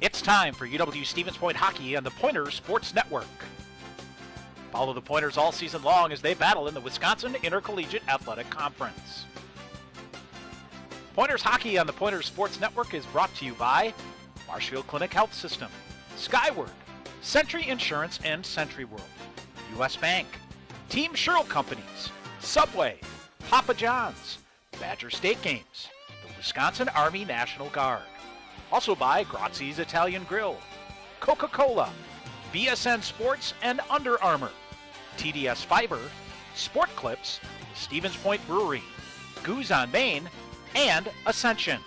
It's time for UW-Stevens Point hockey on the Pointers Sports Network. Follow the Pointers all season long as they battle in the Wisconsin Intercollegiate Athletic Conference. Pointers hockey on the Pointers Sports Network is brought to you by Marshfield Clinic Health System, Skyward, Century Insurance and Century World, U.S. Bank, Team Sherrill Companies, Subway, Papa John's, Badger State Games, the Wisconsin Army National Guard. Also by Grazzi's Italian Grill, Coca-Cola, BSN Sports and Under Armour, TDS Fiber, Sport Clips, Stevens Point Brewery, Goose on Main, and Ascension.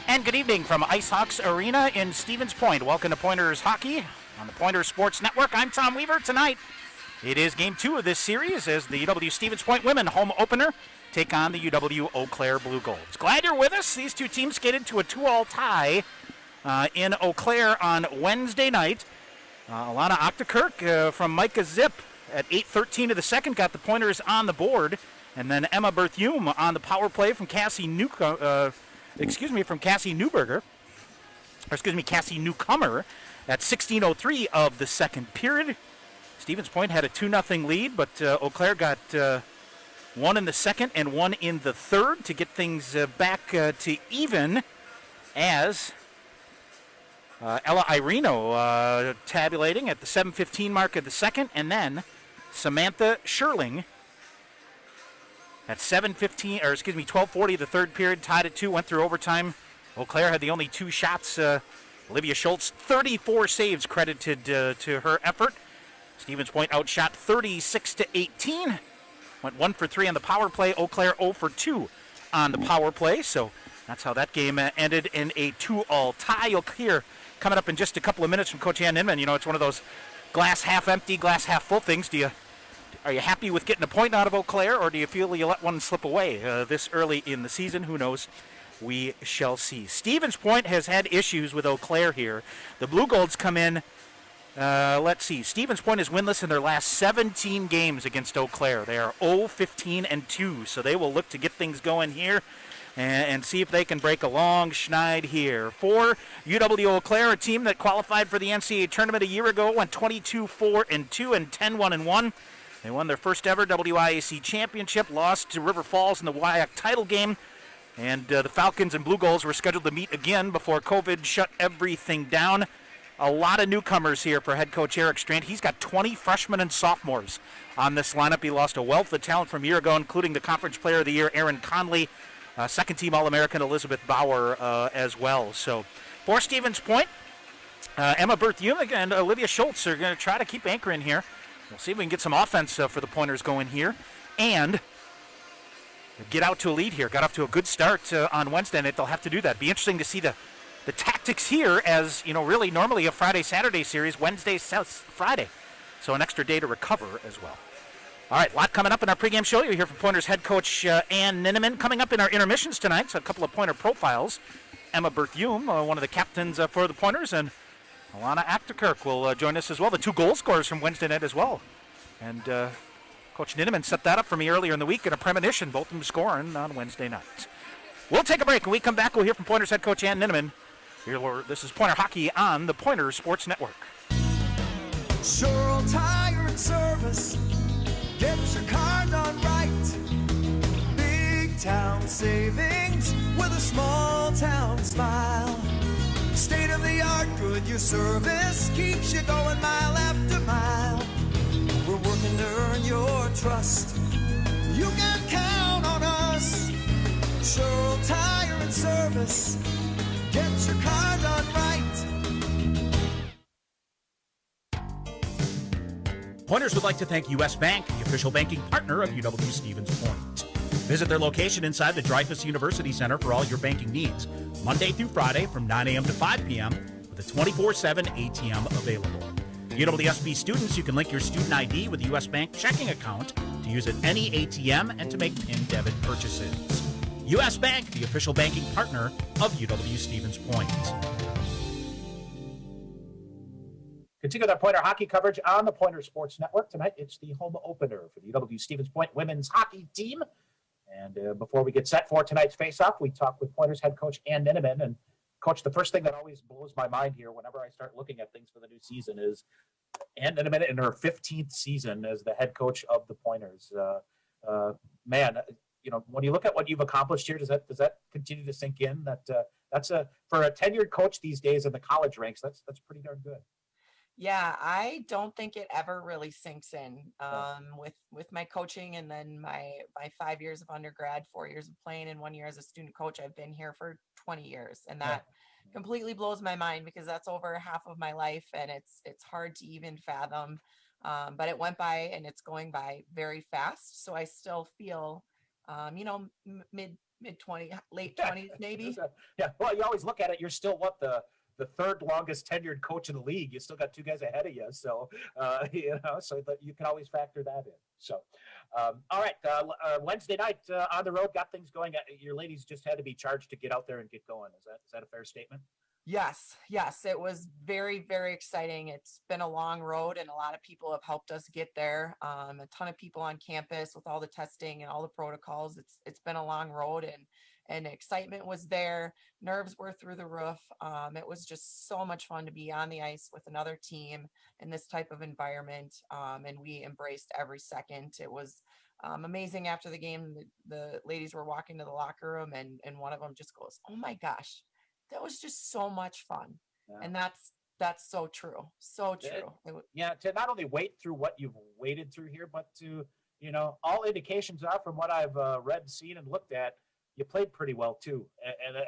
And good evening from IceHawks Arena in Stevens Point. Welcome to Pointers Hockey on the Pointers Sports Network. I'm Tom Weaver. Tonight, it is Game 2 of this series as the UW-Stevens Point women home opener take on the UW-Eau Claire Blue Golds. Glad you're with us. These two teams skated to a 2-all tie in Eau Claire on Wednesday night. Alana Octokirk from Micah Zip at 8:13 of the second got the Pointers on the board, and then Emma Berthume on the power play from Cassie Newcomer at 16:03 of the second period. Stevens Point had a 2-0 lead, but Eau Claire got one in the second and one in the third to get things back to even as Ella Irino tabulating at the 7:15 mark of the second, and then Samantha Sherling at 12:40 of the third period, tied at 2, went through overtime. Eau Claire had the only two shots. Olivia Schultz, 34 saves credited to her effort. Stevens Point outshot 36-18. Went 1 for 3 on the power play. Eau Claire 0 for 2 on the power play. So that's how that game ended in a 2-all tie. You'll hear coming up in just a couple of minutes from Coach Anne Ninnemann. You know, it's one of those glass half empty, glass half full things. Are you happy with getting a point out of Eau Claire, or do you feel you let one slip away this early in the season? Who knows? We shall see. Stevens Point has had issues with Eau Claire here. The Blue Golds come in. Let's see. Stevens Point is winless in their last 17 games against Eau Claire. They are 0-15-2, so they will look to get things going here and see if they can break a long schneid here. For UW-Eau Claire, a team that qualified for the NCAA tournament a year ago, went 22-4-2 and 10-1-1. They won their first ever WIAC championship, lost to River Falls in the WIAC title game, and the Falcons and Blue Golds were scheduled to meet again before COVID shut everything down. A lot of newcomers here for head coach Eric Strand. He's got 20 freshmen and sophomores on this lineup. He lost a wealth of talent from a year ago, including the Conference Player of the Year, Aaron Conley, second-team All-American Elizabeth Bauer as well. So for Stevens Point, Emma Berthume and Olivia Schultz are going to try to keep anchoring here. We'll see if we can get some offense for the Pointers going here and get out to a lead here. Got off to a good start on Wednesday night. They'll have to do that. Be interesting to see the tactics here, as you know, really normally a Friday-Saturday series, Wednesday, Friday. So an extra day to recover as well. All right, a lot coming up in our pregame show. You'll hear from Pointers head coach Anne Ninnemann. Coming up in our intermissions tonight, so a couple of Pointer profiles. Emma Berthume, one of the captains for the Pointers, and Alana Octokirk will join us as well. The two goal scorers from Wednesday night as well. And Coach Ninnemann set that up for me earlier in the week in a premonition, both of them scoring on Wednesday night. We'll take a break. When we come back, we'll hear from Pointers head coach Anne Ninnemann. This is Pointer Hockey on the Pointers Sports Network. Sherrill Tire and Service, get your car done right. Big town savings with a small town smile. State-of-the-art Goodyear service keeps you going mile after mile. We're working to earn your trust. You can count on us. Sherrill Tire and Service, get your car done right. Pointers would like to thank U.S. Bank, the official banking partner of UW-Stevens Point. Visit their location inside the Dreyfus University Center for all your banking needs, Monday through Friday from 9 a.m. to 5 p.m. with a 24/7 ATM available. UWSP students, you can link your student ID with a U.S. Bank checking account to use at any ATM and to make PIN debit purchases. U.S. Bank, the official banking partner of UW-Stevens Point. Continue with our Pointer hockey coverage on the Pointer Sports Network. Tonight, it's the home opener for the UW-Stevens Point women's hockey team. And before we get set for tonight's face-off, we talk with Pointers head coach Anne Ninnemann. And Coach, the first thing that always blows my mind here whenever I start looking at things for the new season is Anne Ninnemann in her 15th season as the head coach of the Pointers. Man, when you look at what you've accomplished here, does that continue to sink in? That's for a tenured coach these days in the college ranks. That's pretty darn good. Yeah, I don't think it ever really sinks in with my coaching, and then my 5 years of undergrad, 4 years of playing, and 1 year as a student coach. I've been here for 20 years, and that completely blows my mind because that's over half of my life, and it's hard to even fathom. But it went by, and it's going by very fast. So I still feel, mid 20, late 20s maybe. Yeah. Well, you always look at it. You're still the third longest tenured coach in the league. You still got two guys ahead of you. So, so that you can always factor that in. So, all right. Wednesday night on the road, got things going. Your ladies just had to be charged to get out there and get going. Is that a fair statement? Yes. It was very, very exciting. It's been a long road, and a lot of people have helped us get there. A ton of people on campus with all the testing and all the protocols. It's been a long road, and excitement was there. Nerves were through the roof. It was just so much fun to be on the ice with another team in this type of environment. And we embraced every second. It was amazing. After the game, the ladies were walking to the locker room, and one of them just goes, "Oh my gosh, that was just so much fun." Yeah. And that's so true. So true. To not only wait through what you've waded through here, but to, all indications are from what I've read, seen, and looked at, you played pretty well too.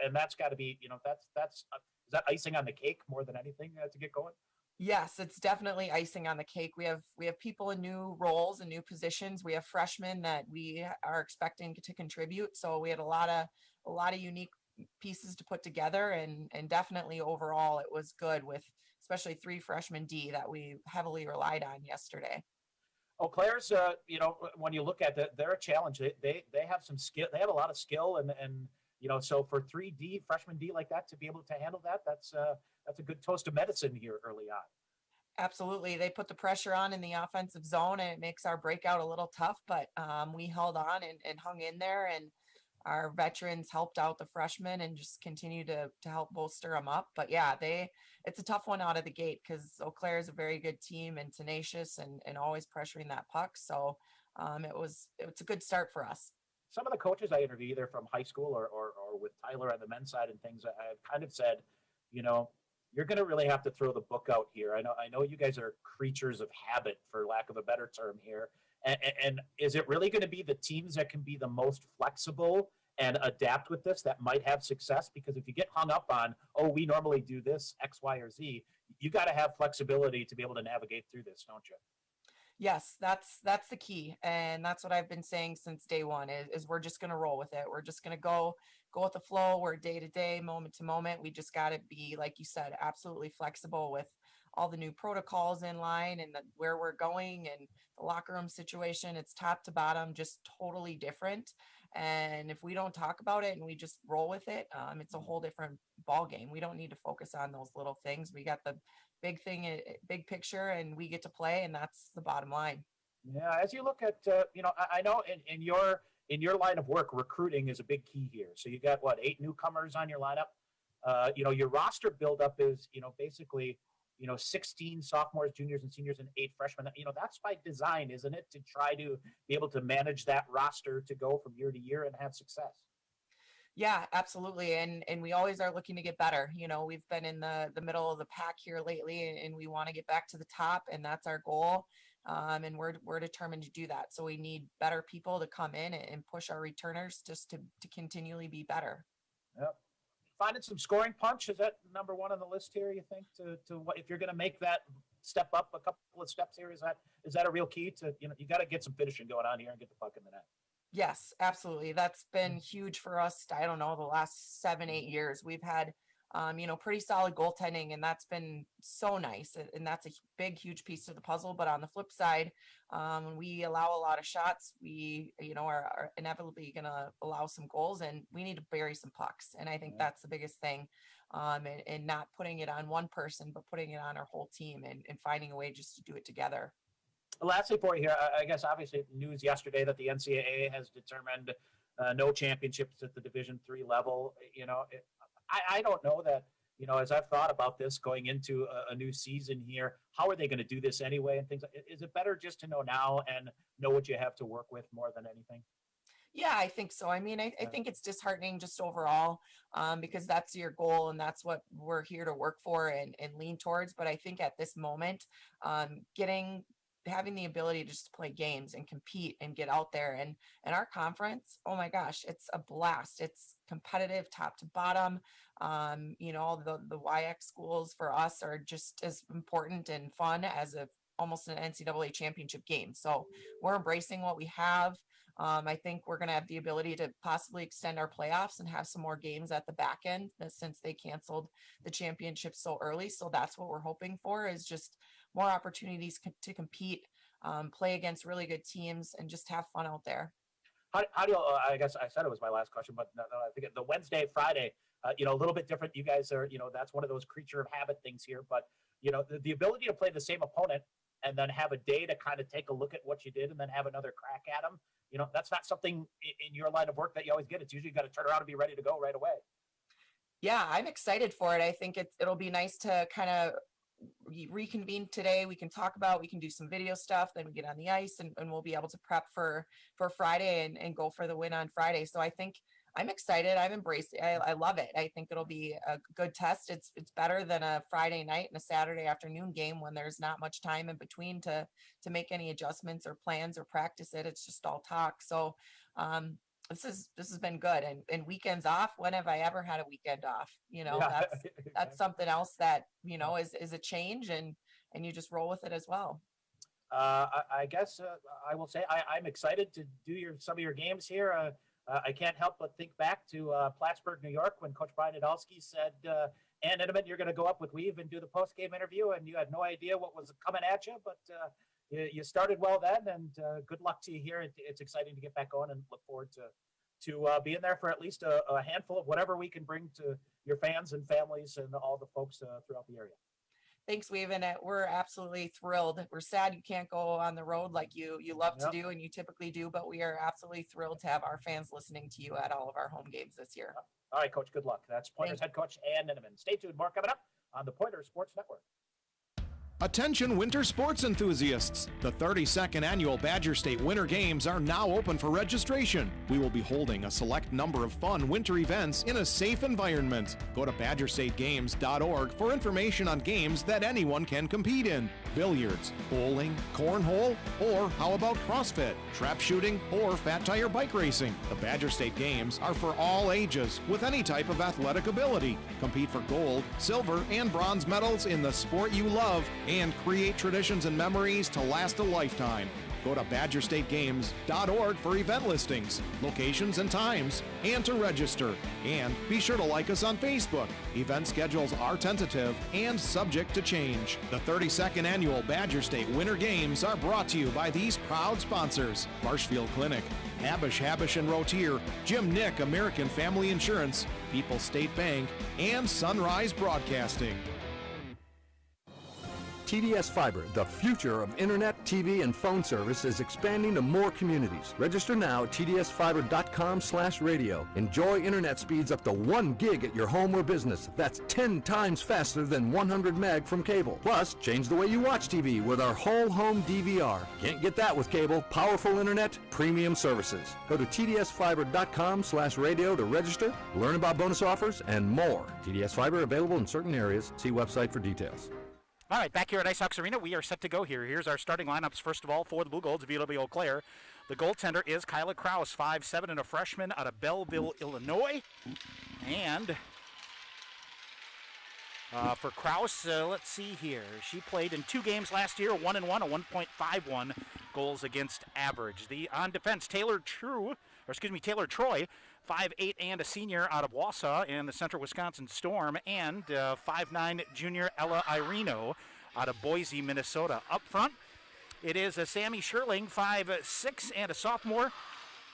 And that's got to be, is that icing on the cake more than anything to get going? Yes, it's definitely icing on the cake. We have people in new roles and new positions. We have freshmen that we are expecting to contribute. So we had a lot of unique pieces to put together, and definitely overall it was good, with especially 3 freshmen D that we heavily relied on yesterday. Eau Claire's, when you look at it, they're a challenge. They have some skill. They have a lot of skill, and so for 3D freshman D like that to be able to handle that, that's a good toast of medicine here early on. Absolutely. They put the pressure on in the offensive zone, and it makes our breakout a little tough, but we held on and hung in there, and our veterans helped out the freshmen and just continue to help bolster them up. But yeah, it's a tough one out of the gate because Eau Claire is a very good team and tenacious and always pressuring that puck. So it's a good start for us. Some of the coaches I interview, either from high school or with Tyler on the men's side and things, I've kind of said, you're going to really have to throw the book out here. I know you guys are creatures of habit, for lack of a better term here. And is it really going to be the teams that can be the most flexible and adapt with this that might have success? Because if you get hung up on, we normally do this X, Y, or Z, you got to have flexibility to be able to navigate through this, don't you? Yes, that's the key. And that's what I've been saying since day one is we're just going to roll with it. We're just going to go with the flow. We're day to day, moment to moment. We just got to be, like you said, absolutely flexible with all the new protocols in line and where we're going and the locker room situation. It's top to bottom, just totally different. And if we don't talk about it and we just roll with it, it's a whole different ball game. We don't need to focus on those little things. We got the big thing, big picture, and we get to play, and that's the bottom line. Yeah, as you look at, I know in your line of work, recruiting is a big key here. So you got 8 newcomers on your lineup. Your roster buildup is, basically, 16 sophomores, juniors, and seniors, and 8 freshmen. That's by design, isn't it? To try to be able to manage that roster to go from year to year and have success. Yeah, absolutely. And we always are looking to get better. We've been in the middle of the pack here lately, and we want to get back to the top, and that's our goal. And we're determined to do that. So we need better people to come in and push our returners just to continually be better. Yep. Finding some scoring punch, is that number one on the list here, you think, to what, if you're going to make that step up a couple of steps here, is that a real key to, you got to get some finishing going on here and get the puck in the net? Yes, absolutely. That's been huge for us. I don't know, the last 7-8 years we've had, pretty solid goaltending, and that's been so nice. And that's a big, huge piece of the puzzle. But on the flip side, when we allow a lot of shots, we, are inevitably going to allow some goals, and we need to bury some pucks. And I think that's the biggest thing, and not putting it on one person, but putting it on our whole team and finding a way just to do it together. Lastly for you here, I guess obviously news yesterday that the NCAA has determined no championships at the Division III level. I don't know that, as I've thought about this going into a new season here, how are they going to do this anyway and things? Is it better just to know now and know what you have to work with more than anything? Yeah, I think so. I mean, I think it's disheartening just overall, because that's your goal and that's what we're here to work for and lean towards. But I think at this moment, having the ability to just play games and compete and get out there and our conference, oh my gosh, it's a blast. It's competitive top to bottom. The UWEC schools for us are just as important and fun as almost an NCAA championship game. So we're embracing what we have. I think we're going to have the ability to possibly extend our playoffs and have some more games at the back end since they canceled the championship so early. So that's what we're hoping for, is just more opportunities to compete, play against really good teams, and just have fun out there. How do you, I guess I said it was my last question, but no, I think the Wednesday, Friday, a little bit different. You guys are, that's one of those creature of habit things here, but, the ability to play the same opponent and then have a day to kind of take a look at what you did and then have another crack at them. That's not something in your line of work that you always get. It's usually you got to turn around and be ready to go right away. Yeah, I'm excited for it. I think it'll be nice to kind of reconvene today. We can do some video stuff, then we get on the ice and we'll be able to prep for Friday and go for the win on Friday. So I think I'm excited. I've embraced it. I love it. I think it'll be a good test. It's better than a Friday night and a Saturday afternoon game when there's not much time in between to make any adjustments or plans or practice it. It's just all talk. So this has been good. And weekends off. When have I ever had a weekend off? That's something else that, is a change and you just roll with it as well. I guess I will say I'm excited to do some of your games here. I can't help but think back to Plattsburgh, New York, when Coach Brian Nadolski said, Anne Ninnemann, you're going to go up with Weave and do the post-game interview, and you had no idea what was coming at you, but you started well then, and good luck to you here. It's exciting to get back on and look forward to being there for at least a handful of whatever we can bring to your fans and families and all the folks throughout the area. Thanks, Weave, and we're absolutely thrilled. We're sad you can't go on the road like you love to do and you typically do, but we are absolutely thrilled to have our fans listening to you at all of our home games this year. All right, Coach, good luck. That's Pointers head coach Anne Ninnemann. Stay tuned, more coming up on the Pointers Sports Network. Attention winter sports enthusiasts! The 32nd annual Badger State Winter Games are now open for registration. We will be holding a select number of fun winter events in a safe environment. Go to badgerstategames.org for information on games that anyone can compete in. Billiards, bowling, cornhole, or how about CrossFit, trap shooting, or fat tire bike racing? The Badger State Games are for all ages with any type of athletic ability. Compete for gold, silver, and bronze medals in the sport you love and create traditions and memories to last a lifetime. Go to badgerstategames.org for event listings, locations and times, and to register. And be sure to like us on Facebook. Event schedules are tentative and subject to change. The 32nd annual Badger State Winter Games are brought to you by these proud sponsors: Marshfield Clinic, Habush and Rotier, Jim Nick American Family Insurance, People's State Bank, and Sunrise Broadcasting. TDS Fiber, the future of internet, TV, and phone service, is expanding to more communities. Register now at tdsfiber.com/radio. Enjoy internet speeds up to 1 gig at your home or business. That's 10 times faster than 100 meg from cable. Plus, change the way you watch TV with our whole home DVR. Can't get that with cable. Powerful internet, premium services. Go to tdsfiber.com/radio to register, learn about bonus offers, and more. TDS Fiber available in certain areas. See website for details. All right, back here at Ice Hawks Arena, we are set to go here. Here's our starting lineups, first of all, for the Blue Golds of UW-Eau Claire. The goaltender is Kyla Kraus, 5'7", and a freshman out of Belleville, Illinois. And for Kraus, let's see here. She played in 2 games last year, 1-1, a 1.51 goals against average. On defense, Taylor Troy, 5'8", and a senior out of Wausau and the Central Wisconsin Storm, and 5'9", junior Ella Irino out of Boise, Minnesota. Up front, it is Sammy Sherling, 5'6", and a sophomore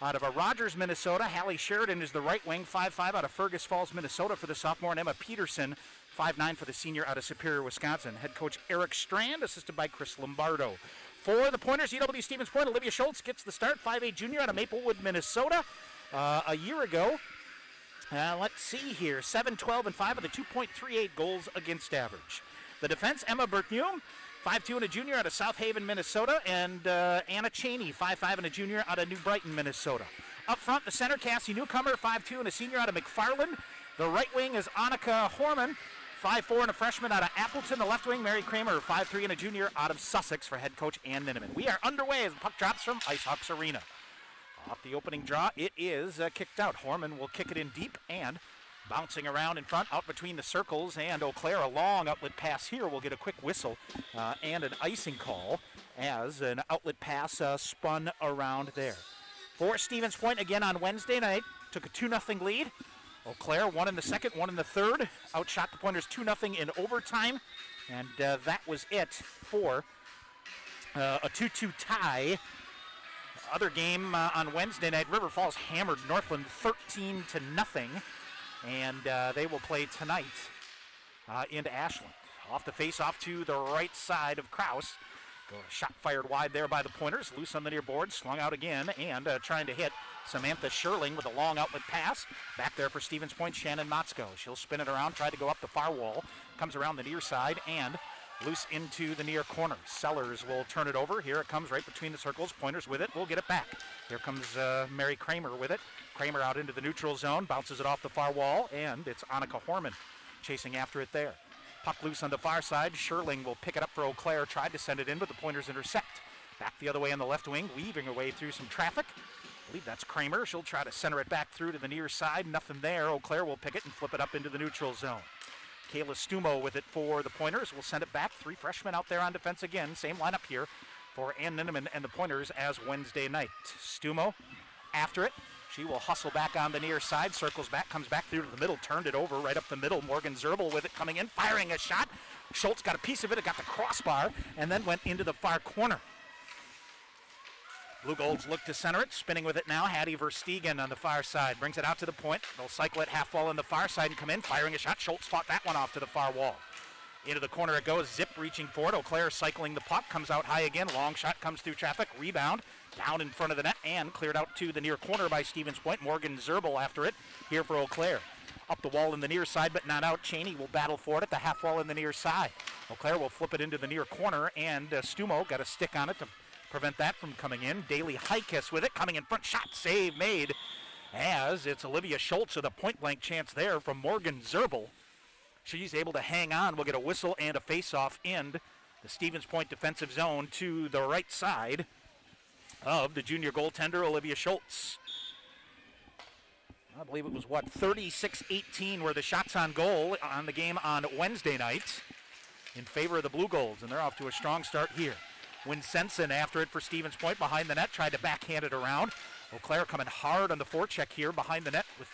out of Rogers, Minnesota. Hallie Sheridan is the right wing, 5'5", out of Fergus Falls, Minnesota for the sophomore, and Emma Peterson, 5'9", for the senior out of Superior, Wisconsin. Head coach Eric Strand, assisted by Chris Lombardo. For the Pointers, UW Stevens Point, Olivia Schultz gets the start, 5'8", junior out of Maplewood, Minnesota. A year ago, let's see here, 7-12-5 with a 2.38 goals against average. The defense, Emma Berthume, 5'2" and a junior out of South Haven, Minnesota, and Anna Cheney, 5'5" and a junior out of New Brighton, Minnesota. Up front, the center, Cassie Newcomer, 5'2" and a senior out of McFarland. The right wing is Annika Horman, 5'4" and a freshman out of Appleton. The left wing, Mary Kramer, 5'3" and a junior out of Sussex for head coach Anne Ninnemann. We are underway as the puck drops from IceHawks Arena. Off the opening draw, it is kicked out. Horman will kick it in deep and bouncing around in front, out between the circles, and Eau Claire, a long outlet pass here, will get a quick whistle and an icing call as an outlet pass spun around there. For Stevens Point again on Wednesday night, took a 2-0 lead. Eau Claire, one in the second, one in the third. Outshot the Pointers 2-0 in overtime, and that was it for a 2-2 tie. Other game on Wednesday night, River Falls hammered Northland 13-0, and they will play tonight into Ashland. Off the face-off to the right side of Kraus. Shot fired wide there by the Pointers. Loose on the near board, slung out again, and trying to hit Samantha Sherling with a long outlet pass. Back there for Stevens Point, Shannon Motzko. She'll spin it around, try to go up the far wall. Comes around the near side, and loose into the near corner. Sellers will turn it over. Here it comes right between the circles. Pointers with it. We'll get it back. Here comes Mary Kramer with it. Kramer out into the neutral zone. Bounces it off the far wall. And it's Annika Horman chasing after it there. Puck loose on the far side. Sherling will pick it up for Eau Claire. Tried to send it in, but the Pointers intercept. Back the other way on the left wing. Weaving her way through some traffic. I believe that's Kramer. She'll try to center it back through to the near side. Nothing there. Eau Claire will pick it and flip it up into the neutral zone. Kayla Stumo with it for the Pointers. We'll send it back. 3 freshmen out there on defense again. Same lineup here for Anne Ninnemann and the Pointers as Wednesday night. Stumo after it. She will hustle back on the near side. Circles back. Comes back through to the middle. Turned it over right up the middle. Morgan Zerbel with it coming in. Firing a shot. Schultz got a piece of it. It got the crossbar and then went into the far corner. Blue Golds look to center it. Spinning with it now. Hattie Verstegen on the far side. Brings it out to the point. They'll cycle it half wall on the far side and come in. Firing a shot. Schultz fought that one off to the far wall. Into the corner it goes. Zip reaching for it. Eau Claire cycling the puck. Comes out high again. Long shot comes through traffic. Rebound. Down in front of the net and cleared out to the near corner by Stevens Point. Morgan Zerbel after it here for Eau Claire. Up the wall in the near side, but not out. Cheney will battle for it at the half wall in the near side. Eau Claire will flip it into the near corner, and Stumo got a stick on it to prevent that from coming in. Daly Heikes with it, coming in front. Shot save made as it's Olivia Schultz with a point-blank chance there from Morgan Zerbel. She's able to hang on. We'll get a whistle and a face-off in the Stevens Point defensive zone to the right side of the junior goaltender, Olivia Schultz. I believe it was, 36-18 were the shots on goal on the game on Wednesday night in favor of the Blue Golds, and they're off to a strong start here. Winsenson after it for Stevens Point behind the net, tried to backhand it around. Eau Claire coming hard on the forecheck here behind the net with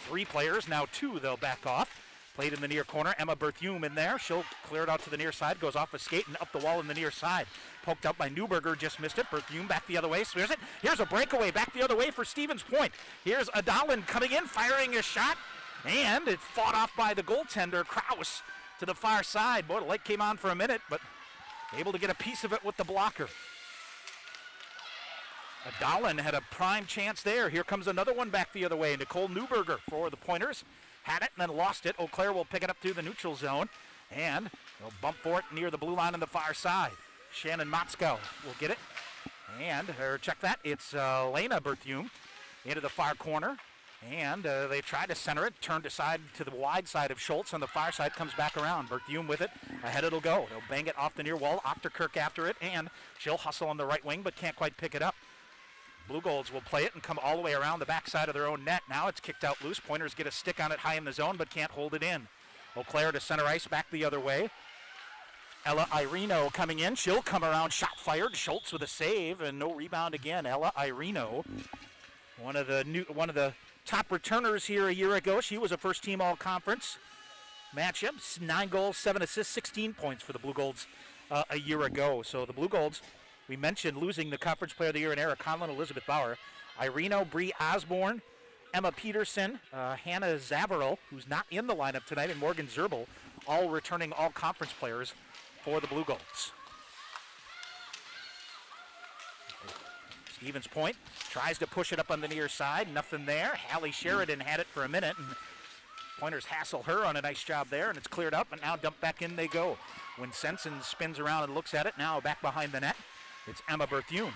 3 players, now 2 they'll back off. Played in the near corner, Emma Berthume in there. She'll clear it out to the near side, goes off a skate and up the wall in the near side. Poked out by Newberger, just missed it. Berthume back the other way, smears it. Here's a breakaway back the other way for Stevens Point. Here's Adalin coming in, firing a shot, and it's fought off by the goaltender, Kraus, to the far side. Boy, the light came on for a minute, but able to get a piece of it with the blocker. Adalin had a prime chance there. Here comes another one back the other way. Nicole Newberger for the Pointers. Had it and then lost it. Eau Claire will pick it up through the neutral zone, and they'll bump for it near the blue line on the far side. Shannon Motzko will get it, and check that. It's Lena Berthume into the far corner, and they try to center it, turned aside to the wide side of Schultz on the far side, comes back around. Berthume with it, ahead it'll go. They'll bang it off the near wall. Octokirk after it, and she'll hustle on the right wing, but can't quite pick it up. Blue Golds will play it and come all the way around the backside of their own net. Now it's kicked out loose. Pointers get a stick on it high in the zone, but can't hold it in. Eau Claire to center ice, back the other way. Ella Irino coming in. She'll come around, shot fired. Schultz with a save, and no rebound again. Ella Irino, one of the top returners here a year ago. She was a first-team all-conference matchup. 9 goals, 7 assists, 16 points for the Blue Golds a year ago. So the Blue Golds, we mentioned losing the Conference Player of the Year in Eric Conlon, Elizabeth Bauer. Irino, Bree Osborne, Emma Peterson, Hannah Zavarel, who's not in the lineup tonight, and Morgan Zerbel, all returning all-conference players for the Blue Golds. Stevens Point tries to push it up on the near side. Nothing there. Hallie Sheridan had it for a minute, and Pointers hassle her on a nice job there, and it's cleared up, and now dumped back in they go. When Sensen spins around and looks at it, now back behind the net, it's Emma Berthume.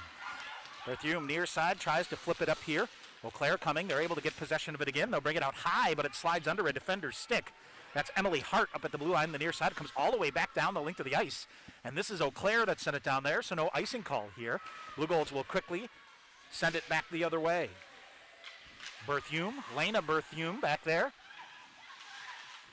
Berthume near side tries to flip it up here. Eau Claire coming. They're able to get possession of it again. They'll bring it out high, but it slides under a defender's stick. That's Emily Hart up at the blue line. The near side comes all the way back down the length of the ice. And this is Eau Claire that sent it down there, so no icing call here. Blue Golds will quickly send it back the other way. Berthume, Lena Berthume back there.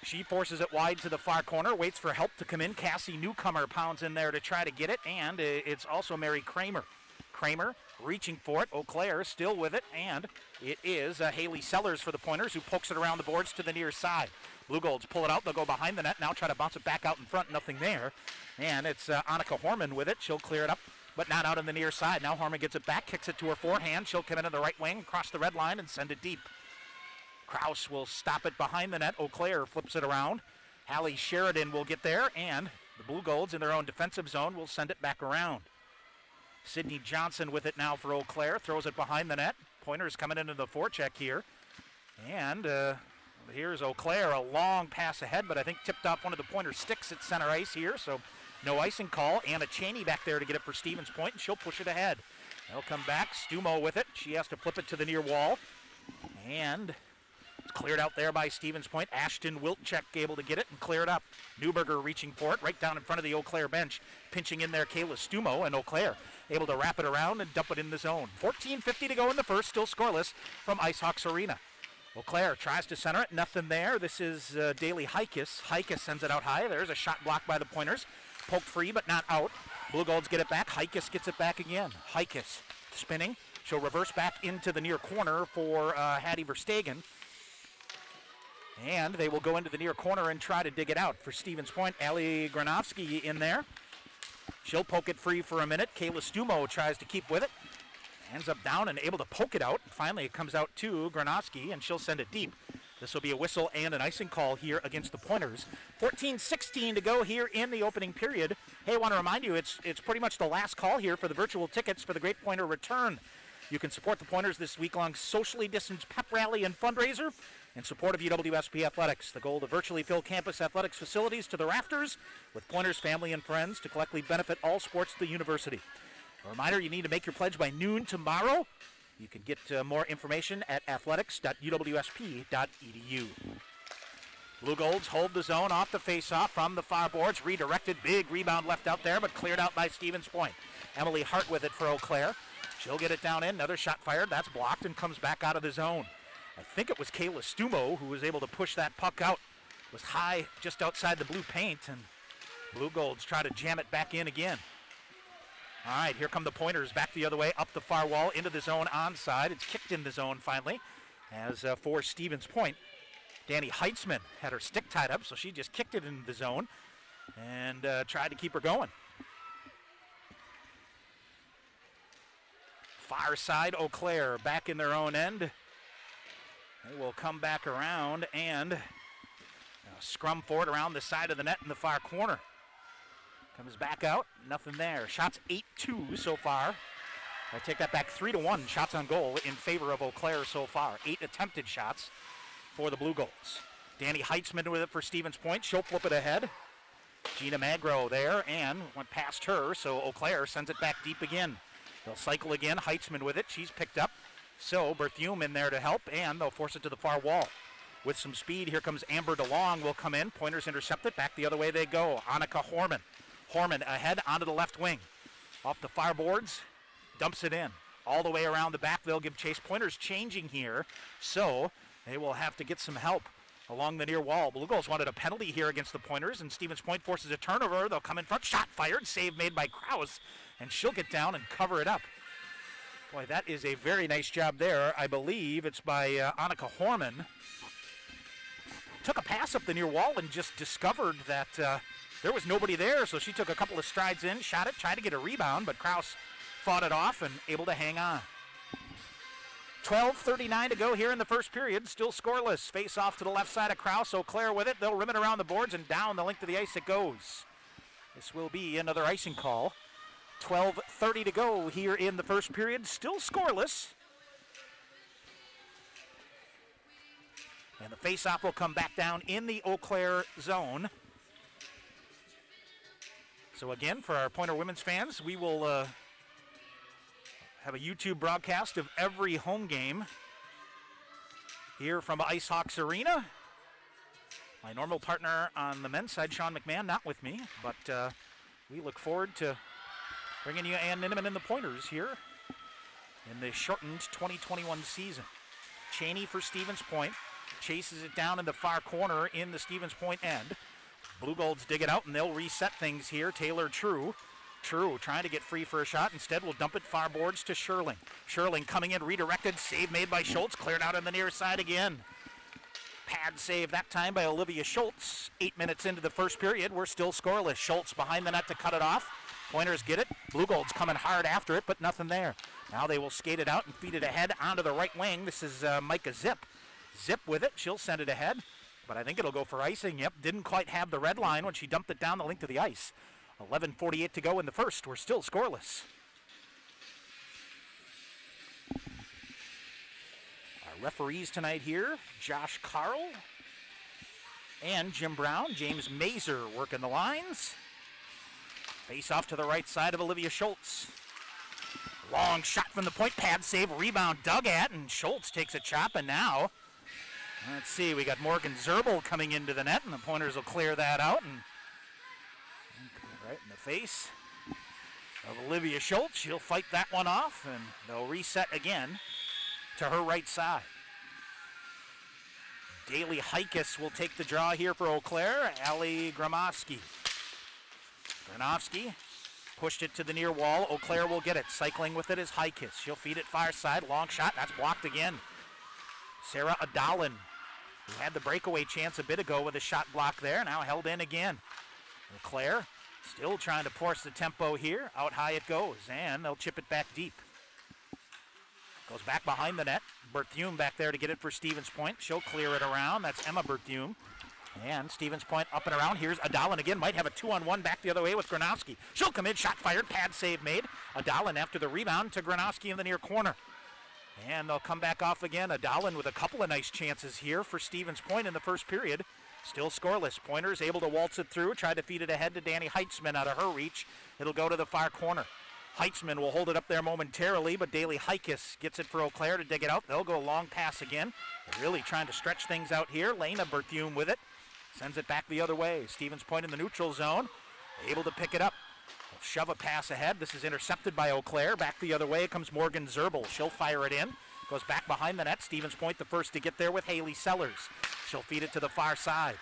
She forces it wide to the far corner, waits for help to come in. Cassie Newcomer pounds in there to try to get it, and it's also Mary Kramer. Kramer reaching for it. Eau Claire still with it, and it is Haley Sellers for the Pointers, who pokes it around the boards to the near side. Blue Golds pull it out. They'll go behind the net now, try to bounce it back out in front. Nothing there. And it's Annika Horman with it. She'll clear it up, but not out on the near side. Now Horman gets it back, kicks it to her forehand. She'll come into the right wing, cross the red line, and send it deep. Kraus will stop it behind the net. Eau Claire flips it around. Hallie Sheridan will get there, and the Blue Golds in their own defensive zone will send it back around. Sydney Johnson with it now for Eau Claire, throws it behind the net. Pointers coming into the forecheck here. And here's Eau Claire, a long pass ahead, but I think tipped off one of the Pointer sticks at center ice here, so no icing call. Anna Cheney back there to get it for Stevens Point, and she'll push it ahead. They'll come back. Stumo with it. She has to flip it to the near wall. And it's cleared out there by Stevens Point. Ashton Wilczek able to get it and clear it up. Newberger reaching for it right down in front of the Eau Claire bench. Pinching in there Kayla Stumo, and Eau Claire able to wrap it around and dump it in the zone. 14:50 to go in the first, still scoreless from IceHawks Arena. Eau Claire tries to center it, nothing there. This is Daly Heikes. Heikes sends it out high. There's a shot blocked by the Pointers. Poked free, but not out. Blue Golds get it back. Heikes gets it back again. Heikes spinning. She'll reverse back into the near corner for Hattie Verstegen. And they will go into the near corner and try to dig it out. For Stevens Point, Ali Granovsky in there. She'll poke it free for a minute. Kayla Stumo tries to keep with it. Ends up down and able to poke it out. Finally, it comes out to Granovsky, and she'll send it deep. This will be a whistle and an icing call here against the Pointers. 14:16 to go here in the opening period. Hey, I want to remind you, it's pretty much the last call here for the virtual tickets for the Great Pointer Return. You can support the Pointers this week-long socially distanced pep rally and fundraiser in support of UWSP Athletics. The goal to virtually fill campus athletics facilities to the rafters with Pointers family and friends to collectively benefit all sports at the university. A reminder, you need to make your pledge by noon tomorrow. You can get more information at athletics.uwsp.edu. Blue Golds hold the zone off the face-off from the far boards. Redirected, big rebound left out there, but cleared out by Stevens Point. Emily Hart with it for Eau Claire. She'll get it down in. Another shot fired. That's blocked and comes back out of the zone. I think it was Kayla Stumo who was able to push that puck out. It was high just outside the blue paint, and Blue Golds try to jam it back in again. All right, here come the Pointers back the other way, up the far wall, into the zone onside. It's kicked in the zone finally, as for Stevens Point. Danny Heitzman had her stick tied up, so she just kicked it into the zone and tried to keep her going. Far side, Eau Claire back in their own end. They will come back around and scrum for it around the side of the net in the far corner. Comes back out, nothing there. Shots 8-2 so far. I take that back 3-1 shots on goal in favor of Eau Claire so far. 8 attempted shots for the Blue Golds. Danny Heitzman with it for Stevens Point. She'll flip it ahead. Gina Magro there and went past her, so Eau Claire sends it back deep again. They'll cycle again. Heitzman with it. She's picked up. So Berthume in there to help, and they'll force it to the far wall. With some speed, here comes Amber DeLong will come in. Pointers intercept it. Back the other way they go. Annika Horman. Horman ahead onto the left wing. Off the far boards. Dumps it in. All the way around the back, they'll give chase. Pointers changing here, so they will have to get some help along the near wall. Blue Golds wanted a penalty here against the Pointers, and Stevens Point forces a turnover. They'll come in front. Shot fired. Save made by Kraus, and she'll get down and cover it up. Boy, that is a very nice job there. I believe it's by Annika Horman. Took a pass up the near wall and just discovered that there was nobody there, so she took a couple of strides in, shot it, tried to get a rebound, but Kraus fought it off and able to hang on. 12:39 to go here in the first period, still scoreless. Face off to the left side of Kraus. Eau Claire with it. They'll rim it around the boards and down the length of the ice it goes. This will be another icing call 12:30 to go here in the first period. Still scoreless. And the face-off will come back down in the Eau Claire zone. So again, for our Pointer women's fans, we will have a YouTube broadcast of every home game here from Ice Hawks Arena. My normal partner on the men's side, Sean McMahon, not with me, but we look forward to bringing you Anne Ninnemann and the Pointers here in the shortened 2021 season. Cheney for Stevens Point. Chases it down in the far corner in the Stevens Point end. Blue Golds dig it out, and they'll reset things here. Taylor True trying to get free for a shot. Instead, will dump it far boards to Sherling. Sherling coming in, redirected. Save made by Schultz. Cleared out on the near side again. Pad save that time by Olivia Schultz. 8 minutes into the first period. We're still scoreless. Schultz behind the net to cut it off. Pointers get it. Blue Golds coming hard after it, but nothing there. Now they will skate it out and feed it ahead onto the right wing. This is Micah Zip. Zip with it. She'll send it ahead, but I think it'll go for icing. Yep, didn't quite have the red line when she dumped it down the length of the ice. 11:48 to go in the first. We're still scoreless. Our referees tonight here, Josh Carl and Jim Brown. James Mazer working the lines. Face off to the right side of Olivia Schultz. Long shot from the point, pad save, rebound dug at, and Schultz takes a chop, and now, let's see, we got Morgan Zerbel coming into the net, and the Pointers will clear that out, and right in the face of Olivia Schultz. She'll fight that one off, and they'll reset again to her right side. Daly Heikes will take the draw here for Eau Claire. Ali Gramovsky. Granovsky pushed it to the near wall. Eau Claire will get it. Cycling with it is Heikes. She'll feed it far side. Long shot. That's blocked again. Sarah Adalin, who had the breakaway chance a bit ago with a shot block there, now held in again. Eau Claire still trying to force the tempo here. Out high it goes, and they'll chip it back deep. Goes back behind the net. Berthume back there to get it for Stevens Point. She'll clear it around. That's Emma Berthume. And Stevens Point up and around. Here's Adalin again. Might have a 2-on-1 back the other way with Granowski. She'll come in. Shot fired. Pad save made. Adalin after the rebound to Granowski in the near corner. And they'll come back off again. Adalin with a couple of nice chances here for Stevens Point in the first period. Still scoreless. Pointers able to waltz it through. Try to feed it ahead to Danny Heitzman out of her reach. It'll go to the far corner. Heitzman will hold it up there momentarily, but Daly Heikes gets it for Eau Claire to dig it out. They'll go long pass again. They're really trying to stretch things out here. Lena Berthume with it. Sends it back the other way. Stevens Point in the neutral zone. Able to pick it up. They'll shove a pass ahead. This is intercepted by Eau Claire. Back the other way comes Morgan Zerbel. She'll fire it in. Goes back behind the net. Stevens Point the first to get there with Haley Sellers. She'll feed it to the far side.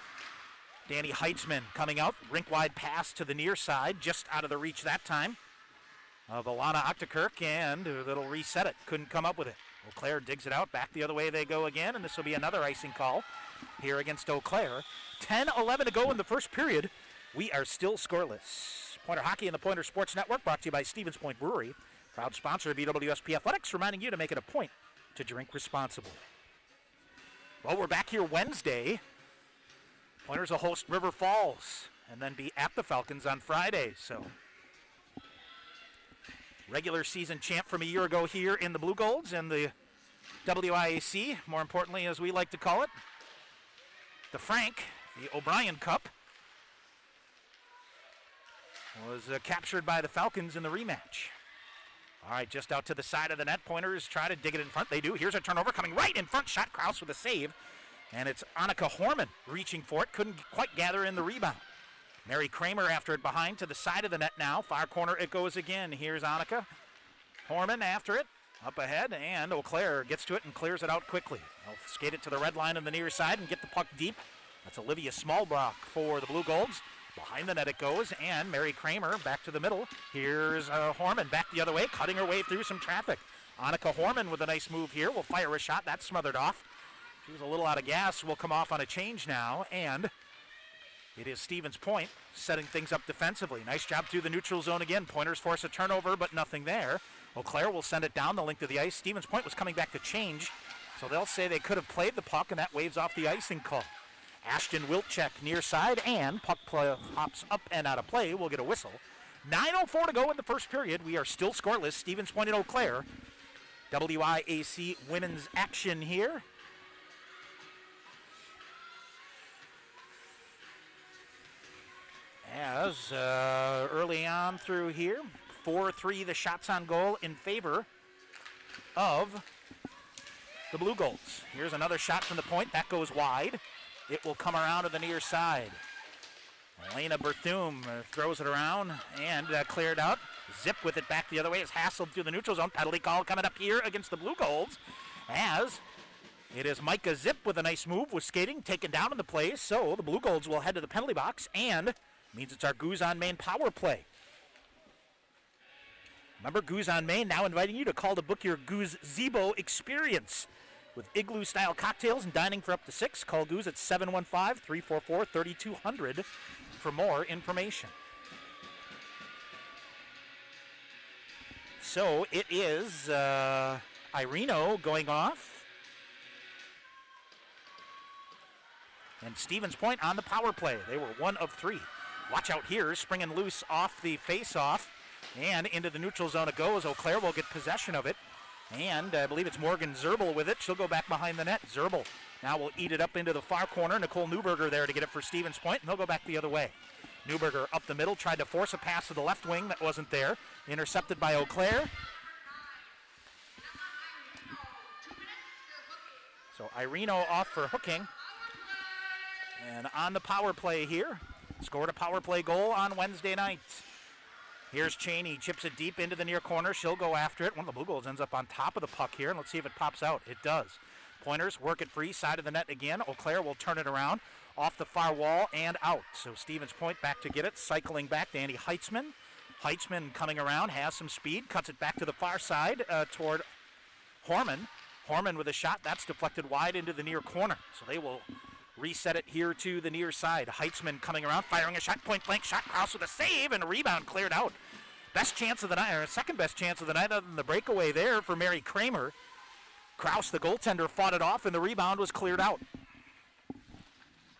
Danny Heitzman coming out. Rink-wide pass to the near side. Just out of the reach that time of Alana Octokirk, and that'll reset it. Couldn't come up with it. Eau Claire digs it out. Back the other way they go again, and this will be another icing call here against Eau Claire. 10-11 to go in the first period. We are still scoreless. Pointer Hockey and the Pointer Sports Network brought to you by Stevens Point Brewery. Proud sponsor of UWSP Athletics, reminding you to make it a point to drink responsibly. Well, we're back here Wednesday. Pointers will host River Falls and then be at the Falcons on Friday. So, regular season champ from a year ago here in the Blue Golds and the WIAC, more importantly as we like to call it, the Frank, the O'Brien Cup, was captured by the Falcons in the rematch. All right, just out to the side of the net. Pointers try to dig it in front. They do. Here's a turnover coming right in front. Shot Kraus with a save. And it's Annika Horman reaching for it. Couldn't quite gather in the rebound. Mary Kramer after it behind to the side of the net now. Far corner it goes again. Here's Annika Horman after it. Up ahead, and Eau Claire gets to it and clears it out quickly. They'll skate it to the red line on the near side and get the puck deep. That's Olivia Smallbrock for the Blue Golds. Behind the net it goes, and Mary Kramer back to the middle. Here's Horman back the other way, cutting her way through some traffic. Annika Horman with a nice move here will fire a shot. That's smothered off. She was a little out of gas. Will come off on a change now, and it is Stevens Point setting things up defensively. Nice job through the neutral zone again. Pointers force a turnover, but nothing there. Eau Claire will send it down the length of the ice. Stevens Point was coming back to change, so they'll say they could have played the puck, and that waves off the icing call. Ashton Wilczek near side, and puck hops up and out of play. We'll get a whistle. 9:04 to go in the first period. We are still scoreless. Stevens Point and Eau Claire. WIAC women's action here. As early on through here, 4-3 the shots on goal in favor of the Blue Golds. Here's another shot from the point. That goes wide. It will come around to the near side. Elena Berthum throws it around and cleared out. Zip with it back the other way. It's hassled through the neutral zone. Penalty call coming up here against the Blue Golds as it is Micah Zip with a nice move with skating taken down in the play. So the Blue Golds will head to the penalty box and means it's our Goose on Main power play. Remember, Goose on Main now inviting you to call to book your Goose Zebo experience. With igloo-style cocktails and dining for up to 6, call Goose at 715-344-3200 for more information. So it is Ireno going off. And Stevens Point on the power play. They were 1 of 3. Watch out here, springing loose off the face-off. And into the neutral zone it goes. Eau Claire will get possession of it. And I believe it's Morgan Zerbel with it. She'll go back behind the net. Zerbel now will eat it up into the far corner. Nicole Newberger there to get it for Stevens Point, and they'll go back the other way. Newberger up the middle, tried to force a pass to the left wing that wasn't there. Intercepted by Eau Claire. So Ireno off for hooking. And on the power play here, scored a power play goal on Wednesday night. Here's Cheney, chips it deep into the near corner. She'll go after it. One of the Blue Golds ends up on top of the puck here, and let's see if it pops out. It does. Pointers work it free, side of the net again. Eau Claire will turn it around, off the far wall and out. So Stevens Point back to get it, cycling back to Andy Heitzman. Heitzman coming around, has some speed, cuts it back to the far side toward Horman. Horman with a shot, that's deflected wide into the near corner. So they will reset it here to the near side. Heitzman coming around, firing a shot, point blank shot. Krause with a save and a rebound cleared out. Best chance of the night, or second best chance of the night, other than the breakaway there for Mary Kramer. Krause, the goaltender, fought it off and the rebound was cleared out.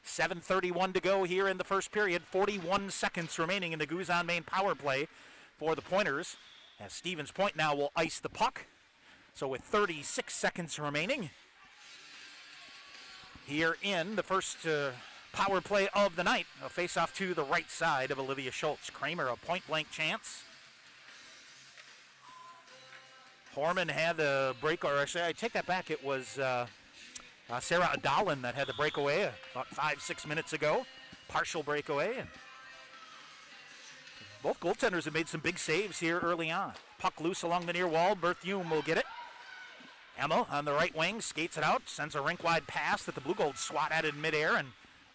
7:31 to go here in the first period. 41 seconds remaining in the Goose on Main power play for the Pointers. As Stevens Point now will ice the puck. So with 36 seconds remaining here in the first power play of the night, a face-off to the right side of Olivia Schultz. Kramer, a point-blank chance. Horman had the break, or actually, I take that back. It was Sarah Adalin that had the breakaway about 5-6 minutes ago. Partial breakaway. And both goaltenders have made some big saves here early on. Puck loose along the near wall. Berthum will get it. Emma on the right wing skates it out, sends a rink-wide pass that the Blue Golds swat at in midair and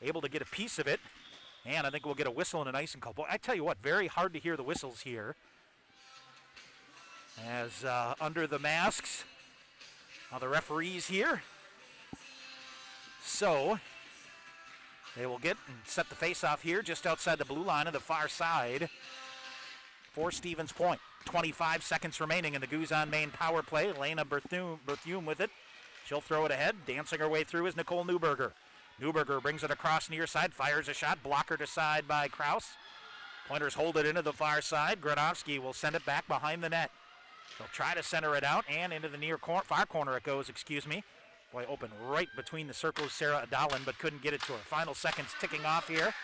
able to get a piece of it. And I think we'll get a whistle and an icing call. Boy, I tell you what, very hard to hear the whistles here. As under the masks of the referees here. So they will get and set the face-off here just outside the blue line of the far side for Stevens Point. 25 seconds remaining in the Goose on Main power play. Elena Berthum with it. She'll throw it ahead. Dancing her way through is Nicole Newberger. Newberger brings it across near side, fires a shot, blocker to side by Krause. Pointers hold it into the far side. Gradovsky will send it back behind the net. They'll try to center it out, and into the near far corner it goes, Boy, open right between the circles, Sarah Adalin, but couldn't get it to her. Final seconds ticking off here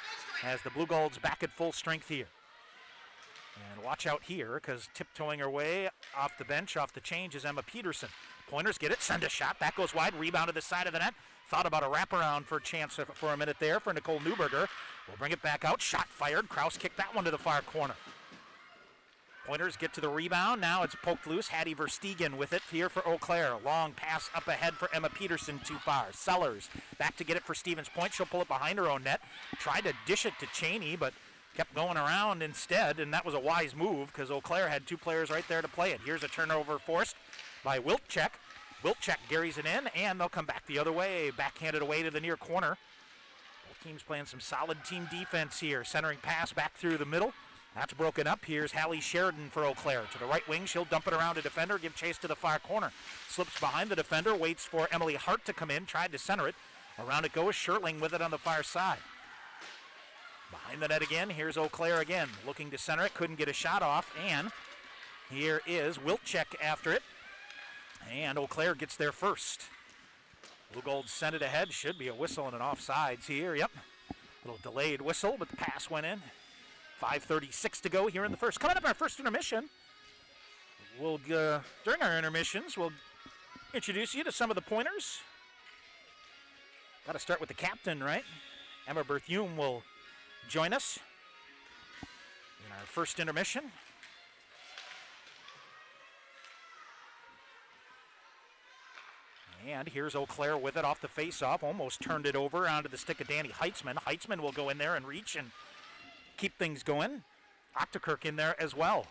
as the Blue Golds back at full strength here. And watch out here, because tiptoeing her way off the bench, off the change, is Emma Peterson. Pointers get it, send a shot, that goes wide, rebound to the side of the net. Thought about a wraparound for a chance for a minute there for Nicole Newberger. We'll bring it back out, shot fired. Krause kicked that one to the far corner. Pointers get to the rebound, now it's poked loose. Hattie Verstegen with it here for Eau Claire. Long pass up ahead for Emma Peterson, too far. Sellers back to get it for Stevens Point. She'll pull it behind her own net. Tried to dish it to Cheney, but kept going around instead, and that was a wise move because Eau Claire had two players right there to play it. Here's a turnover forced by Wilczek. Wilczek carries it in, and they'll come back the other way. Backhanded away to the near corner. Both teams playing some solid team defense here. Centering pass back through the middle. That's broken up. Here's Hallie Sheridan for Eau Claire. To the right wing, she'll dump it around a defender, give chase to the far corner. Slips behind the defender, waits for Emily Hart to come in, tried to center it. Around it goes, Scherling with it on the far side. Behind the net again, here's Eau Claire again, looking to center it, couldn't get a shot off, and here is Wilczek after it, and Eau Claire gets there first. Blue Gold sent it ahead, should be a whistle and an offsides here, yep. Little delayed whistle, but the pass went in. 5:36 to go here in the first. Coming up our first intermission, we'll, during our intermissions, we'll introduce you to some of the pointers. Got to start with the captain, right? Emma Berthume will join us in our first intermission. And here's Eau Claire with it off the face-off. Almost turned it over onto the stick of Danny Heitzman. Heitzman will go in there and reach and keep things going. Octokirk in there as well.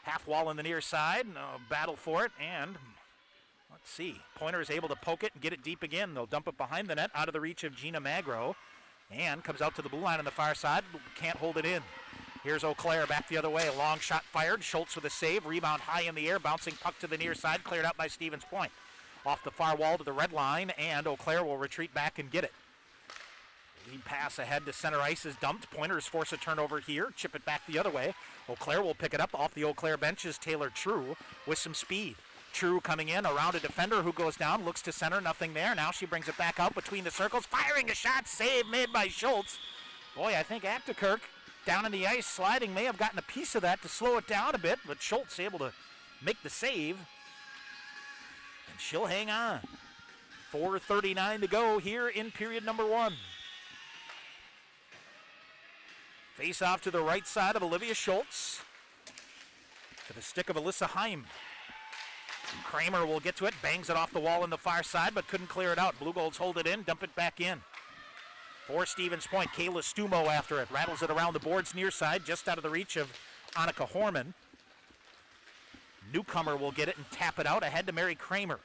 Half wall on the near side. Battle for it. And let's see. Pointer is able to poke it and get it deep again. They'll dump it behind the net out of the reach of Gina Magro. And comes out to the blue line on the far side. Can't hold it in. Here's Eau Claire back the other way. A long shot fired. Schultz with a save. Rebound high in the air. Bouncing puck to the near side. Cleared out by Stevens Point. Off the far wall to the red line, and Eau Claire will retreat back and get it. Lead pass ahead to center ice is dumped. Pointers force a turnover here. Chip it back the other way. Eau Claire will pick it up. Off the Eau Claire bench is Taylor True with some speed. True coming in around a defender who goes down, looks to center, nothing there. Now she brings it back out between the circles, firing a shot, save made by Schultz. Boy, I think Octokirk down in the ice sliding may have gotten a piece of that to slow it down a bit, but Schultz able to make the save. And she'll hang on. 4:39 to go here in period number 1. Face off to the right side of Olivia Schultz. To the stick of Alyssa Heim. Kramer will get to it, bangs it off the wall on the far side, but couldn't clear it out. Blue Golds hold it in, dump it back in. For Stevens Point, Kayla Stumo after it. Rattles it around the boards near side, just out of the reach of Annika Horman. Newcomer will get it and tap it out ahead to Mary Kramer.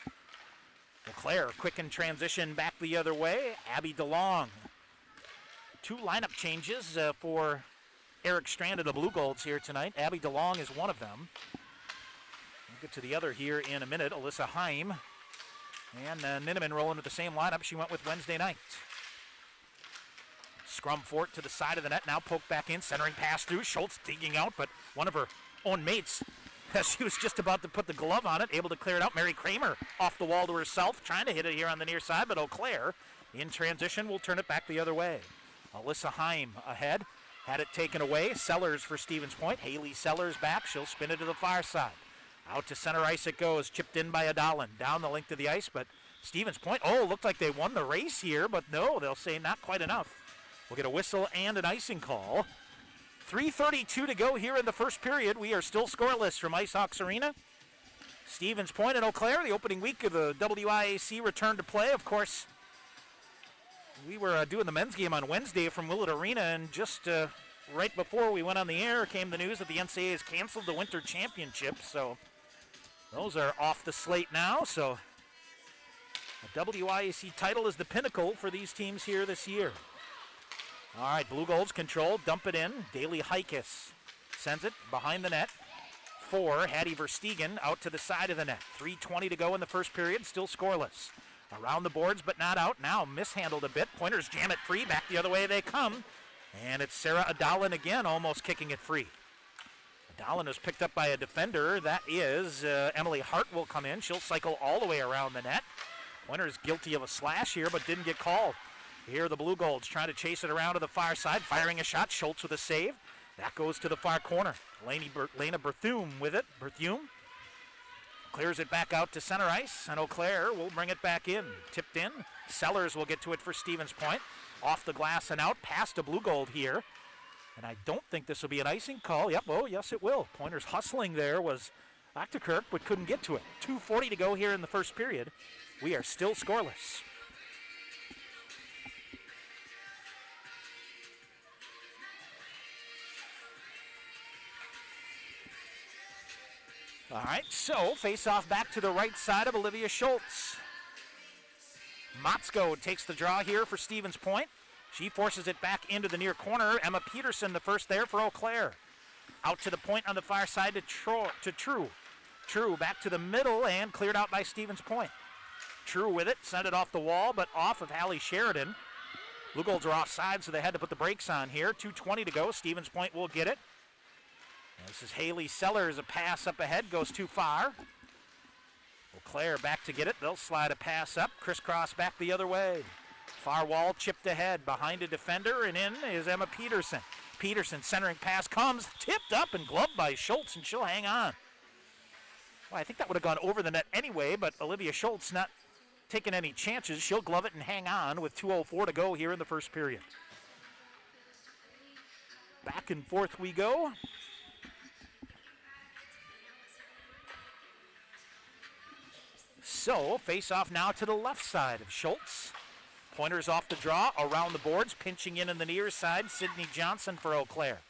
Eau Claire, quick in transition back the other way. Abby DeLong. 2 lineup changes for Eric Strand of the Blue Golds here tonight. Abby DeLong is one of them. We'll get to the other here in a minute. Alyssa Heim. And Ninnemann rolling with the same lineup she went with Wednesday night. Scrum for it to the side of the net. Now poked back in. Centering pass through. Schultz digging out, but one of her own mates, as she was just about to put the glove on it, able to clear it out. Mary Kramer off the wall to herself, trying to hit it here on the near side, but Eau Claire in transition will turn it back the other way. Alyssa Heim ahead, had it taken away. Sellers for Stevens Point. Haley Sellers back. She'll spin it to the far side. Out to center ice it goes, chipped in by Adalin. Down the length of the ice, but Stevens Point, looked like they won the race here, but no, they'll say not quite enough. We'll get a whistle and an icing call. 3:32 to go here in the first period. We are still scoreless from Ice Hawks Arena. Stevens Point and Eau Claire, the opening week of the WIAC return to play. Of course, we were doing the men's game on Wednesday from Willett Arena, and just right before we went on the air came the news that the NCAA has canceled the Winter Championships. So those are off the slate now. So the WIAC title is the pinnacle for these teams here this year. All right, Blue Golds control, dump it in. Daly Heikes sends it behind the net for Hattie Verstegen out to the side of the net. 3:20 to go in the first period, still scoreless. Around the boards, but not out. Now mishandled a bit. Pointers jam it free. Back the other way they come. And it's Sarah Adalin again, almost kicking it free. Adalin is picked up by a defender. That is Emily Hart will come in. She'll cycle all the way around the net. Pointers guilty of a slash here, but didn't get called. Here the Blue Golds trying to chase it around to the far side, firing a shot. Schultz with a save. That goes to the far corner. Lena Berthume with it. Berthume clears it back out to center ice, and Eau Claire will bring it back in. Tipped in. Sellers will get to it for Stevens Point. Off the glass and out, past a Blue Gold here. And I don't think this will be an icing call. Yep, yes it will. Pointers hustling there was Octokirk, but couldn't get to it. 2:40 to go here in the first period. We are still scoreless. All right, so face-off back to the right side of Olivia Schultz. Motzko takes the draw here for Stevens Point. She forces it back into the near corner. Emma Peterson the first there for Eau Claire. Out to the point on the far side to True. True back to the middle and cleared out by Stevens Point. True with it, sent it off the wall, but off of Hallie Sheridan. Blue Golds are offside, so they had to put the brakes on here. 2:20 to go. Stevens Point will get it. This is Haley Sellers. A pass up ahead goes too far. Eau Claire back to get it. They'll slide a pass up. Crisscross back the other way. Far wall chipped ahead. Behind a defender and in is Emma Peterson. Peterson centering pass comes. Tipped up and gloved by Schultz, and she'll hang on. Well, I think that would have gone over the net anyway, but Olivia Schultz not taking any chances. She'll glove it and hang on with 2:04 to go here in the first period. Back and forth we go. So, face off now to the left side of Schultz. Pointers off the draw, around the boards, pinching in the near side. Sydney Johnson for Eau Claire.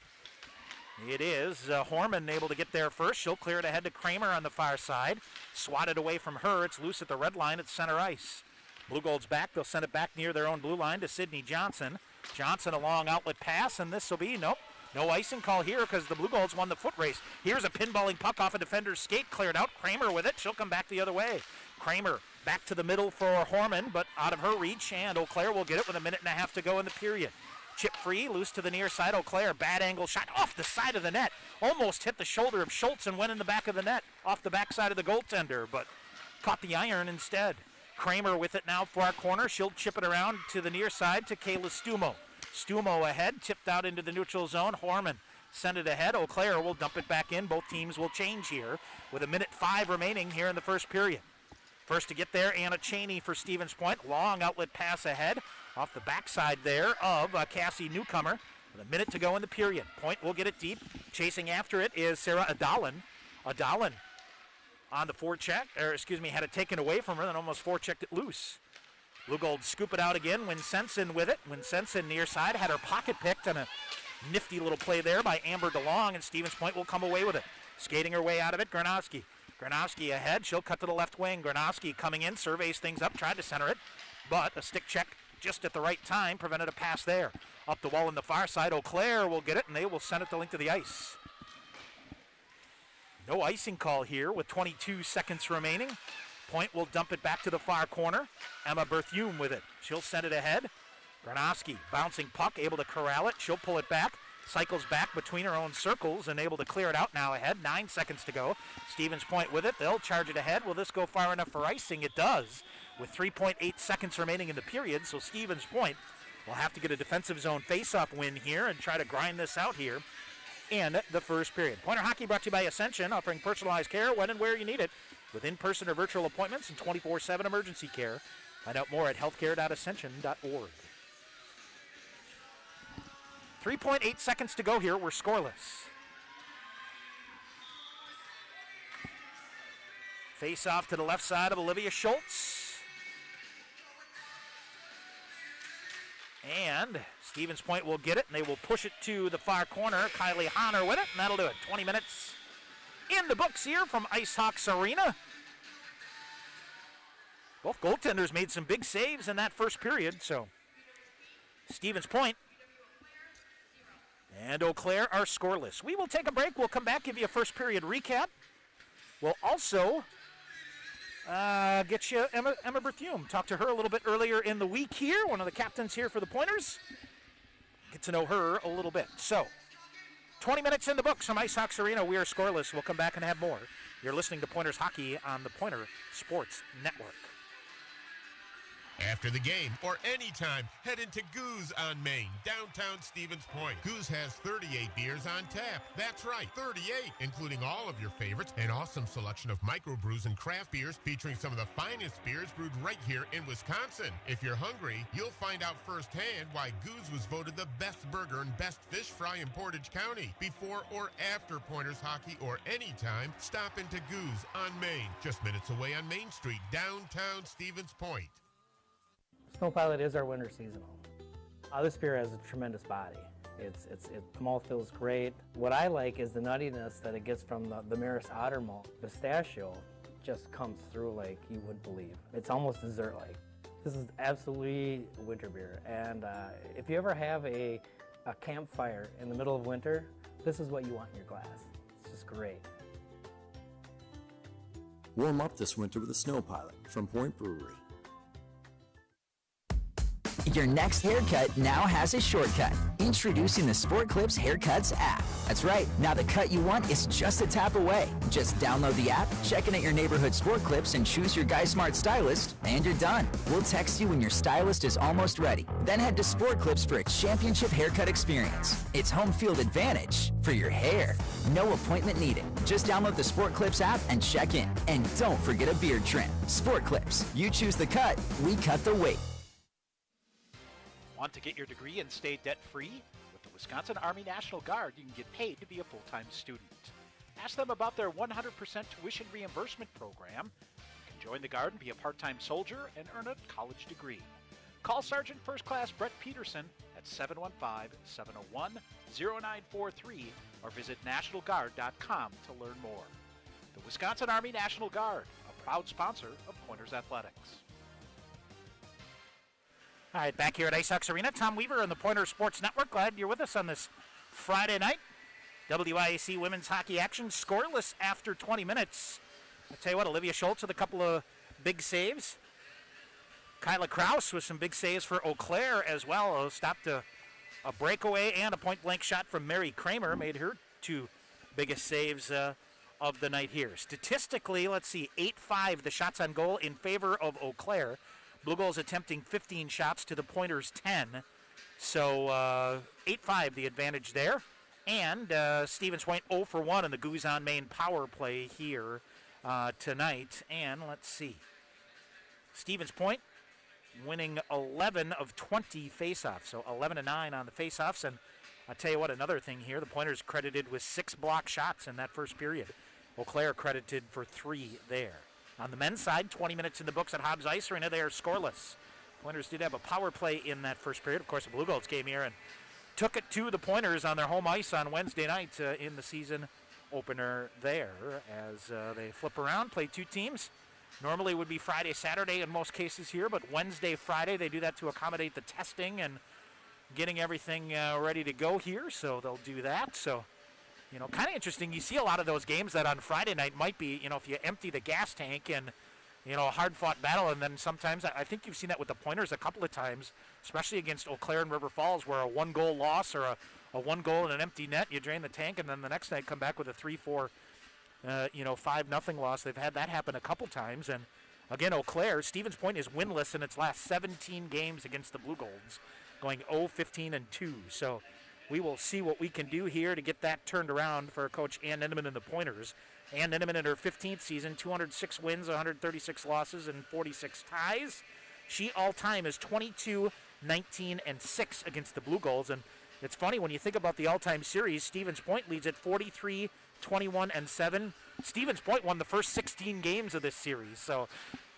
It is Horman able to get there first. She'll clear it ahead to Kramer on the far side. Swatted away from her. It's loose at the red line at center ice. Blue Gold's back. They'll send it back near their own blue line to Sydney Johnson. Johnson a long outlet pass, and this will be, nope, no icing call here because the Blue Golds won the foot race. Here's a pinballing puck off a defender's skate, cleared out. Kramer with it. She'll come back the other way. Kramer back to the middle for Horman, but out of her reach, and Eau Claire will get it with 1.5 minutes to go in the period. Chip free, loose to the near side. Eau Claire, bad angle shot off the side of the net. Almost hit the shoulder of Schultz and went in the back of the net, off the backside of the goaltender, but caught the iron instead. Kramer with it now, far corner. She'll chip it around to the near side to Kayla Stumo. Stumo ahead, tipped out into the neutral zone. Horman send it ahead. Eau Claire will dump it back in. Both teams will change here with 1:05 minutes remaining here in the first period. First to get there, Anna Cheney for Stevens Point. Long outlet pass ahead off the backside there of Cassie Newcomer. With 1 minute to go in the period. Point will get it deep. Chasing after it is Sarah Adalin. Adalin on the forecheck, had it taken away from her, then almost forechecked it loose. Blue Gold scoop it out again. Winsenson with it. Winsenson near side had her pocket picked, and a nifty little play there by Amber DeLong, and Stevens Point will come away with it. Skating her way out of it, Granowski. Granowski ahead. She'll cut to the left wing. Granowski coming in, surveys things up, tried to center it, but a stick check just at the right time prevented a pass there. Up the wall on the far side, Eau Claire will get it, and they will send it the length of the ice. No icing call here with 22 seconds remaining. Point will dump it back to the far corner. Emma Berthume with it. She'll send it ahead. Granowski bouncing puck, able to corral it. She'll pull it back. Cycles back between her own circles and able to clear it out now ahead. 9 seconds to go. Stevens Point with it. They'll charge it ahead. Will this go far enough for icing? It does, with 3.8 seconds remaining in the period. So Stevens Point will have to get a defensive zone face-off win here and try to grind this out here in the first period. Pointer Hockey brought to you by Ascension, offering personalized care when and where you need it, with in-person or virtual appointments and 24/7 emergency care. Find out more at healthcare.ascension.org. 3.8 seconds to go here. We're scoreless. Face off to the left side of Olivia Schultz. And Stevens Point will get it, and they will push it to the far corner. Kylie Honor with it, and that'll do it. 20 minutes in the books here from Ice Hawks Arena. Both goaltenders made some big saves in that first period, so Stevens Point and Eau Claire are scoreless. We will take a break. We'll come back, give you a first period recap. We'll also get you Emma Berthume. Talked to her a little bit earlier in the week here, one of the captains here for the Pointers. Get to know her a little bit. So, 20 minutes in the books from Ice Hawks Arena. We are scoreless. We'll come back and have more. You're listening to Pointers Hockey on the Pointer Sports Network. After the game or anytime, head into Goose on Main, downtown Stevens Point. Goose has 38 beers on tap. That's right, 38, including all of your favorites. An awesome selection of microbrews and craft beers featuring some of the finest beers brewed right here in Wisconsin. If you're hungry, you'll find out firsthand why Goose was voted the best burger and best fish fry in Portage County. Before or after Pointers Hockey or anytime, stop into Goose on Main, just minutes away on Main Street, downtown Stevens Point. Snow Pilot is our winter seasonal. This beer has a tremendous body. The malt feels great. What I like is the nuttiness that it gets from the Maris Otter malt. Pistachio just comes through like you wouldn't believe. It's almost dessert-like. This is absolutely a winter beer. And if you ever have a campfire in the middle of winter, this is what you want in your glass. It's just great. Warm up this winter with a Snow Pilot from Point Brewery. Your next haircut now has a shortcut. Introducing the Sport Clips Haircuts app. That's right, now the cut you want is just a tap away. Just download the app, check in at your neighborhood Sport Clips, and choose your Guy Smart stylist, and you're done. We'll text you when your stylist is almost ready. Then head to Sport Clips for a championship haircut experience. It's home field advantage for your hair. No appointment needed. Just download the Sport Clips app and check in. And don't forget a beard trim. Sport Clips. You choose the cut, we cut the weight. Want to get your degree and stay debt-free? With the Wisconsin Army National Guard, you can get paid to be a full-time student. Ask them about their 100% tuition reimbursement program. You can join the Guard and be a part-time soldier and earn a college degree. Call Sergeant First Class Brett Peterson at 715-701-0943 or visit nationalguard.com to learn more. The Wisconsin Army National Guard, a proud sponsor of Pointers Athletics. All right, back here at Ice Sox Arena, Tom Weaver on the Pointer Sports Network. Glad you're with us on this Friday night. WIAC women's hockey action scoreless after 20 minutes. I'll tell you what, Olivia Schultz with a couple of big saves. Kyla Kraus with some big saves for Eau Claire as well. Stopped a breakaway and a point-blank shot from Mary Kramer. Made her two biggest saves of the night here. Statistically, let's see, 8-5 the shots on goal in favor of Eau Claire. Blue Goals attempting 15 shots to the Pointers 10. So 8-5 the advantage there. And Stevens Point 0 for 1 in the Goose on Main power play here tonight. And let's see. Stevens Point winning 11 of 20 faceoffs. So 11-9 on the faceoffs. And I'll tell you what, another thing here. The Pointers credited with 6 block shots in that first period. Eau Claire credited for 3 there. On the men's side, 20 minutes in the books at Hobbs Ice Arena. They are scoreless. Pointers did have a power play in that first period. Of course, the Blue Goals came here and took it to the Pointers on their home ice on Wednesday night in the season opener there as they flip around, play two teams. Normally it would be Friday, Saturday in most cases here, but Wednesday, Friday, they do that to accommodate the testing and getting everything ready to go here, so they'll do that. So, you know, kind of interesting. You see a lot of those games that on Friday night might be, you know, if you empty the gas tank and, you know, a hard-fought battle, and then sometimes, I think you've seen that with the Pointers a couple of times, especially against Eau Claire and River Falls, where a one-goal loss or a one goal in an empty net, you drain the tank, and then the next night come back with a 3-4, 5-0 loss. They've had that happen a couple times, and again, Eau Claire, Stevens Point is winless in its last 17 games against the Blue Golds, going 0-15-2, so we will see what we can do here to get that turned around for Coach Anne Ninnemann and the Pointers. Anne Ninnemann in her 15th season, 206 wins, 136 losses, and 46 ties. She all-time is 22-19-6 against the Blue Golds. And it's funny, when you think about the all-time series, Stevens Point leads at 43-21-7. Stevens Point won the first 16 games of this series. So,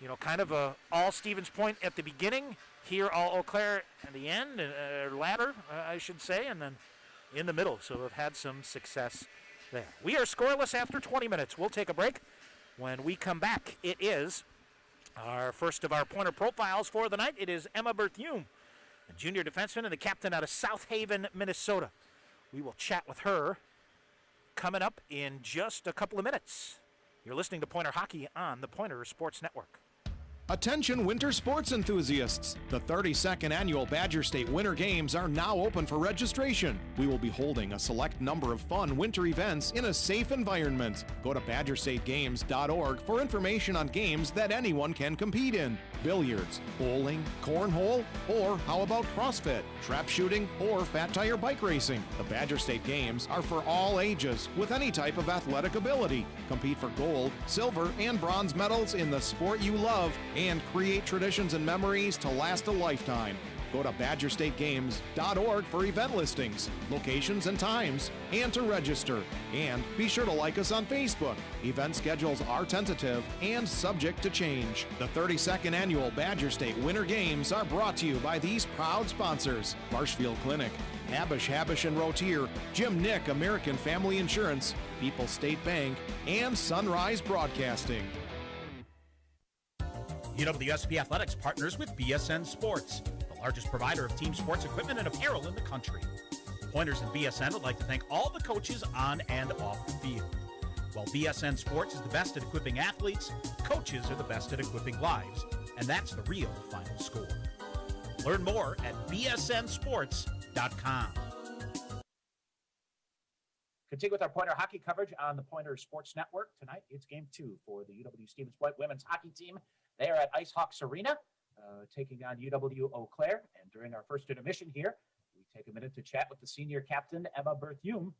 you know, kind of all Stevens Point at the beginning, here all Eau Claire at the end, latter, I should say, and then in the middle. So we've had some success there. We are scoreless after 20 minutes. We'll take a break. When we come back, it is our first of our Pointer profiles for the night. It is Emma Berthume, a junior defenseman and the captain out of South Haven, Minnesota. We will chat with her coming up in just a couple of minutes. You're listening to Pointer Hockey on the Pointer Sports Network. Attention winter sports enthusiasts! The 32nd annual Badger State Winter Games are now open for registration. We will be holding a select number of fun winter events in a safe environment. Go to badgerstategames.org for information on games that anyone can compete in. Billiards, bowling, cornhole, or how about CrossFit, trap shooting, or fat tire bike racing. The Badger State Games are for all ages with any type of athletic ability. Compete for gold, silver, and bronze medals in the sport you love and create traditions and memories to last a lifetime. Go to badgerstategames.org for event listings, locations and times, and to register. And be sure to like us on Facebook. Event schedules are tentative and subject to change. The 32nd annual Badger State Winter Games are brought to you by these proud sponsors: Marshfield Clinic, Habush and Rotier, Jim Nick American Family Insurance, People's State Bank, and Sunrise Broadcasting. UWSP Athletics partners with BSN Sports, the largest provider of team sports equipment and apparel in the country. Pointers and BSN would like to thank all the coaches on and off the field. While BSN Sports is the best at equipping athletes, coaches are the best at equipping lives, and that's the real final score. Learn more at bsnsports.com. Continue with our Pointer hockey coverage on the Pointer Sports Network. Tonight, it's game 2 for the UW Stevens Point women's hockey team. They are at Ice Hawks Arena, taking on UW-Eau Claire. And during our first intermission here, we take a minute to chat with the senior captain, Emma Berthume,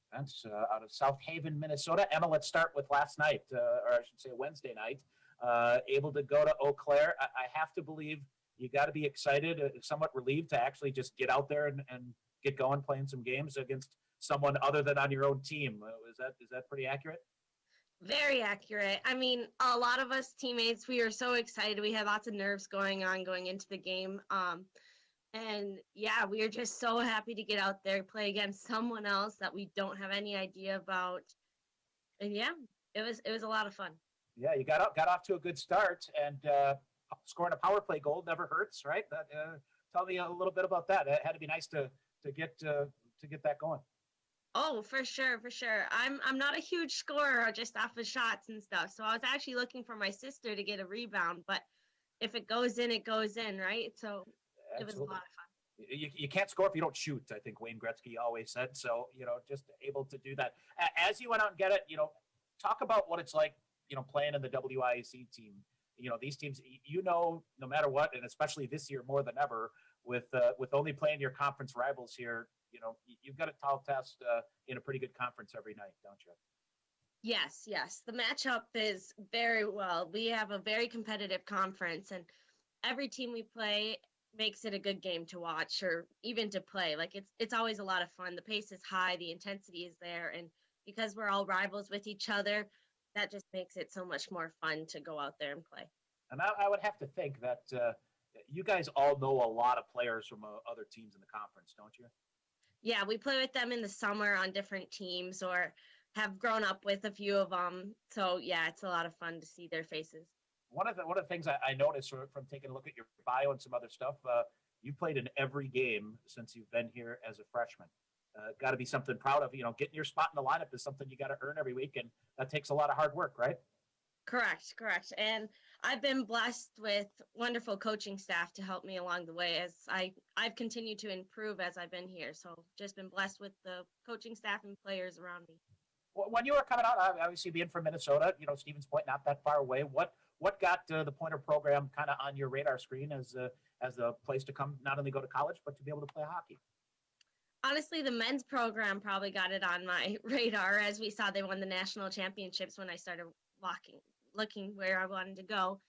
defense out of South Haven, Minnesota. Emma, let's start with last night, or I should say Wednesday night. Able to go to Eau Claire. I have to believe you got to be excited, somewhat relieved to actually just get out there and get going, playing some games against someone other than on your own team. Is that pretty accurate? Very accurate. I mean, a lot of us teammates, we were so excited. We had lots of nerves going into the game. And yeah, we are just so happy to get out there, play against someone else that we don't have any idea about. And yeah, it was a lot of fun. Yeah, you got off to a good start, and scoring a power play goal never hurts, right? Tell me a little bit about that. It had to be nice to get that going. Oh, for sure. I'm not a huge scorer just off of shots and stuff. So I was actually looking for my sister to get a rebound, but if it goes in, it goes in, right? So it was a lot of fun. You can't score if you don't shoot, I think Wayne Gretzky always said. So, just able to do that. As you went out and get it, talk about what it's like, playing in the WIAC team. These teams, no matter what, and especially this year more than ever, with only playing your conference rivals here, you've got a tall test in a pretty good conference every night, don't you? Yes. The matchup is very well. We have a very competitive conference, and every team we play makes it a good game to watch or even to play. Like it's always a lot of fun. The pace is high, the intensity is there, and because we're all rivals with each other, that just makes it so much more fun to go out there and play. And I would have to think that you guys all know a lot of players from other teams in the conference, don't you? Yeah, we play with them in the summer on different teams or have grown up with a few of them. So yeah, it's a lot of fun to see their faces. One of the things I noticed from taking a look at your bio and some other stuff, you played in every game since you've been here as a freshman. Got to be something proud of. Getting your spot in the lineup is something you got to earn every week, and that takes a lot of hard work, right? Correct. And I've been blessed with wonderful coaching staff to help me along the way as I've continued to improve as I've been here. So just been blessed with the coaching staff and players around me. When you were coming out, obviously being from Minnesota, Stevens Point not that far away. What got the Pointer program kind of on your radar screen as a place to come, not only go to college but to be able to play hockey? Honestly, the men's program probably got it on my radar as we saw they won the national championships when I started looking where I wanted to go.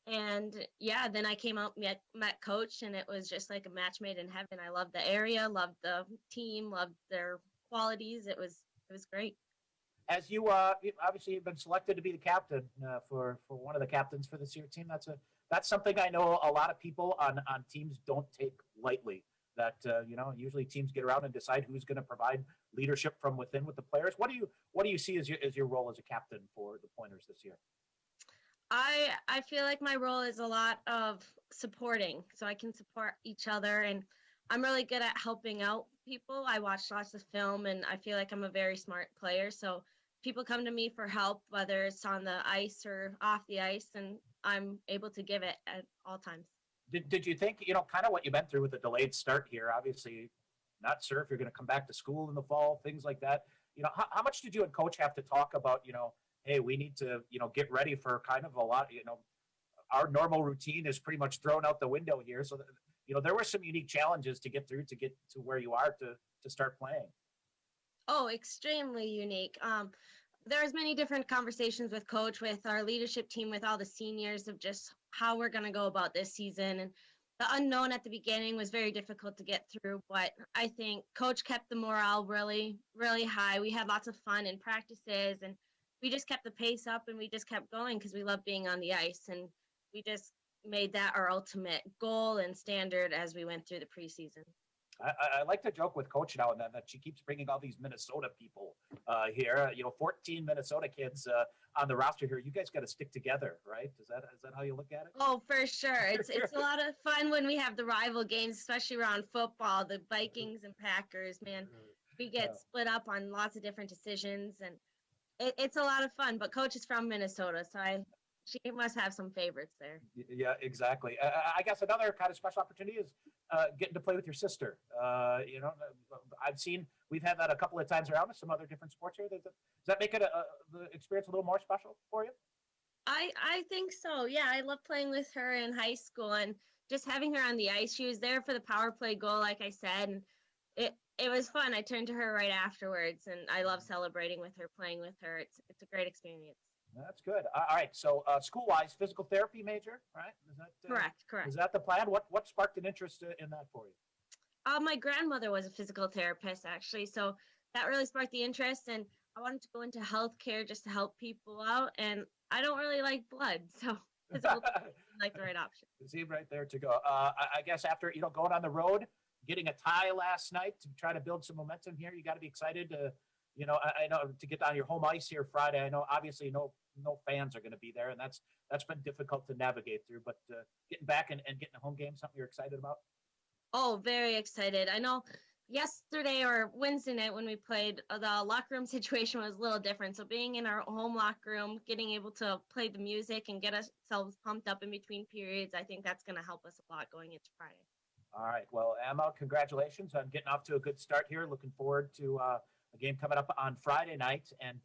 And yeah, then I came out, met Coach, and it was just like a match made in heaven. I loved the area, loved the team, loved their qualities. It was great. As you obviously you've been selected to be the captain for one of the captains for this year team. That's something I know a lot of people on teams don't take lightly. That usually teams get around and decide who's going to provide leadership from within with the players. What do you see as your role as a captain for the Pointers this year? I feel like my role is a lot of supporting, so I can support each other, and I'm really good at helping out people. I watch lots of film, and I feel like I'm a very smart player, so people come to me for help, whether it's on the ice or off the ice, and I'm able to give it at all times. Did you think, kind of what you've been through with the delayed start here, obviously not sure if you're going to come back to school in the fall, things like that. How much did you and Coach have to talk about, hey, we need to, get ready for kind of a lot, our normal routine is pretty much thrown out the window here. So, there were some unique challenges to get through to get to where you are to start playing. Oh, extremely unique. There's many different conversations with Coach, with our leadership team, with all the seniors of just how we're going to go about this season. And the unknown at the beginning was very difficult to get through, but I think Coach kept the morale really, really high. We had lots of fun in practices, and we just kept the pace up, and we just kept going because we love being on the ice, and we just made that our ultimate goal and standard as we went through the preseason. I like to joke with Coach now and then that she keeps bringing all these Minnesota people here. 14 Minnesota kids on the roster here. You guys got to stick together, right? Is that how you look at it? Oh, for sure. It's a lot of fun when we have the rival games, especially around football. The Vikings and Packers, man, we get split up on lots of different decisions, and it's a lot of fun. But Coach is from Minnesota, so She must have some favorites there. Yeah, exactly. I guess another kind of special opportunity is getting to play with your sister. We've had that a couple of times around with some other different sports here. Does that make it the experience a little more special for you? I think so. Yeah, I love playing with her in high school and just having her on the ice. She was there for the power play goal, like I said, and it was fun. I turned to her right afterwards, and I love celebrating with her, playing with her. It's a great experience. That's good. All right. So school-wise, physical therapy major, right? Is that Correct. Is that the plan? What sparked an interest in that for you? My grandmother was a physical therapist, actually, so that really sparked the interest, and I wanted to go into healthcare just to help people out, and I don't really like blood, so physical therapy seemed like the right option. It seemed right there to go. I guess after going on the road, getting a tie last night to try to build some momentum here, you got to be excited to, I know to get on your home ice here Friday. I know obviously no fans are going to be there, and that's been difficult to navigate through. But getting back and getting a home game, something you're excited about? Oh, very excited. I know yesterday or Wednesday night when we played, the locker room situation was a little different. So being in our home locker room, getting able to play the music and get ourselves pumped up in between periods, I think that's going to help us a lot going into Friday. All right. Well, Emma, congratulations on getting off to a good start here. Looking forward to a game coming up on Friday night. And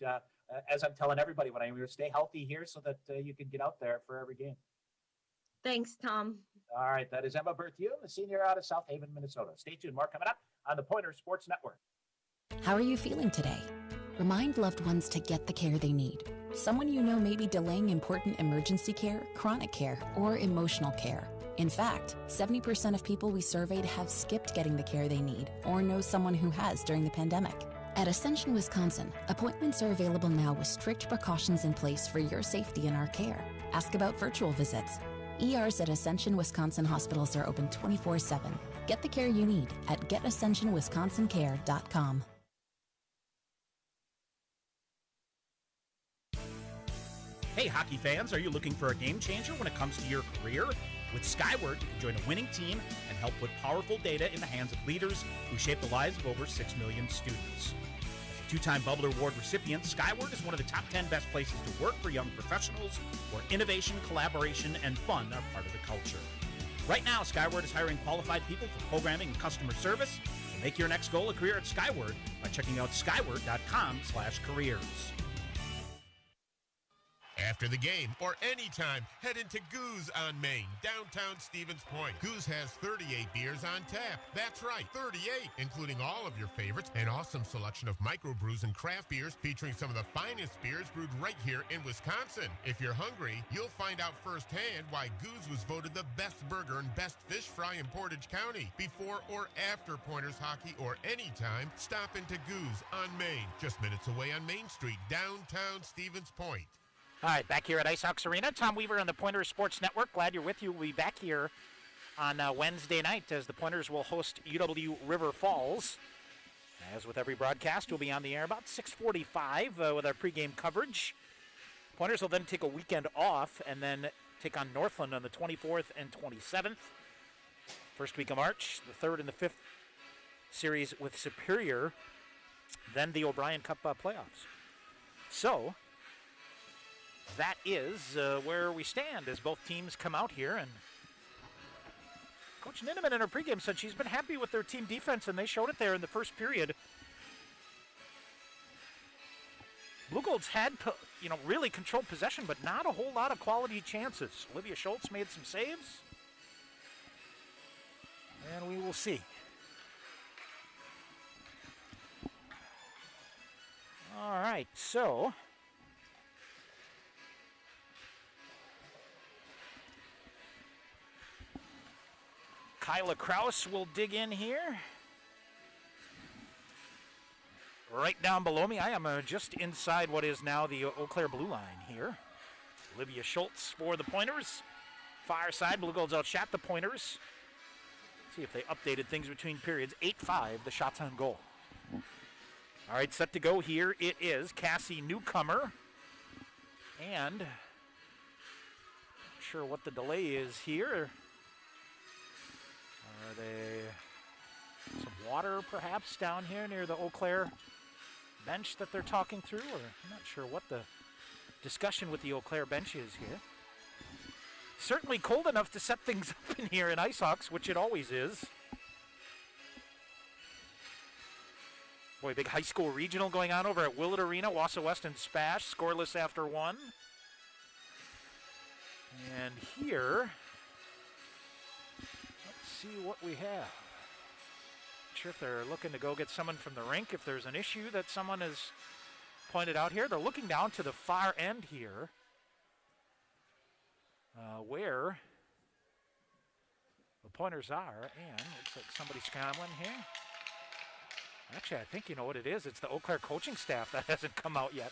as I'm telling everybody, when I'm going to stay healthy here so that you can get out there for every game. Thanks, Tom. All right. That is Emma Berthiaume, a senior out of South Haven, Minnesota. Stay tuned. More coming up on the Pointer Sports Network. How are you feeling today? Remind loved ones to get the care they need. Someone you know may be delaying important emergency care, chronic care, or emotional care. In fact, 70% of people we surveyed have skipped getting the care they need or know someone who has during the pandemic. At Ascension, Wisconsin, appointments are available now with strict precautions in place for your safety and our care. Ask about virtual visits. ERs at Ascension Wisconsin hospitals are open 24/7. Get the care you need at getascensionwisconsincare.com. Hey, hockey fans, are you looking for a game changer when it comes to your career? With Skyward, you can join a winning team and help put powerful data in the hands of leaders who shape the lives of over 6 million students. As a two-time Bubbler Award recipient, Skyward is one of the top 10 best places to work for young professionals where innovation, collaboration, and fun are part of the culture. Right now, Skyward is hiring qualified people for programming and customer service. So make your next goal a career at Skyward by checking out skyward.com/careers. After the game or anytime, head into Goose on Main, downtown Stevens Point. Goose has 38 beers on tap. That's right, 38, including all of your favorites. An awesome selection of microbrews and craft beers featuring some of the finest beers brewed right here in Wisconsin. If you're hungry, you'll find out firsthand why Goose was voted the best burger and best fish fry in Portage County. Before or after Pointers hockey or anytime, stop into Goose on Main, just minutes away on Main Street, downtown Stevens Point. All right, back here at Ice Hawks Arena. Tom Weaver on the Pointer Sports Network. Glad you're with you. We'll be back here on Wednesday night as the Pointers will host UW River Falls. As with every broadcast, we'll be on the air about 6:45 with our pregame coverage. Pointers will then take a weekend off and then take on Northland on the 24th and 27th. First week of March, the 3rd and the 5th series with Superior. Then the O'Brien Cup playoffs. So that is where we stand as both teams come out here. And Coach Ninnemann in her pregame said she's been happy with their team defense, and they showed it there in the first period. Blue Golds had, really controlled possession, but not a whole lot of quality chances. Olivia Schultz made some saves, and we will see. All right, so Kyla Kraus will dig in here. Right down below me, I am just inside what is now the Eau Claire blue line here. Olivia Schultz for the Pointers. Far side, Blue Golds outshot the Pointers. See if they updated things between periods. 8-5, the shots on goal. All right, set to go here. It is Cassie Newcomer. And not sure what the delay is here. Are they some water perhaps down here near the Eau Claire bench that they're talking through? Or I'm not sure what the discussion with the Eau Claire benches here. Certainly cold enough to set things up in here in IceHogs, which it always is. Boy, big high school regional going on over at Willett Arena. Wausau West and Spash, scoreless after one. And here, let's see what we have. Not sure if they're looking to go get someone from the rink, if there's an issue that someone has pointed out here. They're looking down to the far end here, where the pointers are, and looks like somebody's scrambling here. Actually, I think you know what it is. It's the Eau Claire coaching staff that hasn't come out yet.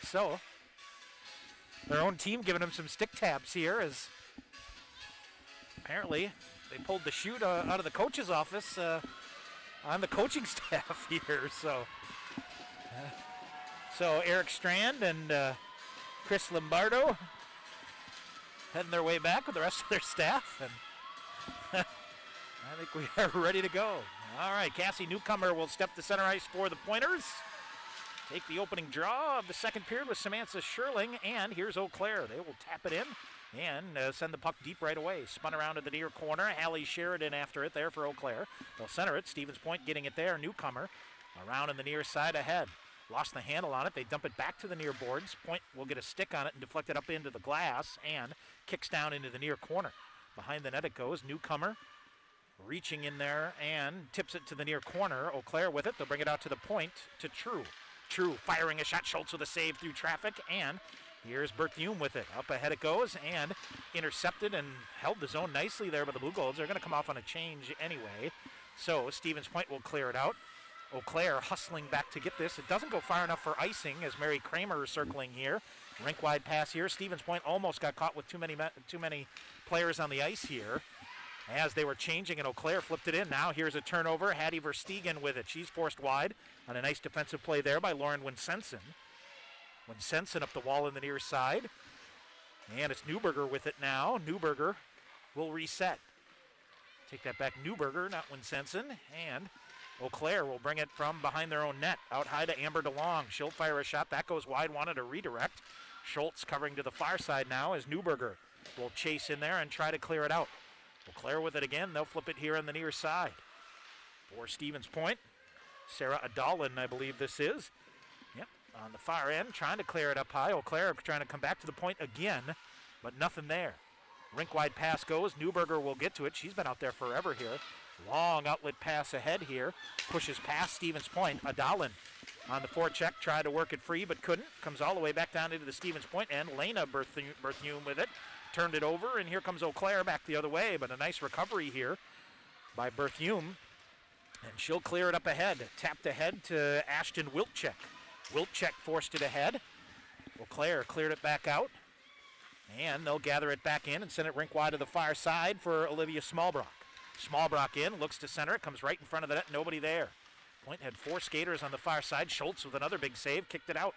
So, their own team giving them some stick taps here, as apparently they pulled the chute out of the coach's office on the coaching staff here. So Eric Strand and Chris Lombardo heading their way back with the rest of their staff, and I think we are ready to go. All right, Cassie Newcomer will step to center ice for the Pointers. Take the opening draw of the second period with Samantha Sherling, and here's Eau Claire. They will tap it in and send the puck deep right away. Spun around to the near corner. Hallie Sheridan after it there for Eau Claire. They'll center it. Stevens Point getting it there. Newcomer around in the near side ahead. Lost the handle on it. They dump it back to the near boards. Point will get a stick on it and deflect it up into the glass and kicks down into the near corner. Behind the net it goes. Newcomer reaching in there and tips it to the near corner. Eau Claire with it. They'll bring it out to the point to True. True firing a shot. Schultz with a save through traffic, and here's Berthume with it. Up ahead it goes and intercepted and held the zone nicely there by the Blue Golds. They're going to come off on a change anyway. So Stevens Point will clear it out. Eau Claire hustling back to get this. It doesn't go far enough for icing as Mary Kramer is circling here. Rink wide pass here. Stevens Point almost got caught with too many players on the ice here as they were changing, and Eau Claire flipped it in. Now here's a turnover. Hattie Verstegen with it. She's forced wide on a nice defensive play there by Lauren Winsenson. Winsenson up the wall in the near side. And it's Newberger with it now. Newberger will reset. Take that back, Newberger, not Winsenson. And Eau Claire will bring it from behind their own net. Out high to Amber DeLong. She'll fire a shot. That goes wide, wanted a redirect. Schultz covering to the far side now as Newberger will chase in there and try to clear it out. Eau Claire with it again. They'll flip it here on the near side. For Stevens Point, Sarah Adalin, I believe this is. Yep, on the far end, trying to clear it up high. Eau Claire trying to come back to the point again, but nothing there. Rink wide pass goes. Newberger will get to it. She's been out there forever here. Long outlet pass ahead here. Pushes past Stevens Point. Adalin on the forecheck. Tried to work it free, but couldn't. Comes all the way back down into the Stevens Point end. Lena Berthume with it. Turned it over, and here comes Eau Claire back the other way, but a nice recovery here by Berthume. And she'll clear it up ahead. Tapped ahead to Ashton Wilczek. Wilczek forced it ahead. Eau Claire cleared it back out. And they'll gather it back in and send it rink wide to the far side for Olivia Smallbrock. Smallbrock in, looks to center it, comes right in front of the net, nobody there. Point had four skaters on the far side. Schultz with another big save, kicked it out.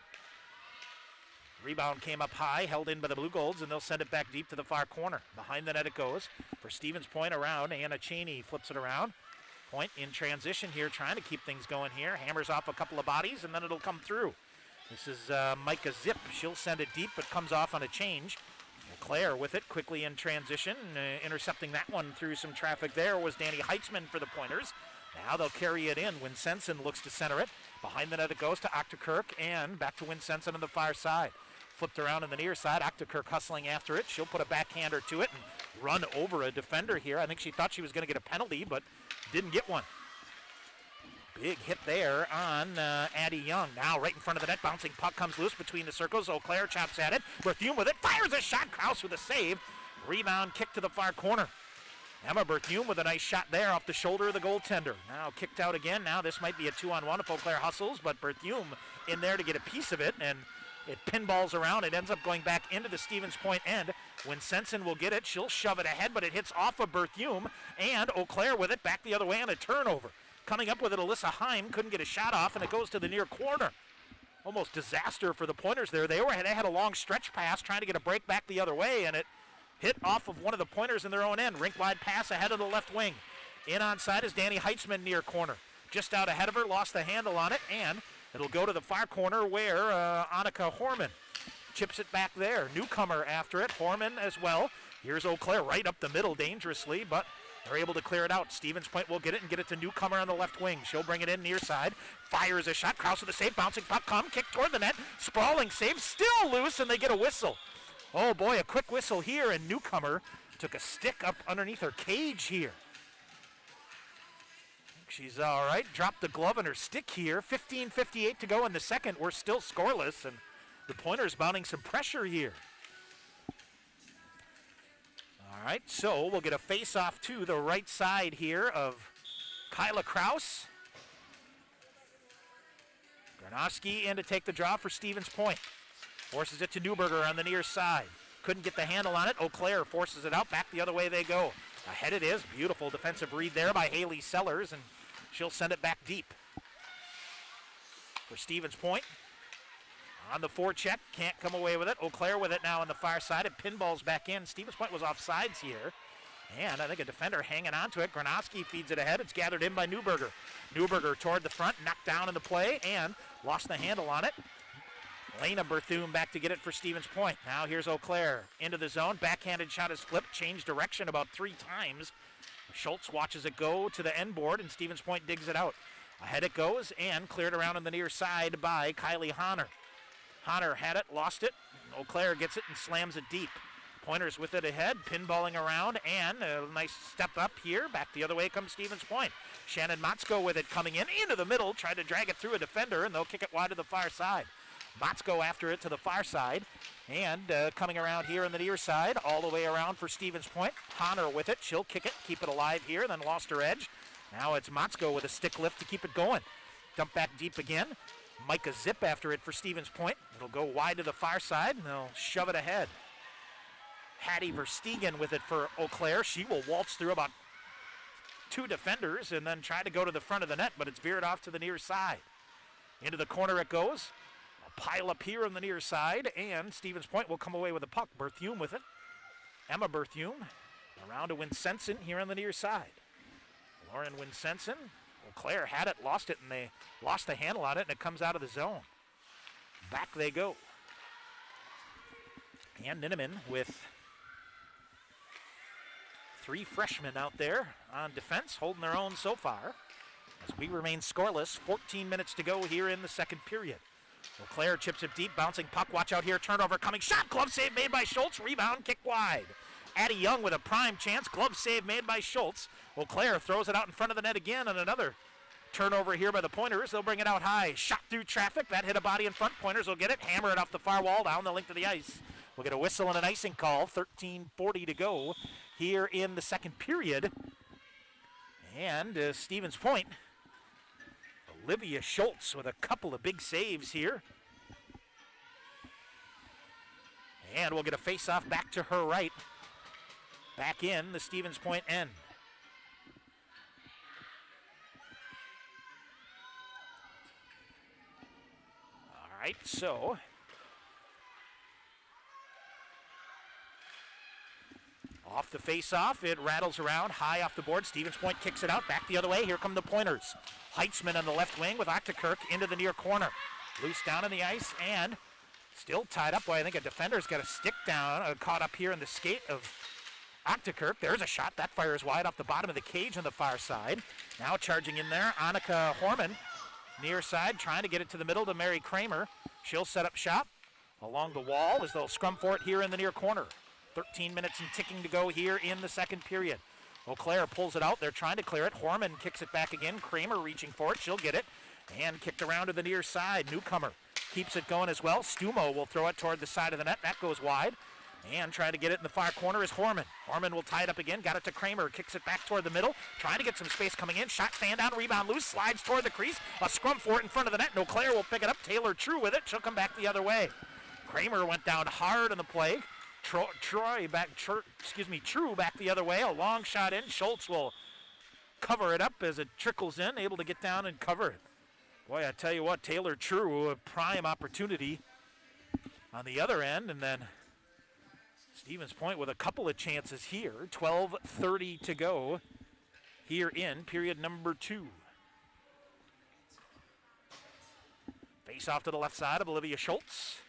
Rebound came up high, held in by the Blue Golds, and they'll send it back deep to the far corner. Behind the net it goes for Stevens Point around. Anna Cheney flips it around. Point in transition here, trying to keep things going here. Hammers off a couple of bodies, and then it'll come through. This is Micah Zip. She'll send it deep, but comes off on a change. Eau Claire with it quickly in transition. Intercepting that one through some traffic there was Danny Heitzman for the Pointers. Now they'll carry it in. Winsenson looks to center it. Behind the net it goes to Octokirk, and back to Winsenson on the far side. Flipped around on the near side. Octokirk hustling after it. She'll put a backhander to it and run over a defender here. I think she thought she was going to get a penalty, but didn't get one. Big hit there on Addie Young. Now right in front of the net. Bouncing puck comes loose between the circles. Eau Claire chops at it. Berthume with it. Fires a shot. Krause with a save. Rebound kick to the far corner. Emma Berthume with a nice shot there off the shoulder of the goaltender. Now kicked out again. Now this might be a 2-on-1 if Eau Claire hustles, but Berthume in there to get a piece of it, and it pinballs around. It ends up going back into the Stevens Point end. When Sensen will get it, she'll shove it ahead, but it hits off of Berthume, and Eau Claire with it back the other way on a turnover. Coming up with it, Alyssa Heim couldn't get a shot off, and it goes to the near corner. Almost disaster for the Pointers there. They had a long stretch pass trying to get a break back the other way, and it hit off of one of the Pointers in their own end. Rink wide pass ahead of the left wing. In onside is Danny Heitzman near corner. Just out ahead of her, lost the handle on it, and it'll go to the far corner where Annika Horman chips it back there. Newcomer after it. Horman as well. Here's Eau Claire right up the middle dangerously, but they're able to clear it out. Stevens Point will get it and get it to Newcomer on the left wing. She'll bring it in near side. Fires a shot. Krause with the save. Bouncing puck come. Kick toward the net. Sprawling save. Still loose, and they get a whistle. Oh boy, a quick whistle here, and Newcomer took a stick up underneath her cage here. She's all right. Dropped the glove on her stick here. 15:58 to go in the second. We're still scoreless, and the Pointers mounting some pressure here. All right, so we'll get a face-off to the right side here of Kyla Krause. Gronowski in to take the draw for Stevens Point. Forces it to Newberger on the near side. Couldn't get the handle on it. Eau Claire forces it out. Back the other way they go. Ahead it is. Beautiful defensive read there by Haley Sellers, and she'll send it back deep. For Stevens Point. On the forecheck. Can't come away with it. Eau Claire with it now on the far side. It pinballs back in. Stevens Point was offsides here. And I think a defender hanging on to it. Gronowski feeds it ahead. It's gathered in by Newberger. Newberger toward the front. Knocked down in the play and lost the handle on it. Lena Berthune back to get it for Stevens Point. Now here's Eau Claire into the zone. Backhanded shot is flipped. Changed direction about 3 times. Schultz watches it go to the end board, and Stevens Point digs it out. Ahead it goes, and cleared around on the near side by Kylie Honor. Honor had it, lost it. Eau Claire gets it and slams it deep. Pointers with it ahead, pinballing around, and a nice step up here. Back the other way comes Stevens Point. Shannon Motzko with it coming in into the middle, tried to drag it through a defender, and they'll kick it wide to the far side. Motzko after it to the far side, and coming around here on the near side, all the way around for Stevens Point. Honor with it, she'll kick it, keep it alive here, then lost her edge. Now it's Motzko with a stick lift to keep it going. Dump back deep again. Micah Zip after it for Stevens Point. It'll go wide to the far side, and they'll shove it ahead. Hattie Verstegen with it for Eau Claire. She will waltz through about 2 defenders and then try to go to the front of the net, but it's veered off to the near side. Into the corner it goes. A pile up here on the near side, and Stevens Point will come away with a puck. Berthume with it. Emma Berthume around to Winsenson here on the near side. Lauren Winsenson. Eau Claire had it, lost it, and they lost the handle on it, and it comes out of the zone. Back they go. Anne Ninnemann with 3 freshmen out there on defense, holding their own so far. As we remain scoreless, 14 minutes to go here in the second period. Eau Claire chips it deep, bouncing puck, watch out here, turnover coming, shot, glove save made by Schultz, rebound, kick wide. Addie Young with a prime chance, glove save made by Schultz. Eau Claire throws it out in front of the net again, and another turnover here by the Pointers. They'll bring it out high, shot through traffic, that hit a body in front. Pointers will get it, hammer it off the far wall, down the length of the ice. We'll get a whistle and an icing call, 13:40 to go here in the second period. And Stevens Point, Olivia Schultz with a couple of big saves here. And we'll get a face-off back to her right. Back in the Stevens Point end. All right, so off the face-off, it rattles around high off the board. Stevens Point kicks it out, back the other way. Here come the Pointers. Heitzman on the left wing with Octokirk into the near corner. Loose down on the ice and still tied up. Boy, I think a defender's got a stick down, caught up here in the skate of Octokirk. There's a shot. That fires wide off the bottom of the cage on the far side. Now charging in there, Annika Horman. Near side, trying to get it to the middle to Mary Kramer. She'll set up shop along the wall as they'll scrum for it here in the near corner. 13 minutes and ticking to go here in the second period. Eau Claire pulls it out. They're trying to clear it. Horman kicks it back again. Kramer reaching for it. She'll get it. And kicked around to the near side. Newcomer keeps it going as well. Stumo will throw it toward the side of the net. That goes wide. And trying to get it in the far corner is Horman. Horman will tie it up again. Got it to Kramer. Kicks it back toward the middle. Trying to get some space coming in. Shot fan down. Rebound loose. Slides toward the crease. A scrum for it in front of the net. Eau Claire will pick it up. Taylor True with it. She'll come back the other way. Kramer went down hard on the play. True back the other way. A long shot in. Schultz will cover it up as it trickles in. Able to get down and cover it. Boy, I tell you what, Taylor True, a prime opportunity on the other end. And then Stevens Point with a couple of chances here. 12:30 to go here in period number 2. Face off to the left side of Olivia Schultz.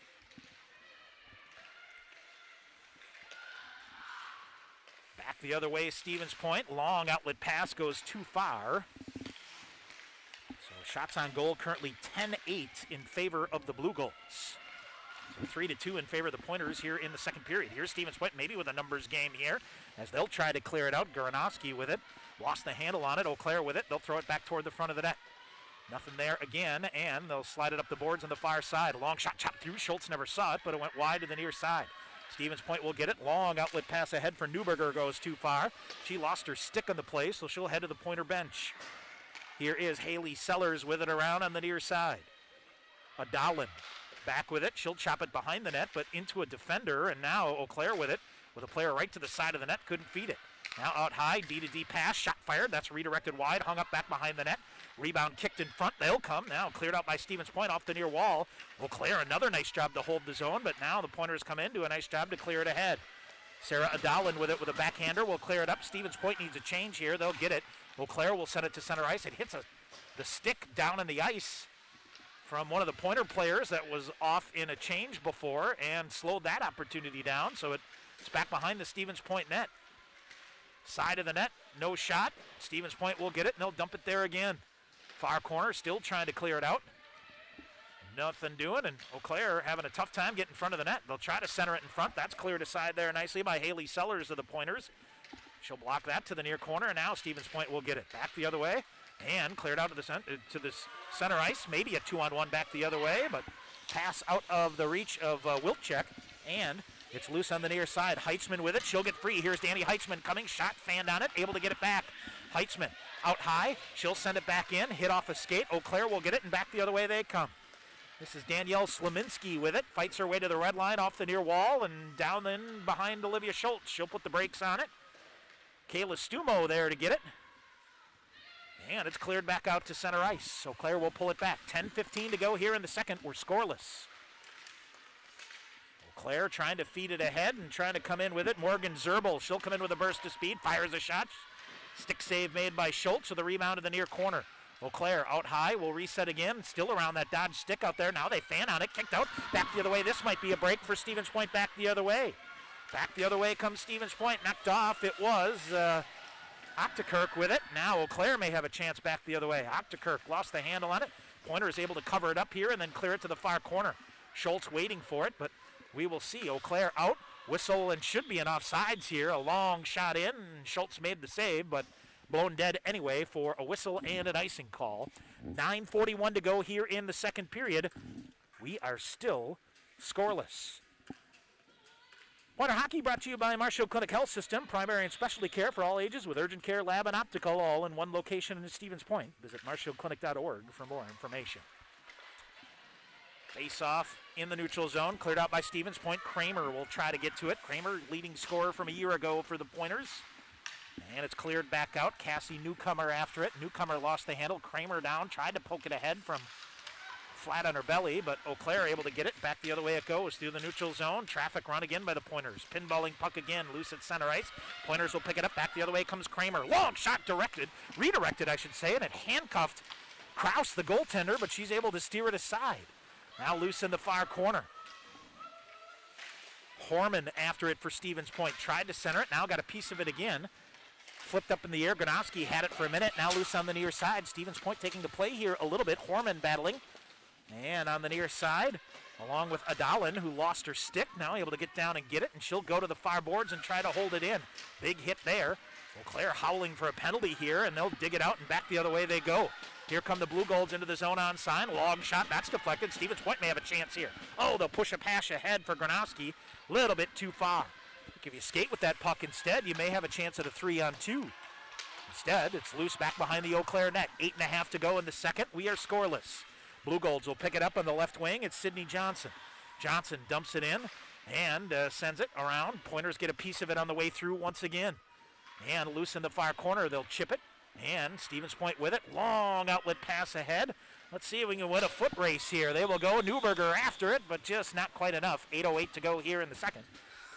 Back the other way, Stevens Point. Long outlet pass goes too far. So shots on goal currently 10-8 in favor of the Blue Goals. So 3-2 in favor of the Pointers here in the second period. Here's Stevens Point maybe with a numbers game here as they'll try to clear it out. Garanowski with it. Lost the handle on it. Eau Claire with it. They'll throw it back toward the front of the net. Nothing there again, and they'll slide it up the boards on the far side. A long shot chopped through. Schultz never saw it, but it went wide to the near side. Stevens Point will get it. Long outlet pass ahead for Newberger goes too far. She lost her stick on the play, so she'll head to the Pointer bench. Here is Haley Sellers with it around on the near side. Adalin back with it. She'll chop it behind the net, but into a defender, and now Eau Claire with it, with a player right to the side of the net, couldn't feed it. Now out high, D-to-D pass, shot fired. That's redirected wide, hung up back behind the net. Rebound kicked in front. They'll come now. Cleared out by Stevens Point off the near wall. Eau Claire, another nice job to hold the zone, but now the Pointers come in, do a nice job to clear it ahead. Sarah Adalin with it with a backhander will clear it up. Stevens Point needs a change here. They'll get it. Eau Claire will send it to center ice. It hits the stick down in the ice from one of the Pointer players that was off in a change before and slowed that opportunity down, so it's back behind the Stevens Point net. Side of the net, no shot. Stevens Point will get it, and they'll dump it there again. Far corner, still trying to clear it out. Nothing doing, and Eau Claire having a tough time getting in front of the net. They'll try to center it in front. That's cleared aside there nicely by Haley Sellers of the Pointers. She'll block that to the near corner, and now Stevens Point will get it. Back the other way, and cleared out to the center ice. Maybe a 2-on-1 back the other way, but pass out of the reach of Wilczek, and it's loose on the near side. Heitzman with it. She'll get free. Here's Danny Heitzman coming. Shot fanned on it. Able to get it back. Heitzman out high. She'll send it back in. Hit off a skate. Eau Claire will get it, and back the other way they come. This is Danielle Slaminski with it. Fights her way to the red line off the near wall and down in behind Olivia Schultz. She'll put the brakes on it. Kayla Stumo there to get it. And it's cleared back out to center ice. Eau Claire will pull it back. 10:15 to go here in the second. We're scoreless. Eau Claire trying to feed it ahead and trying to come in with it. Morgan Zerbel, she'll come in with a burst of speed. Fires a shot. Stick save made by Schultz with the rebound to the near corner. Eau Claire out high, will reset again. Still around that dodge stick out there. Now they fan on it, kicked out. Back the other way. This might be a break for Stevens Point. Back the other way. Back the other way comes Stevens Point. Knocked off. It was Octokirk with it. Now Eau Claire may have a chance back the other way. Octokirk lost the handle on it. Pointer is able to cover it up here and then clear it to the far corner. Schultz waiting for it, but we will see. Eau Claire out. Whistle and should be an offsides here. A long shot in. Schultz made the save, but blown dead anyway for a whistle and an icing call. 9:41 to go here in the second period. We are still scoreless. Pointer Hockey brought to you by Marshall Clinic Health System, primary and specialty care for all ages with urgent care, lab, and optical, all in one location in Stevens Point. Visit marshallclinic.org for more information. Face-off in the neutral zone, cleared out by Stevens Point. Kramer will try to get to it. Kramer, leading scorer from a year ago for the Pointers. And it's cleared back out. Cassie Newcomer after it. Newcomer lost the handle. Kramer down, tried to poke it ahead from flat on her belly, but Eau Claire able to get it. Back the other way it goes through the neutral zone. Traffic run again by the Pointers. Pinballing puck again, loose at center ice. Pointers will pick it up. Back the other way comes Kramer. Long shot redirected, I should say, and it handcuffed Kraus, the goaltender, but she's able to steer it aside. Now loose in the far corner. Horman after it for Stevens Point. Tried to center it, now got a piece of it again. Flipped up in the air. Gronowski had it for a minute, now loose on the near side. Stevens Point taking the play here a little bit. Horman battling. And on the near side, along with Adalin, who lost her stick, now able to get down and get it, and she'll go to the far boards and try to hold it in. Big hit there. Eau Claire howling for a penalty here, and they'll dig it out, and back the other way they go. Here come the Blue Golds into the zone on sign. Long shot, that's deflected. Stevens Point may have a chance here. Oh, they'll push a pass ahead for Gronowski. Little bit too far. If you skate with that puck instead, you may have a chance at a 3-on-2. Instead, it's loose back behind the Eau Claire net. 8.5 to go in the second. We are scoreless. Blue Golds will pick it up on the left wing. It's Sydney Johnson. Johnson dumps it in and sends it around. Pointers get a piece of it on the way through once again. And loose in the far corner, they'll chip it. And Stevens Point with it. Long outlet pass ahead. Let's see if we can win a foot race here. They will go. Newberger after it, but just not quite enough. 8:08 to go here in the second.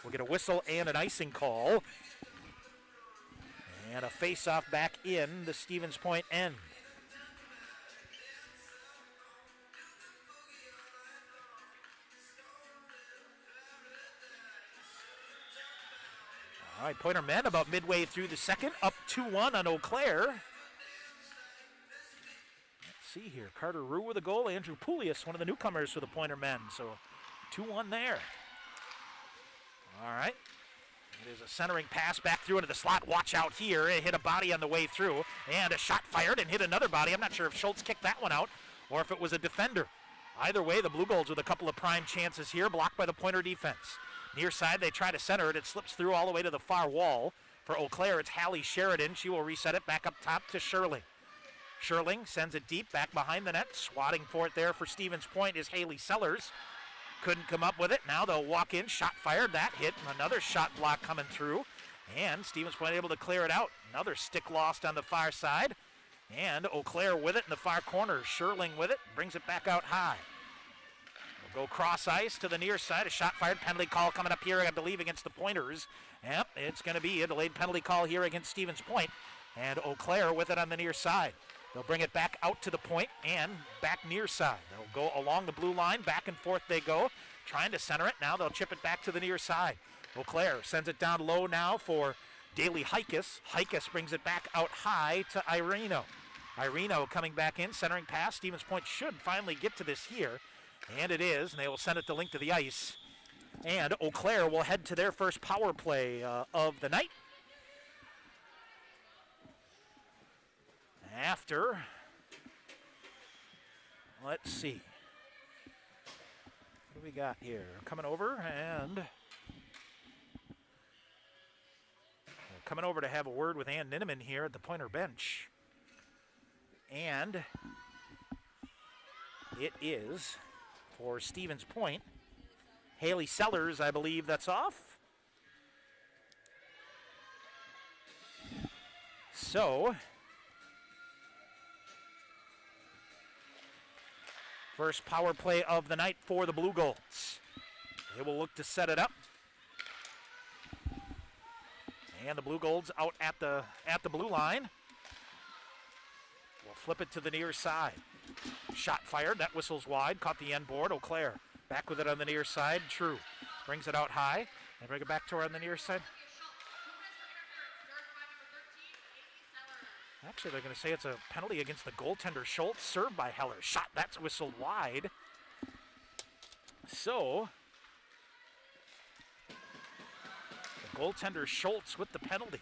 We'll get a whistle and an icing call. And a face-off back in the Stevens Point end. All right, Pointer men about midway through the second, up 2-1 on Eau Claire. Let's see here, Carter Rue with a goal, Andrew Poulius, one of the newcomers for the Pointer men, so 2-1 there. All right, it is a centering pass back through into the slot. Watch out here, it hit a body on the way through, and a shot fired and hit another body. I'm not sure if Schultz kicked that one out or if it was a defender. Either way, the Blue Golds with a couple of prime chances here, blocked by the Pointer defense. Near side, they try to center it. It slips through all the way to the far wall. For Eau Claire, it's Hallie Sheridan. She will reset it back up top to Sherling. Sherling sends it deep back behind the net. Swatting for it there for Stevens Point is Haley Sellers. Couldn't come up with it. Now they'll walk in. Shot fired. That hit. Another shot block coming through. And Stevens Point able to clear it out. Another stick lost on the far side. And Eau Claire with it in the far corner. Sherling with it. Brings it back out high. Go cross ice to the near side. A shot fired. Penalty call coming up here, I believe, against the Pointers. Yep, it's going to be a delayed penalty call here against Stevens Point. And Eau Claire with it on the near side. They'll bring it back out to the point and back near side. They'll go along the blue line. Back and forth they go. Trying to center it. Now they'll chip it back to the near side. Eau Claire sends it down low now for Daly Hikas. Hikas brings it back out high to Ireno. Ireno coming back in. Centering pass. Stevens Point should finally get to this here. And it is, and they will send it to link to the ice. And Eau Claire will head to their first power play of the night. After, let's see. What do we got here? Coming over and coming over to have a word with Anne Ninnemann here at the Pointer bench. And it is for Stevens Point. Haley Sellers, I believe that's off. So, first power play of the night for the Blue Golds. They will look to set it up. And the Blue Golds out at the blue line. We'll flip it to the near side. Shot fired, that whistle's wide, caught the end board. Eau Claire back with it on the near side. True brings it out high and bring it back to her on the near side. Actually, they're going to say it's a penalty against the goaltender Schultz, served by Heller. Shot, that's whistled wide. So, the goaltender Schultz with the penalty.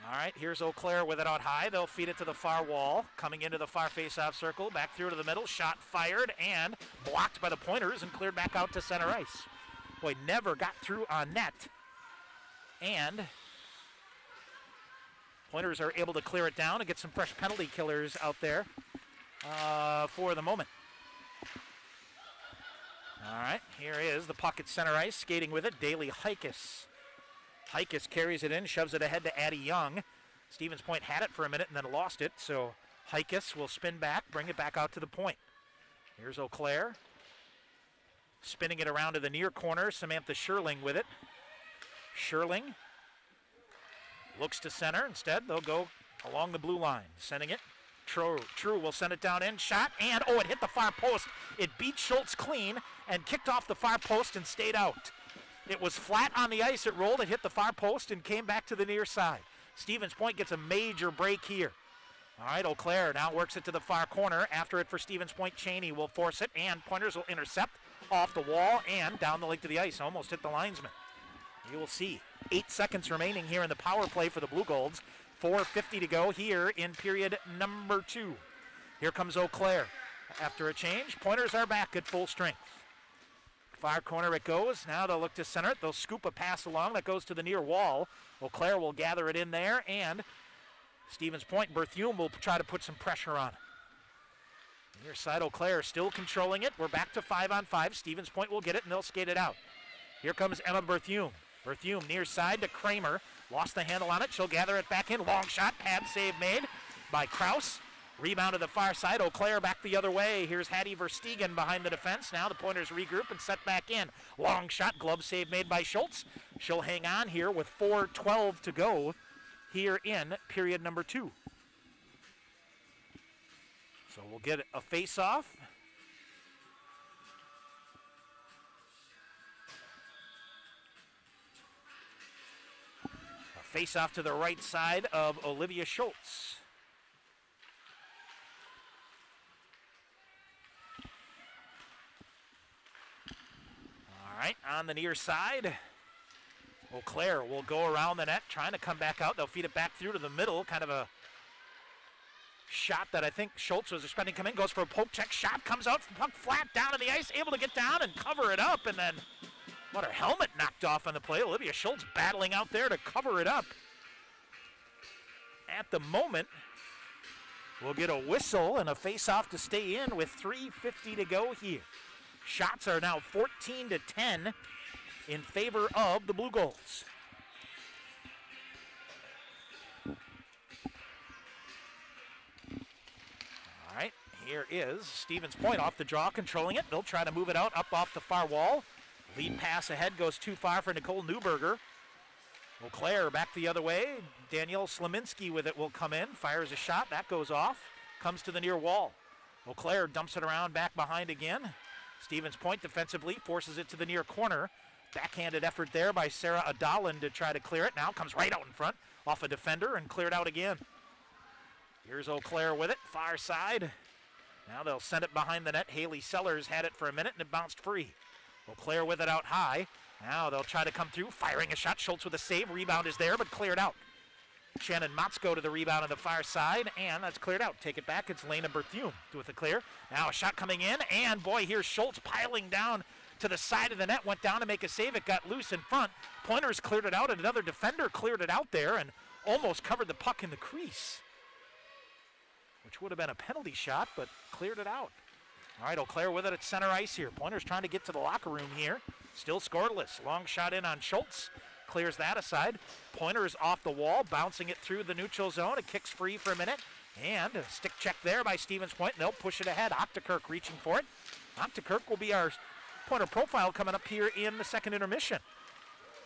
All right, here's Eau Claire with it out high. They'll feed it to the far wall. Coming into the far face-off circle. Back through to the middle. Shot fired and blocked by the Pointers and cleared back out to center ice. Boy, never got through on net. And Pointers are able to clear it down and get some fresh penalty killers out there for the moment. All right, here is the puck at center ice. Skating with it, Daly Hikas. Hikas carries it in, shoves it ahead to Addie Young. Stevens Point had it for a minute and then lost it, so Hikas will spin back, bring it back out to the point. Here's Eau Claire. Spinning it around to the near corner, Samantha Sherling with it. Sherling looks to center. Instead, they'll go along the blue line, sending it. True will send it down in, shot, and it hit the far post. It beat Schultz clean and kicked off the far post and stayed out. It was flat on the ice, it rolled, it hit the far post and came back to the near side. Stevens Point gets a major break here. All right, Eau Claire now works it to the far corner. After it for Stevens Point, Cheney will force it, and Pointers will intercept off the wall and down the link to the ice. Almost hit the linesman. You will see 8 seconds remaining here in the power play for the Blue Golds. 4:50 to go here in period number 2. Here comes Eau Claire. After a change, Pointers are back at full strength. Far corner it goes. Now they'll look to center it. They'll scoop a pass along that goes to the near wall. Eau Claire will gather it in there, and Stevens Point, Berthume will try to put some pressure on it. Near side, Eau Claire still controlling it. We're back to 5-on-5. Stevens Point will get it, and they'll skate it out. Here comes Emma Berthume. Berthume near side to Kramer. Lost the handle on it. She'll gather it back in. Long shot. Pad save made by Kraus. Rebound to the far side. Eau Claire back the other way. Here's Hattie Verstegen behind the defense. Now the Pointers regroup and set back in. Long shot. Glove save made by Schultz. She'll hang on here with 4:12 to go here in period number 2. So we'll get a face-off. Face off to the right side of Olivia Schultz. All right, on the near side, Eau Claire will go around the net, trying to come back out. They'll feed it back through to the middle, kind of a shot that I think Schultz was expecting to come in. Goes for a poke check shot, comes out, puck flat down on the ice, able to get down and cover it up, and then what, her helmet knocked off on the play. Olivia Schultz battling out there to cover it up. At the moment, we'll get a whistle and a face-off to stay in with 3:50 to go here. Shots are now 14-10 in favor of the Blue Goals. All right, here is Stevens Point off the draw, controlling it. They'll try to move it out up off the far wall. Lead pass ahead goes too far for Nicole Newberger. Eau Claire back the other way. Danielle Slaminski with it will come in. Fires a shot. That goes off. Comes to the near wall. Eau Claire dumps it around back behind again. Stevens Point defensively forces it to the near corner. Backhanded effort there by Sarah Adalin to try to clear it. Now comes right out in front off a defender and cleared out again. Here's Eau Claire with it. Far side. Now they'll send it behind the net. Haley Sellers had it for a minute and it bounced free. Eau Claire with it out high. Now they'll try to come through, firing a shot. Schultz with a save. Rebound is there, but cleared out. Shannon Motzko to the rebound on the far side, and that's cleared out. Take it back. It's Lena Berthume with the clear. Now a shot coming in, and boy, here's Schultz piling down to the side of the net. Went down to make a save. It got loose in front. Pointers cleared it out, and another defender cleared it out there and almost covered the puck in the crease, which would have been a penalty shot, but cleared it out. All right, Eau Claire with it at center ice here. Pointers trying to get to the locker room here. Still scoreless. Long shot in on Schultz. Clears that aside. Pointers off the wall, bouncing it through the neutral zone. It kicks free for a minute. And a stick check there by Stevens Point. And they'll push it ahead. Octokirk reaching for it. Octokirk will be our Pointer profile coming up here in the second intermission.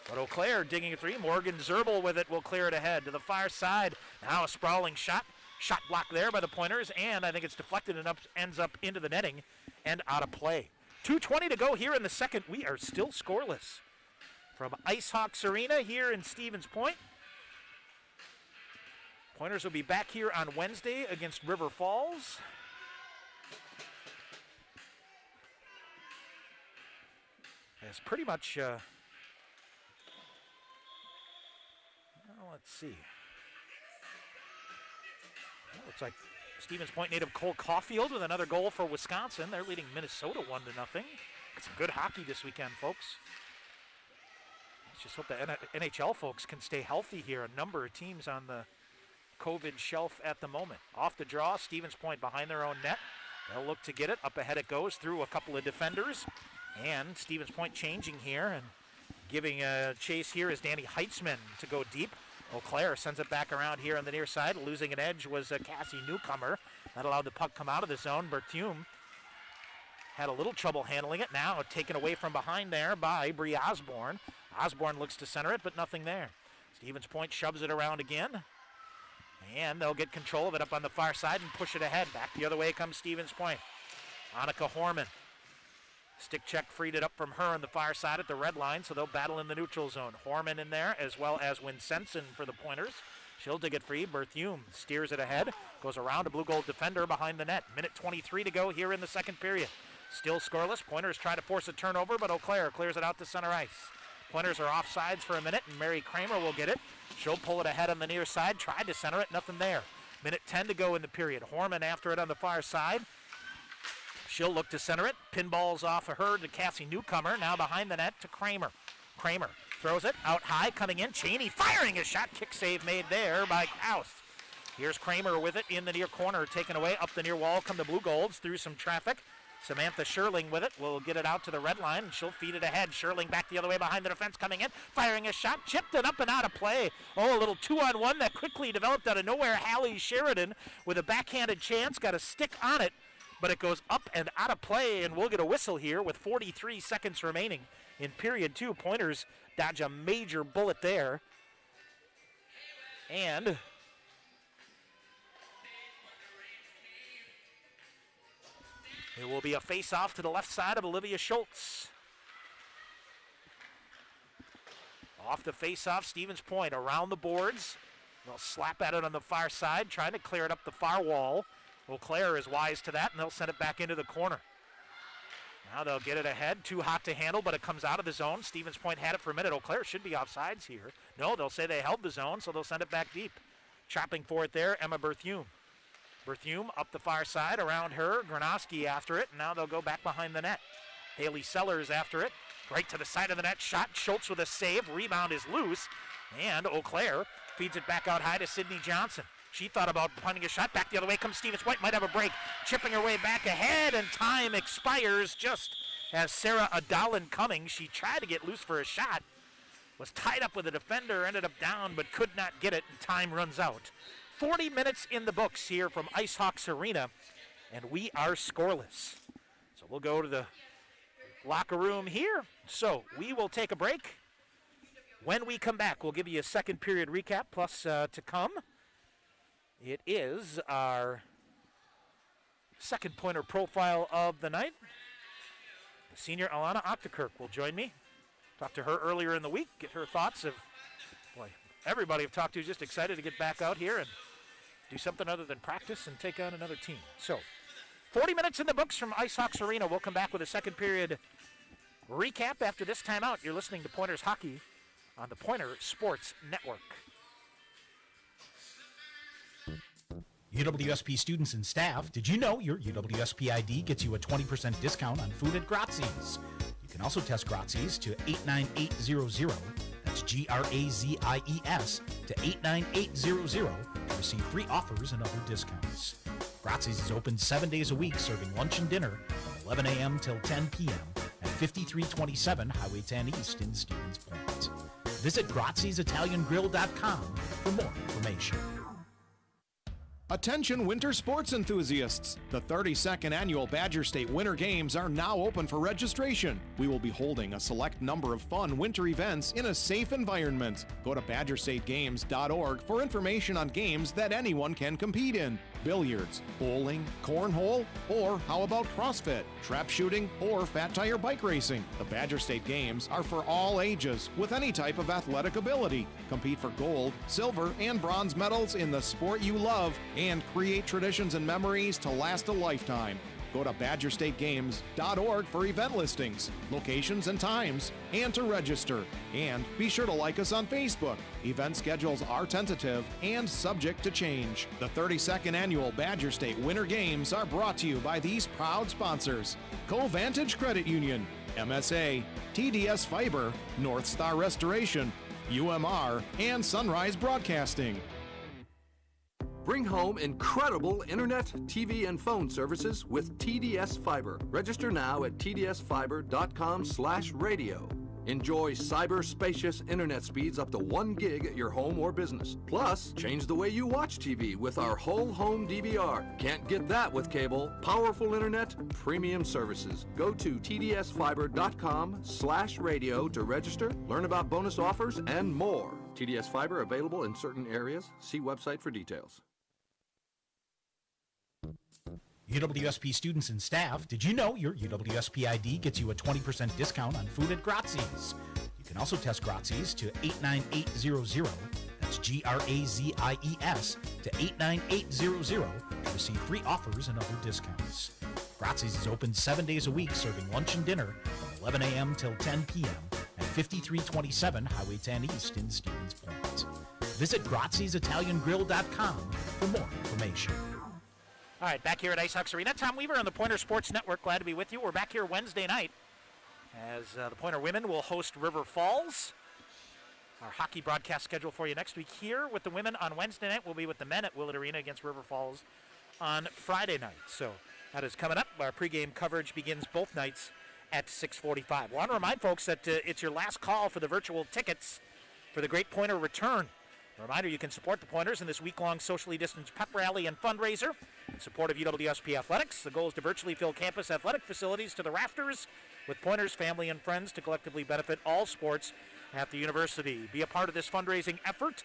But Eau Claire digging a three. Morgan Zerbel with it will clear it ahead to the far side. Now a sprawling shot. Shot blocked there by the Pointers, and I think it's deflected and ends up into the netting and out of play. 2:20 to go here in the second. We are still scoreless from IceHawks Arena here in Stevens Point. Pointers will be back here on Wednesday against River Falls. It's pretty much, let's see. Looks like Stevens Point native Cole Caulfield with another goal for Wisconsin. They're leading Minnesota 1-0. It's some good hockey this weekend, folks. Let's just hope the NHL folks can stay healthy here. A number of teams on the COVID shelf at the moment. Off the draw, Stevens Point behind their own net. They'll look to get it. Up ahead it goes through a couple of defenders. And Stevens Point changing here and giving a chase here is Danny Heitzman to go deep. Eau Claire sends it back around here on the near side. Losing an edge was Cassie Newcomer. That allowed the puck come out of the zone. Berthume had a little trouble handling it. Now taken away from behind there by Bree Osborne. Osborne looks to center it, but nothing there. Stevens Point shoves it around again. And they'll get control of it up on the far side and push it ahead. Back the other way comes Stevens Point. Annika Horman. Stick check freed it up from her on the far side at the red line, so they'll battle in the neutral zone. Horman in there, as well as Winsenson for the Pointers. She'll dig it free. Berthume steers it ahead. Goes around a blue gold defender behind the net. Minute 23 to go here in the second period. Still scoreless. Pointers try to force a turnover, but Eau Claire clears it out to center ice. Pointers are offsides for a minute, and Mary Kramer will get it. She'll pull it ahead on the near side. Tried to center it, nothing there. Minute 10 to go in the period. Horman after it on the far side. She'll look to center it. Pinballs off of her to Cassie Newcomer. Now behind the net to Kramer. Kramer throws it out high, coming in. Cheney firing a shot. Kick save made there by Kaus. Here's Kramer with it in the near corner. Taken away up the near wall. Come the Blue Golds through some traffic. Samantha Sherling with it. Will get it out to the red line, and she'll feed it ahead. Sherling back the other way behind the defense, coming in. Firing a shot. Chipped it up and out of play. Oh, a little 2-on-1 that quickly developed out of nowhere. Hallie Sheridan with a backhanded chance. Got a stick on it, but it goes up and out of play, and we'll get a whistle here with 43 seconds remaining in period two. Pointers dodge a major bullet there. And it will be a face-off to the left side of Olivia Schultz. Off the face-off, Stevens Point around the boards. They'll slap at it on the far side, trying to clear it up the far wall. Eau Claire is wise to that, and they'll send it back into the corner. Now they'll get it ahead. Too hot to handle, but it comes out of the zone. Stevens Point had it for a minute. Eau Claire should be offsides here. No, they'll say they held the zone, so they'll send it back deep. Chopping for it there, Emma Berthume. Berthume up the far side, around her. Gronowski after it, and now they'll go back behind the net. Haley Sellers after it. Right to the side of the net, shot. Schultz with a save. Rebound is loose, and Eau Claire feeds it back out high to Sydney Johnson. She thought about punting a shot. Back the other way comes Stevens Point. Might have a break. Chipping her way back ahead, and time expires just as Sarah Adalin Cummings. She tried to get loose for a shot. Was tied up with a defender. Ended up down, but could not get it, and time runs out. 40 minutes in the books here from Ice Hawks Arena, and we are scoreless. So we'll go to the locker room here. So we will take a break. When we come back, we'll give you a second period recap, plus to come. It is our second pointer profile of the night. The senior Alana Octokirk will join me. Talked to her earlier in the week, get her thoughts of, boy, everybody I've talked to is just excited to get back out here and do something other than practice and take on another team. So, 40 minutes in the books from Ice Hawks Arena. We'll come back with a second period recap after this timeout. You're listening to Pointers Hockey on the Pointer Sports Network. UWSP students and staff, did you know your UWSP ID gets you a 20% discount on food at Grazzi's? You can also test Grazzi's to 89800. That's Grazies to 89800 to receive free offers and other discounts. Grazzi's is open 7 days a week, serving lunch and dinner from 11 a.m. till 10 p.m. at 5327 Highway 10 East in Stevens Point. Visit Grazzi'sItalianGrill.com for more information. Attention winter sports enthusiasts! The 32nd annual Badger State Winter Games are now open for registration. We will be holding a select number of fun winter events in a safe environment. Go to badgerstategames.org for information on games that anyone can compete in. Billiards, bowling, cornhole, or how about CrossFit, trap shooting, or fat tire bike racing? The Badger State Games are for all ages with any type of athletic ability. Compete for gold, silver, and bronze medals in the sport you love and create traditions and memories to last a lifetime. Go to badgerstategames.org for event listings, locations and times, and to register. And be sure to like us on Facebook. Event schedules are tentative and subject to change. The 32nd annual Badger State Winter Games are brought to you by these proud sponsors: Covantage Credit Union, MSA, TDS Fiber, North Star Restoration, UMR, and Sunrise Broadcasting. Bring home incredible internet, TV, and phone services with TDS Fiber. Register now at tdsfiber.com/radio. Enjoy cyber-spacious internet speeds up to 1 gig at your home or business. Plus, change the way you watch TV with our whole home DVR. Can't get that with cable. Powerful internet, premium services. Go to tdsfiber.com/radio to register, learn about bonus offers, and more. TDS Fiber available in certain areas. See website for details. UWSP students and staff, did you know your UWSP ID gets you a 20% discount on food at Grazzi's? You can also test Grazzi's to 89800. That's Grazies to 89800 to receive free offers and other discounts. Grazzi's is open 7 days a week, serving lunch and dinner from 11 a.m. till 10 p.m. at 5327 Highway 10 East in Stevens Point. Visit Grazzi'sItalianGrill.com for more information. All right, back here at Ice Hawks Arena. Tom Weaver on the Pointer Sports Network. Glad to be with you. We're back here Wednesday night as the Pointer women will host River Falls. Our hockey broadcast schedule for you next week here with the women on Wednesday night. We'll be with the men at Willett Arena against River Falls on Friday night. So that is coming up. Our pregame coverage begins both nights at 6:45. I want to remind folks that it's your last call for the virtual tickets for the Great Pointer Return. A reminder, you can support the Pointers in this week-long socially distanced pep rally and fundraiser in support of UWSP Athletics. The goal is to virtually fill campus athletic facilities to the rafters with Pointers, family, and friends to collectively benefit all sports at the university. Be a part of this fundraising effort.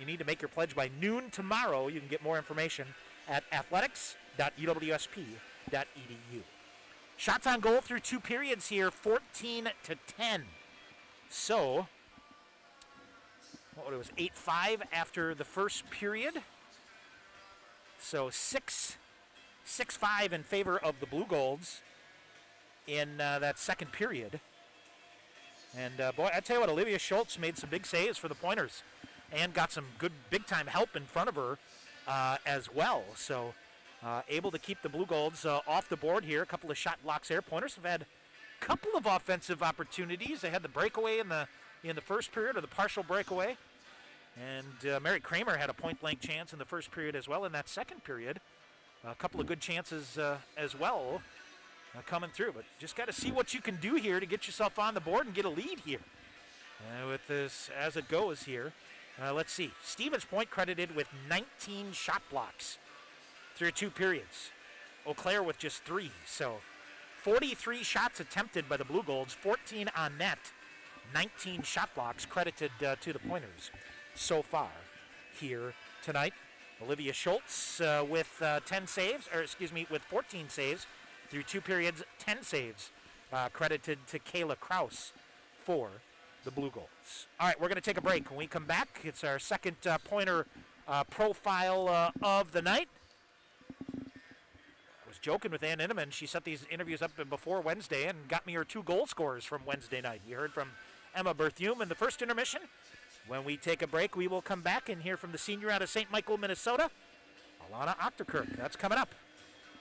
You need to make your pledge by noon tomorrow. You can get more information at athletics.uwsp.edu. Shots on goal through 2 periods here, 14-10. So, it was 8-5 after the first period. So 6-5 in favor of the Blue Golds in that second period. And boy, I tell you what, Olivia Schultz made some big saves for the Pointers and got some good big-time help in front of her as well. So able to keep the Blue Golds off the board here. A couple of shot blocks there. Pointers have had a couple of offensive opportunities. They had the breakaway in the first period, or the partial breakaway. And Mary Kramer had a point-blank chance in the first period as well. In that second period, a couple of good chances as well coming through. But just got to see what you can do here to get yourself on the board and get a lead here. With this as it goes here, let's see. Stevens Point credited with 19 shot blocks through 2 periods. Eau Claire with just 3. So 43 shots attempted by the Blue Golds, 14 on net, 19 shot blocks credited to the Pointers so far here tonight. Olivia Schultz with 14 saves through 2 periods, 10 saves credited to Kayla Kraus for the Blue Golds. All right, we're going to take a break. When we come back, it's our second Pointer profile of the night. I was joking with Anne Ninnemann. She set these interviews up before Wednesday and got me her 2 goal scorers from Wednesday night. You heard from Emma Berthume in the first intermission. When we take a break, we will come back and hear from the senior out of St. Michael, Minnesota, Alana Octokirk. That's coming up.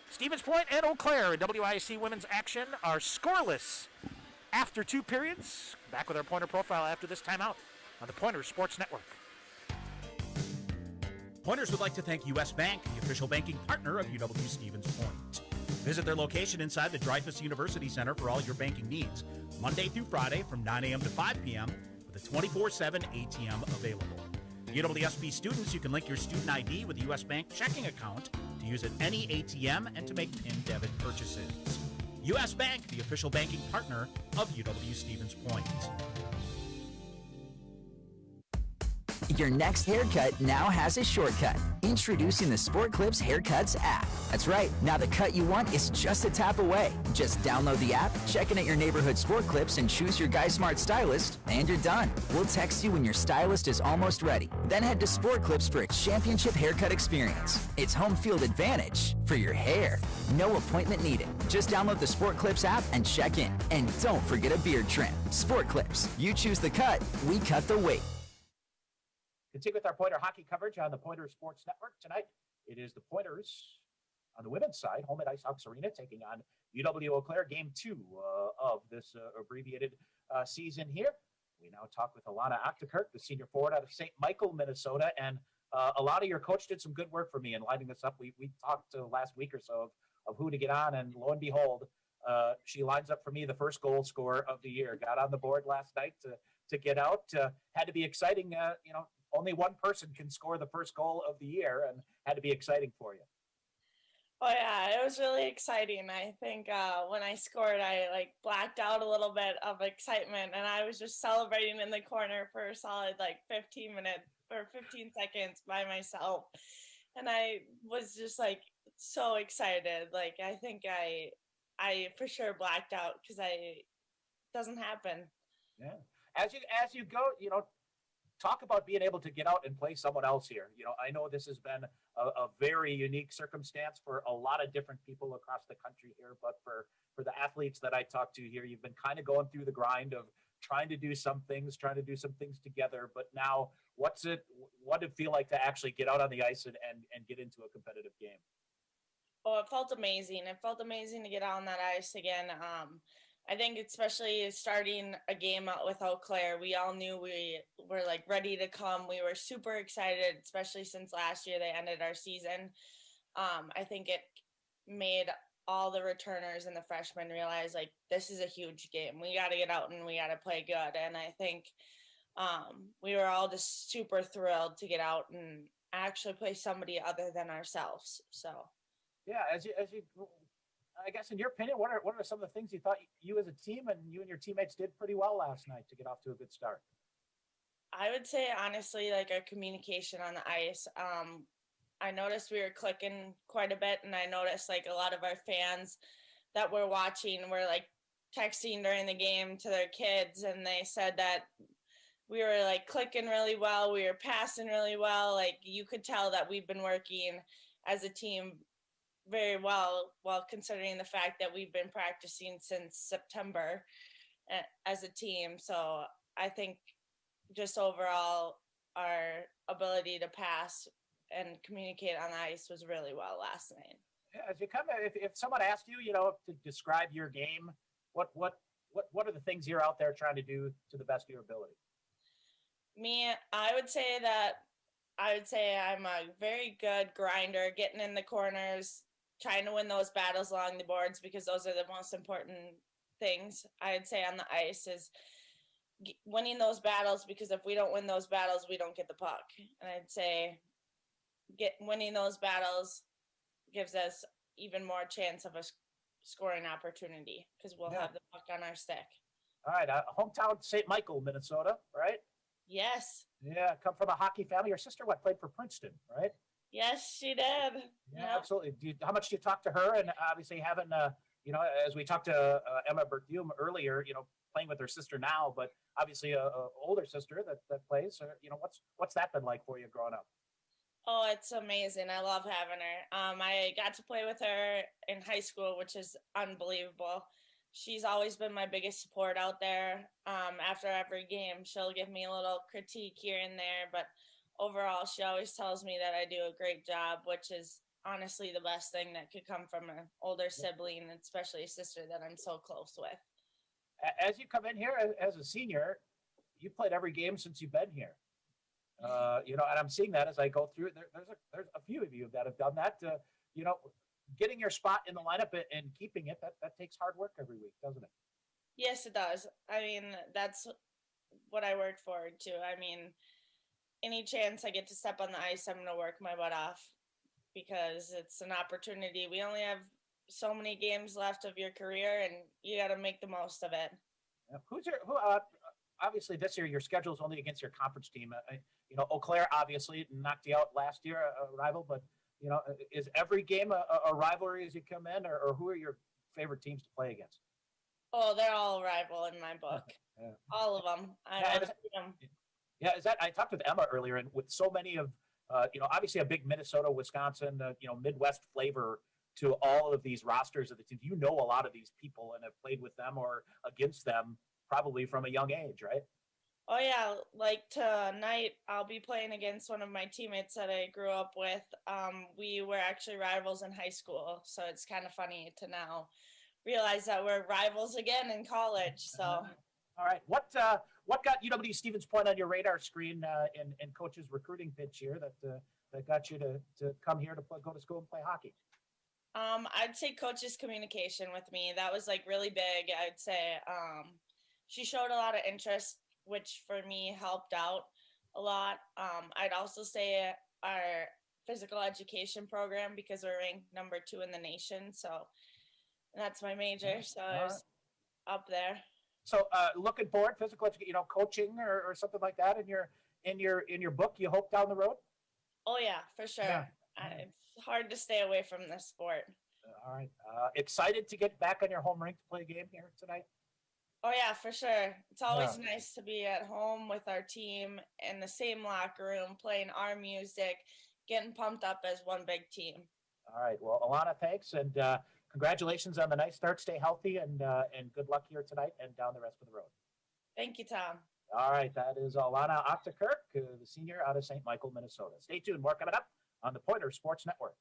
Stevens Point and Eau Claire in WISC women's action are scoreless after 2 periods. Back with our Pointer profile after this timeout on the Pointer Sports Network. Pointers would like to thank U.S. Bank, the official banking partner of UW Stevens Point. Visit their location inside the Dreyfus University Center for all your banking needs, Monday through Friday from 9 a.m. to 5 p.m. with a 24/7 ATM available. UWSP students, you can link your student ID with a U.S. Bank checking account to use at any ATM and to make PIN debit purchases. U.S. Bank, the official banking partner of UW Stevens Point. Your next haircut now has a shortcut. Introducing the Sport Clips Haircuts app. That's right, now the cut you want is just a tap away. Just download the app, check in at your neighborhood Sport Clips, and choose your Guy Smart stylist, and you're done. We'll text you when your stylist is almost ready. Then head to Sport Clips for a championship haircut experience. It's home field advantage for your hair. No appointment needed. Just download the Sport Clips app and check in. And don't forget a beard trim. Sport Clips. You choose the cut, we cut the weight. Continue with our Pointer hockey coverage on the Pointer Sports Network. Tonight, it is the Pointers on the women's side, home at Ice Hawks Arena, taking on UW-Eau Claire, Game 2 of this abbreviated season here. We now talk with Alana Octokirk, the senior forward out of St. Michael, Minnesota. And Alana, your coach did some good work for me in lining this up. We talked last week or so of who to get on, and lo and behold, she lines up for me the first goal scorer of the year. Got on the board last night to get out. Had to be exciting, only one person can score the first goal of the year, and had to be exciting for you. Oh yeah, it was really exciting. I think when I scored, I blacked out a little bit of excitement, and I was just celebrating in the corner for a solid 15 seconds by myself. And I was just so excited. I think I for sure blacked out because it doesn't happen. Yeah. As you go, talk about being able to get out and play someone else here. I know this has been a very unique circumstance for a lot of different people across the country here, but for the athletes that I talked to here, you've been kind of going through the grind of trying to do some things together. But now, what did it feel like to actually get out on the ice and get into a competitive game? Oh, it felt amazing. It felt amazing to get out on that ice again. I think especially starting a game out with Eau Claire, we all knew we were ready to come. We were super excited, especially since last year they ended our season. I think it made all the returners and the freshmen realize this is a huge game. We got to get out and we got to play good. And I think we were all just super thrilled to get out and actually play somebody other than ourselves. So yeah, as you I guess in your opinion, what are some of the things you thought you as a team and you and your teammates did pretty well last night to get off to a good start? I would say honestly, our communication on the ice. I noticed we were clicking quite a bit, and I noticed a lot of our fans that were watching were texting during the game to their kids, and they said that we were like clicking really well. We were passing really well. Like you could tell that we've been working as a team very well, considering the fact that we've been practicing since September as a team. So I think just overall our ability to pass and communicate on the ice was really well last night. As you come, if someone asked you, to describe your game, what are the things you're out there trying to do to the best of your ability? Me, I would say I'm a very good grinder, getting in the corners, trying to win those battles along the boards, because those are the most important things I'd say on the ice is winning those battles, because if we don't win those battles, we don't get the puck. And I'd say winning those battles gives us even more chance of a scoring opportunity, because we'll have the puck on our stick. All right, hometown St. Michael, Minnesota, right? Yes. Yeah, come from a hockey family. Your sister, played for Princeton, right? Yes, she did. Yeah, absolutely. How much do you talk to her? And obviously having, as we talked to Emma Berthiaume earlier, playing with her sister now, but obviously a older sister that plays. What's that been like for you growing up? Oh, it's amazing. I love having her. I got to play with her in high school, which is unbelievable. She's always been my biggest support out there. After every game, she'll give me a little critique here and there, but overall, she always tells me that I do a great job, which is honestly the best thing that could come from an older sibling, especially a sister that I'm so close with. As you come in here as a senior, you played every game since you've been here. And I'm seeing that as I go through it. There's a few of you that have done that. Getting your spot in the lineup and keeping it, that takes hard work every week, doesn't it? Yes, it does. I mean, that's what I work forward to. I mean, any chance I get to step on the ice, I'm going to work my butt off, because it's an opportunity. We only have so many games left of your career, and you got to make the most of it. Obviously this year your schedule is only against your conference team. Eau Claire obviously knocked you out last year, a rival, but is every game a rivalry as you come in, or who are your favorite teams to play against? Oh, they're all rival in my book. Yeah. All of them. I talked with Emma earlier, and with so many of, obviously a big Minnesota, Wisconsin, Midwest flavor to all of these rosters of the teams. A lot of these people and have played with them or against them probably from a young age, right? Oh, yeah. Like tonight, I'll be playing against one of my teammates that I grew up with. We were actually rivals in high school, so it's kind of funny to now realize that we're rivals again in college. So, all right. What got UW Stevens Point on your radar screen in Coach's recruiting pitch here that got you to come here to go to school and play hockey? I'd say Coach's communication with me. That was like really big. I'd say she showed a lot of interest, which for me helped out a lot. I'd also say our physical education program, because we're ranked number 2 in the nation. So that's my major. So I was up there. So looking forward, physical education, coaching or something like that in your book, you hope down the road? Oh yeah, for sure. Yeah. It's hard to stay away from this sport. All right. Excited to get back on your home rink to play a game here tonight? Oh yeah, for sure. It's always nice to be at home with our team in the same locker room, playing our music, getting pumped up as one big team. All right. Well, Alana, thanks, and congratulations on the nice start. Stay healthy, and good luck here tonight and down the rest of the road. Thank you, Tom. All right. That is Alana Octokirk, the senior out of St. Michael, Minnesota. Stay tuned. More coming up on the Pointer Sports Network.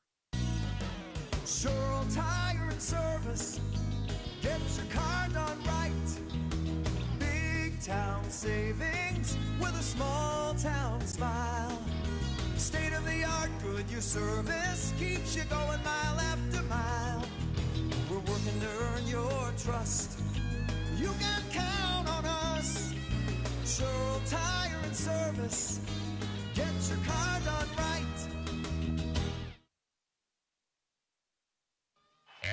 Sure Tire and Service gets your car done right. Big town savings with a small town smile. State-of-the-art Goodyear service keeps you going mile after mile. We're working to earn your trust. You can count on us. Sure Tire and Service gets your car done right.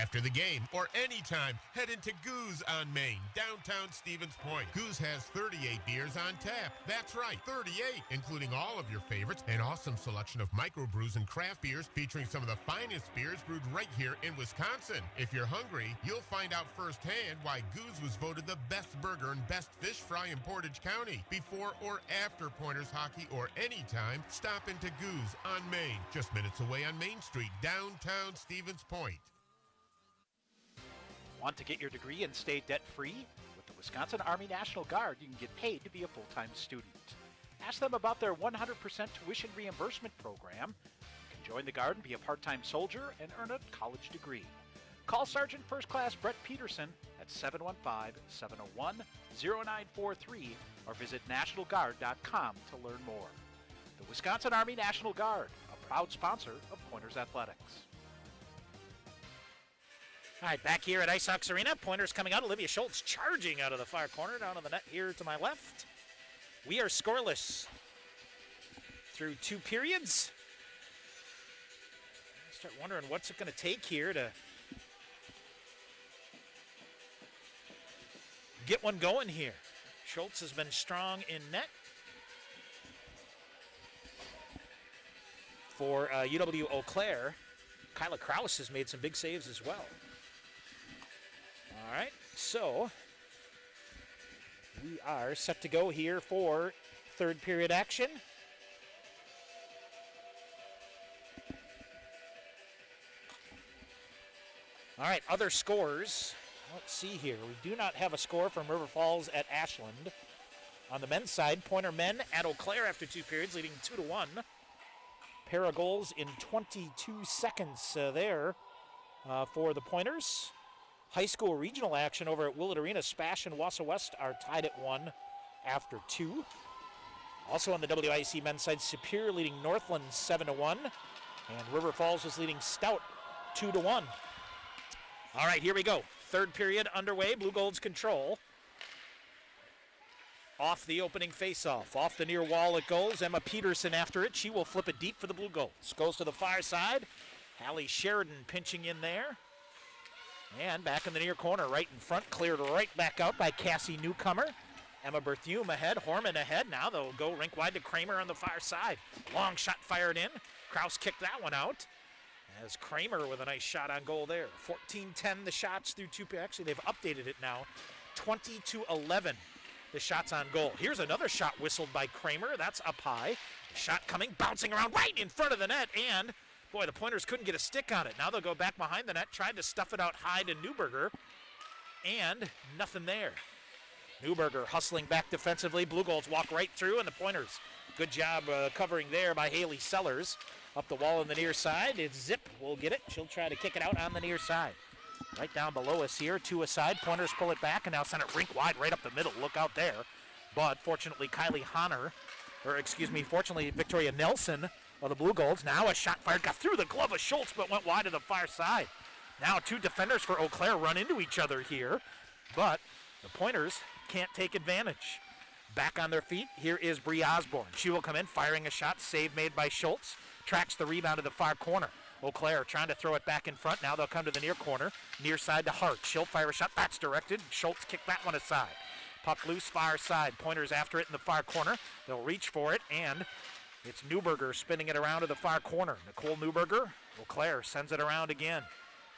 After the game or anytime, head into Goose on Main, downtown Stevens Point. Goose has 38 beers on tap. That's right, 38, including all of your favorites, an awesome selection of microbrews and craft beers featuring some of the finest beers brewed right here in Wisconsin. If you're hungry, you'll find out firsthand why Goose was voted the best burger and best fish fry in Portage County. Before or after Pointers hockey or anytime, stop into Goose on Main, just minutes away on Main Street, downtown Stevens Point. Want to get your degree and stay debt-free? With the Wisconsin Army National Guard, you can get paid to be a full-time student. Ask them about their 100% tuition reimbursement program. You can join the Guard and be a part-time soldier and earn a college degree. Call Sergeant First Class Brett Peterson at 715-701-0943 or visit nationalguard.com to learn more. The Wisconsin Army National Guard, a proud sponsor of Pointers Athletics. All right, back here at Ice Hawks Arena, Pointers coming out. Olivia Schultz charging out of the far corner, down on the net here to my left. We are scoreless through 2 periods. I start wondering what's it going to take here to get one going here. Schultz has been strong in net for UW-Eau Claire. Kyla Kraus has made some big saves as well. All right, so we are set to go here for third period action. All right, other scores. Let's see here. We do not have a score from River Falls at Ashland. On the men's side, Pointer men at Eau Claire after 2 periods, leading 2-1. Pair of goals in 22 seconds there for the Pointers. High school regional action over at Willett Arena. Spash and Wausau West are tied at 1 after 2. Also on the WIC men's side, Superior leading Northland 7-1. And River Falls was leading Stout 2-1. All right, here we go. Third period underway. Blue Gold's control. Off the opening faceoff. Off the near wall it goes. Emma Peterson after it. She will flip it deep for the Blue Golds. Goes to the far side. Hallie Sheridan pinching in there. And back in the near corner, right in front, cleared right back out by Cassie Newcomer. Emma Berthume ahead, Horman ahead. Now they'll go rink wide to Kramer on the far side. Long shot fired in. Kraus kicked that one out. As Kramer with a nice shot on goal there. 14-10 the shots through 2. Actually, they've updated it now. 20-11 the shots on goal. Here's another shot whistled by Kramer. That's up high. Shot coming, bouncing around right in front of the net. And boy, the Pointers couldn't get a stick on it. Now they'll go back behind the net, tried to stuff it out high to Newberger, and nothing there. Newberger hustling back defensively. Blue Golds walk right through, and the Pointers, good job covering there by Haley Sellers. Up the wall on the near side, it's Zip will get it. She'll try to kick it out on the near side. Right down below us here, 2 aside. Pointers pull it back, and now send it rink wide right up the middle. Look out there. But fortunately, fortunately, Victoria Nelson of the Blue Golds. Now a shot fired, got through the glove of Schultz, but went wide to the far side. Now 2 defenders for Eau Claire run into each other here, but the Pointers can't take advantage. Back on their feet, here is Bree Osborne. She will come in, firing a shot, save made by Schultz. Tracks the rebound to the far corner. Eau Claire trying to throw it back in front. Now they'll come to the near corner, near side to Hart. She'll fire a shot, that's directed. Schultz kicked that one aside. Puck loose, far side. Pointers after it in the far corner. They'll reach for it, and it's Newberger spinning it around to the far corner. Nicole Newberger, Eau Claire sends it around again.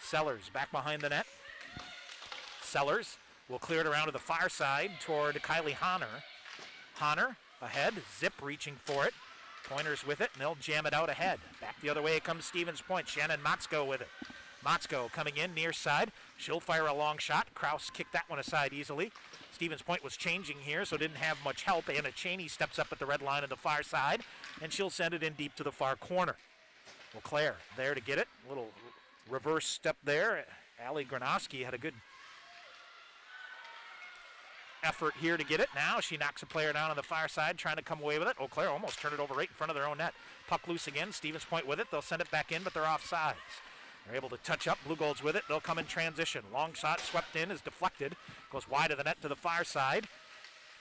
Sellers back behind the net. Sellers will clear it around to the far side toward Kylie Honner. Honner ahead, Zip reaching for it. Pointers with it, and they'll jam it out ahead. Back the other way it comes Stevens Point. Shannon Motzko with it. Motzko coming in near side. She'll fire a long shot. Kraus kicked that one aside easily. Stevens Point was changing here, so didn't have much help. Anna Cheney steps up at the red line on the far side, and she'll send it in deep to the far corner. Eau Claire there to get it. A little reverse step there. Allie Gronowski had a good effort here to get it. Now she knocks a player down on the far side, trying to come away with it. Eau Claire almost turned it over right in front of their own net. Puck loose again. Stevens Point with it. They'll send it back in, but they're offsides. They're able to touch up. Blue Golds with it. They'll come in transition. Long shot swept in, is deflected. Goes wide of the net to the far side.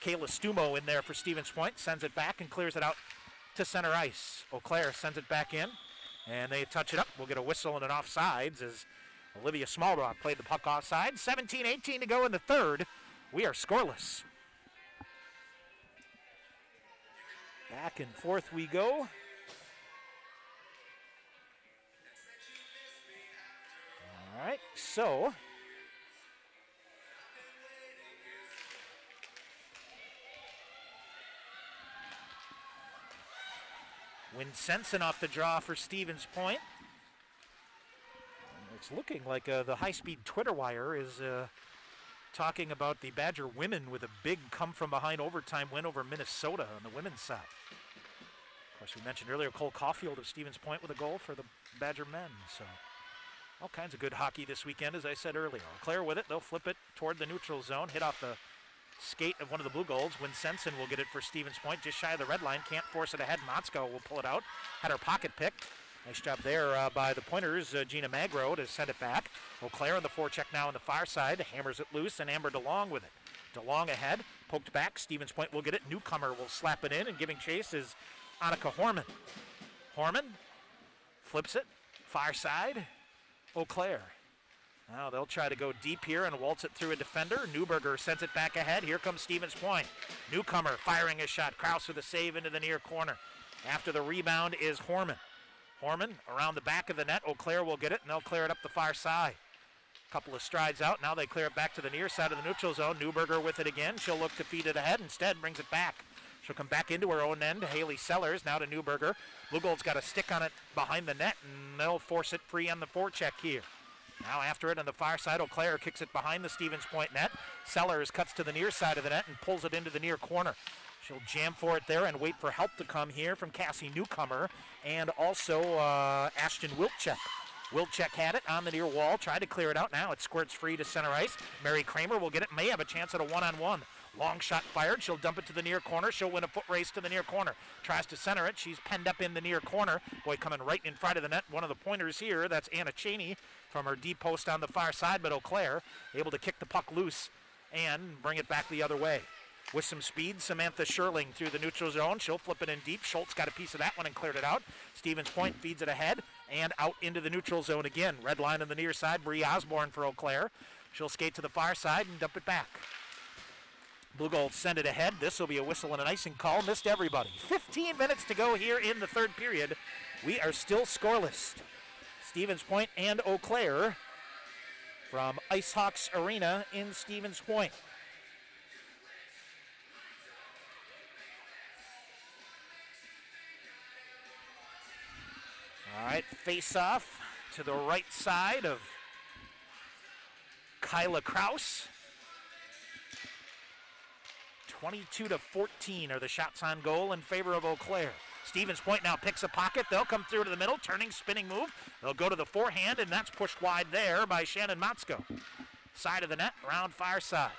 Kayla Stumo in there for Stevens Point. Sends it back and clears it out to center ice. Eau Claire sends it back in, and they touch it up. We'll get a whistle and an offsides as Olivia Smallrock played the puck offside. 17-18 to go in the third. We are scoreless. Back and forth we go. All right, so Winsenson off the draw for Stevens Point. It's looking like the high-speed Twitter wire is talking about the Badger women with a big come-from-behind overtime win over Minnesota on the women's side. Of course, we mentioned earlier Cole Caulfield of Stevens Point with a goal for the Badger men. So all kinds of good hockey this weekend, as I said earlier. Eau Claire with it. They'll flip it toward the neutral zone, hit off the skate of one of the Blue Golds. Winsenson will get it for Stevens Point, just shy of the red line. Can't force it ahead. Motzko will pull it out. Had her pocket picked. Nice job there by the Pointers, Gina Magro, to send it back. Eau Claire on the forecheck now on the far side. Hammers it loose, and Amber DeLong with it. DeLong ahead, poked back. Stevens Point will get it. Newcomer will slap it in, and giving chase is Annika Horman. Horman flips it, far side. Eau Claire. Now they'll try to go deep here and waltz it through a defender. Newberger sends it back ahead. Here comes Stevens Point. Newcomer firing a shot. Krause with a save into the near corner. After the rebound is Horman. Horman around the back of the net. Eau Claire will get it, and they'll clear it up the far side. Couple of strides out. Now they clear it back to the near side of the neutral zone. Newberger with it again. She'll look to feed it ahead. Instead, brings it back. She'll come back into her own end. Haley Sellers now to Newberger. Blue Gold's got a stick on it behind the net, and they'll force it free on the forecheck here. Now after it on the far side, Eau Claire kicks it behind the Stevens Point net. Sellers cuts to the near side of the net and pulls it into the near corner. She'll jam for it there and wait for help to come here from Cassie Newcomer and also Ashton Wilczek. Wilczek had it on the near wall, tried to clear it out. Now it squirts free to center ice. Mary Kramer will get it, may have a chance at a one-on-one. Long shot fired. She'll dump it to the near corner. She'll win a foot race to the near corner. Tries to center it. She's penned up in the near corner. Boy, coming right in front of the net. One of the Pointers here. That's Anna Cheney from her deep post on the far side, but Eau Claire able to kick the puck loose and bring it back the other way. With some speed, Samantha Sherling through the neutral zone. She'll flip it in deep. Schultz got a piece of that one and cleared it out. Stevens Point feeds it ahead and out into the neutral zone again. Red line on the near side. Bree Osborne for Eau Claire. She'll skate to the far side and dump it back. Blue Gold send it ahead. This will be a whistle and an icing call. Missed everybody. 15 minutes to go here in the third period. We are still scoreless. Stevens Point and Eau Claire from IceHawks Arena in Stevens Point. All right, face off to the right side of Kyla Krause. 22-14 are the shots on goal in favor of Eau Claire. Stevens Point now picks a pocket. They'll come through to the middle, turning, spinning move. They'll go to the forehand, and that's pushed wide there by Shannon Motzko. Side of the net, round far side.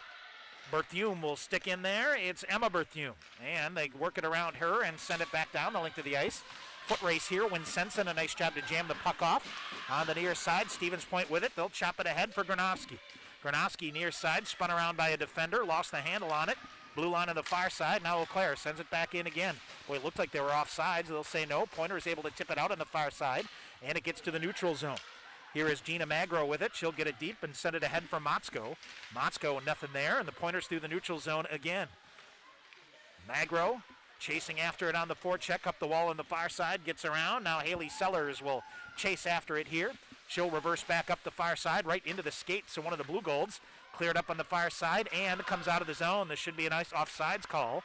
Berthume will stick in there. It's Emma Berthume. And they work it around her and send it back down the length of the ice. Foot race here. Winsenson, a nice job to jam the puck off. On the near side, Stevens Point with it. They'll chop it ahead for Gronowski. Gronowski near side, spun around by a defender, lost the handle on it. Blue line on the far side. Now Eau Claire sends it back in again. Boy, it looked like they were offsides. They'll say no. Pointer is able to tip it out on the far side, and it gets to the neutral zone. Here is Gina Magro with it. She'll get it deep and send it ahead for Motzko. Motzko, nothing there, and the Pointers through the neutral zone again. Magro chasing after it on the forecheck, up the wall on the far side, gets around. Now Haley Sellers will chase after it here. She'll reverse back up the far side, right into the skates of one of the Blue Golds. Cleared up on the far side and comes out of the zone. This should be a nice offsides call.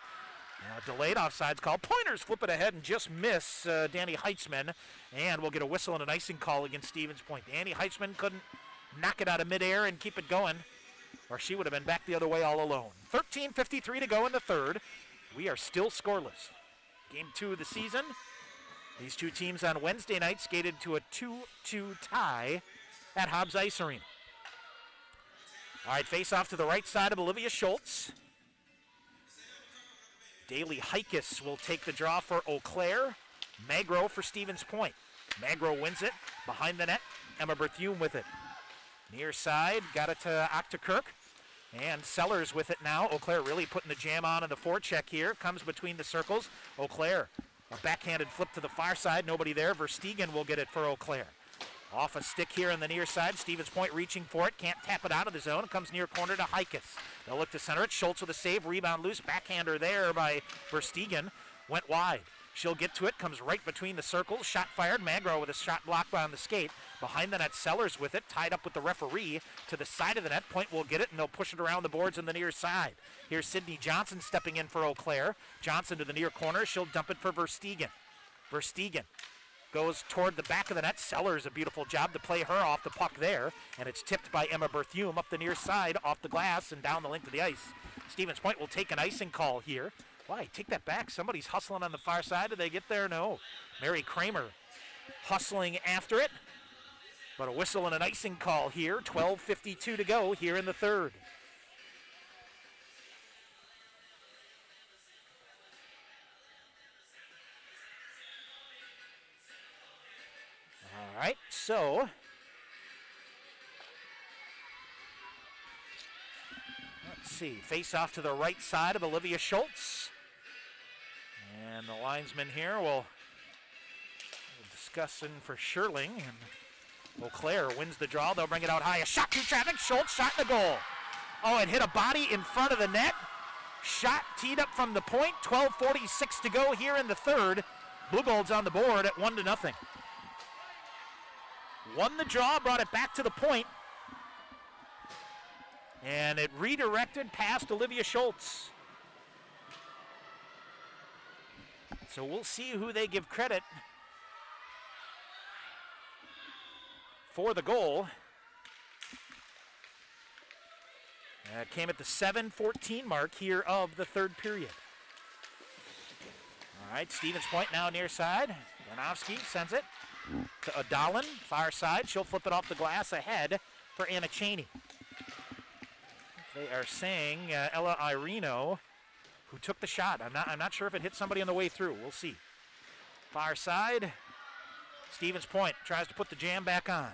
Now, delayed offsides call. Pointers flip it ahead and just miss Danny Heitzman. And we'll get a whistle and an icing call against Stevens Point. Danny Heitzman couldn't knock it out of midair and keep it going, or she would have been back the other way all alone. 13:53 to go in the third. We are still scoreless. Game 2 of the season. These two teams on Wednesday night skated to a 2-2 tie at Hobbs Ice Arena. All right, face off to the right side of Olivia Schultz. Daly Heikes will take the draw for Eau Claire. Magro for Stevens Point. Magro wins it behind the net. Emma Berthume with it. Near side, got it to Octokirk. And Sellers with it now. Eau Claire really putting the jam on in the forecheck here. Comes between the circles. Eau Claire, a backhanded flip to the far side. Nobody there. Verstegen will get it for Eau Claire. Off a stick here on the near side. Stevens Point reaching for it. Can't tap it out of the zone. It comes near corner to Hikus. They'll look to center it. Schultz with a save. Rebound loose. Backhander there by Verstegen. Went wide. She'll get to it. Comes right between the circles. Shot fired. Magro with a shot blocked on the skate. Behind the net, Sellers with it. Tied up with the referee to the side of the net. Point will get it, and they'll push it around the boards on the near side. Here's Sydney Johnson stepping in for Eau Claire. Johnson to the near corner. She'll dump it for Verstegen. Verstegen goes toward the back of the net. Sellers, a beautiful job to play her off the puck there. And it's tipped by Emma Berthume up the near side, off the glass, and down the length of the ice. Stevens Point will take an icing call here. Why? Take that back. Somebody's hustling on the far side. Did they get there? No. Mary Kramer hustling after it. But a whistle and an icing call here. 12:52 to go here in the third. All right, so let's see. Face off to the right side of Olivia Schultz. And the linesman here will discuss in for Sherling. And Eau Claire wins the draw. They'll bring it out high. A shot through traffic. Schultz shot in the goal. Oh, it hit a body in front of the net. Shot teed up from the point. 12:46 to go here in the third. Blue Gold's on the board at 1-0. Won the draw, brought it back to the point. And it redirected past Olivia Schultz. So we'll see who they give credit for the goal. Came at the 7:14 mark here of the third period. All right, Stevens Point now near side. Janowski sends it to Adalin, far side. She'll flip it off the glass ahead for Anna Cheney. They are saying Ella Irino, who took the shot. I'm not sure if it hit somebody on the way through. We'll see. Far side. Stevens Point tries to put the jam back on.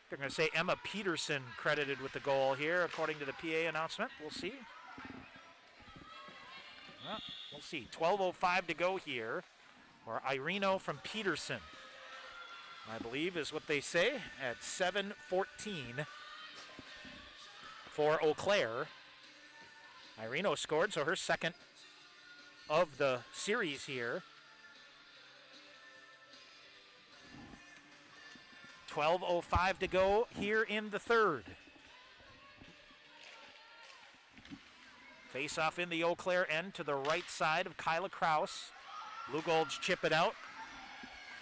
They're going to say Emma Peterson credited with the goal here, according to the PA announcement. We'll see. Well, we'll see. 12:05 to go here. Or Irino from Peterson, I believe is what they say, at 7:14 for Eau Claire. Irino scored, so her second of the series here. 12:05 to go here in the third. Face off in the Eau Claire end to the right side of Kyla Kraus. Blue Golds chip it out.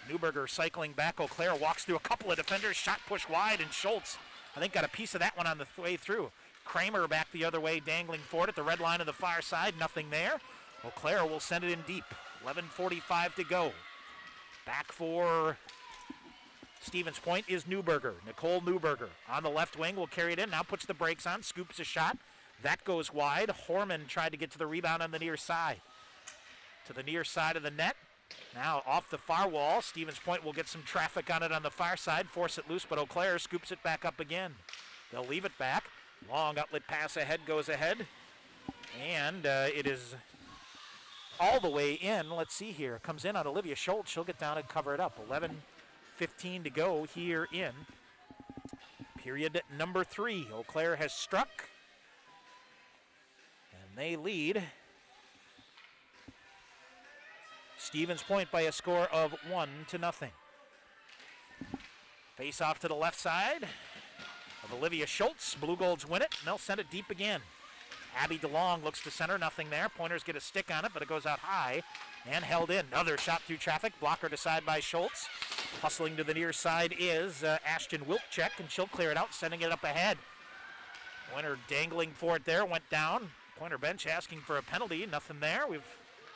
Newberger cycling back. Eau Claire walks through a couple of defenders. Shot pushed wide, and Schultz, I think, got a piece of that one on the way through. Kramer back the other way, dangling for it at the red line of the far side. Nothing there. Eau Claire will send it in deep. 11:45 to go. Back for Stevens Point is Newberger. Nicole Newberger on the left wing will carry it in. Now puts the brakes on. Scoops a shot. That goes wide. Horman tried to get to the rebound on the near side. To the near side of the net. Now off the far wall. Stevens Point will get some traffic on it on the far side. Force it loose, but Eau Claire scoops it back up again. They'll leave it back. Long outlet pass ahead goes ahead. And it is all the way in. Let's see here. Comes in on Olivia Schultz. She'll get down and cover it up. 11:15 to go here in period number 3. Eau Claire has struck. And they lead Stevens Point by a score of 1-0. Face off to the left side of Olivia Schultz. Blue Golds win it, and they'll send it deep again. Abby DeLong looks to center, nothing there. Pointers get a stick on it, but it goes out high and held in. Another shot through traffic, blocker to side by Schultz. Hustling to the near side is Ashton Wilczek, and she'll clear it out, sending it up ahead. Pointer dangling for it there, went down. Pointer bench asking for a penalty, nothing there. We've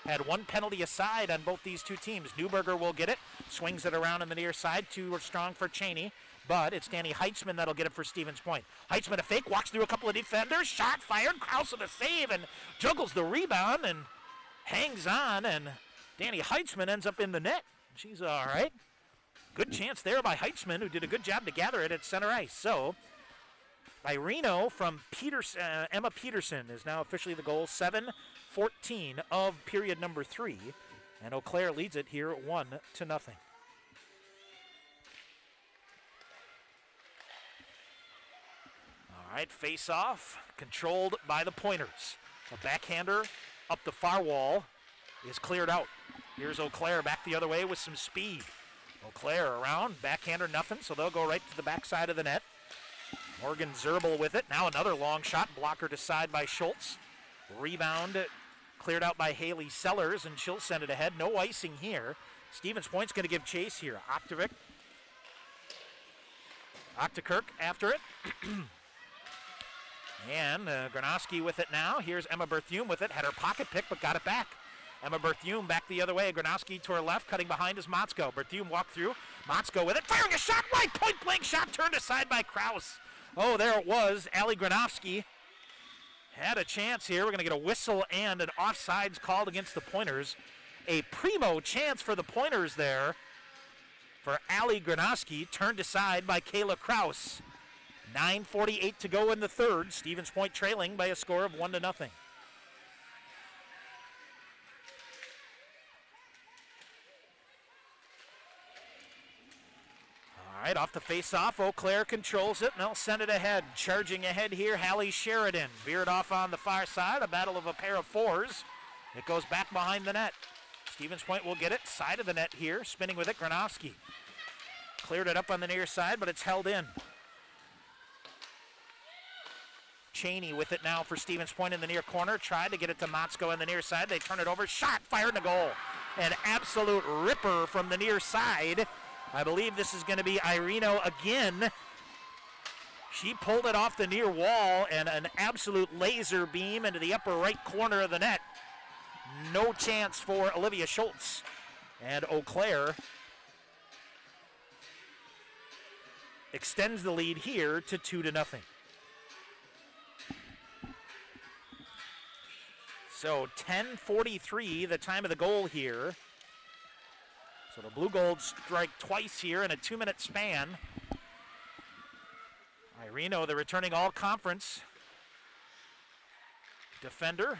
had one penalty aside on both these two teams. Newberger will get it, swings it around on the near side, too strong for Cheney, but it's Danny Heitzman that'll get it for Stevens Point. Heitzman a fake, walks through a couple of defenders, shot fired, Kraus with a save, and juggles the rebound and hangs on, and Danny Heitzman ends up in the net. She's all right. Good chance there by Heitzman, who did a good job to gather it at center ice. So Irino from Emma Peterson is now officially the goal. 7:14 of period number 3 And Eau Claire leads it here 1-0. All right, face off, controlled by the Pointers. A backhander up the far wall is cleared out. Here's Eau Claire back the other way with some speed. Eau Claire around, backhander nothing, so they'll go right to the backside of the net. Morgan Zerbel with it. Now another long shot, blocker to side by Schultz. Rebound cleared out by Haley Sellers, and she'll send it ahead. No icing here. Stevens Point's going to give chase here. Octokirk after it. And Gronowski with it now. Here's Emma Berthume with it. Had her pocket pick, but got it back. Emma Berthume back the other way. Gronowski to her left, cutting behind is Motzko. Berthume walked through. Motzko with it. Firing a shot right. Point blank shot turned aside by Kraus. Oh, there it was. Allie Gronowski had a chance here. We're going to get a whistle and an offsides called against the Pointers. A primo chance for the Pointers there for Allie Gronowski, turned aside by Kayla Kraus. 9:48 to go in the third. Stevens Point trailing by a score of 1-0. All right, off the face-off, Eau Claire controls it, and they'll send it ahead. Charging ahead here, Hallie Sheridan. Veered off on the far side, a battle of a pair of fours. It goes back behind the net. Stevens Point will get it, side of the net here, spinning with it, Gronowski. Cleared it up on the near side, but it's held in. Cheney with it now for Stevens Point in the near corner. Tried to get it to Motzko in the near side. They turn it over. Shot fired in the goal. An absolute ripper from the near side. I believe this is going to be Irino again. She pulled it off the near wall and an absolute laser beam into the upper right corner of the net. No chance for Olivia Schultz. And Eau Claire extends the lead here to 2-0. So 10:43, the time of the goal here. So the Blue Gold strike twice here in a 2-minute span. Irino, the returning all-conference defender.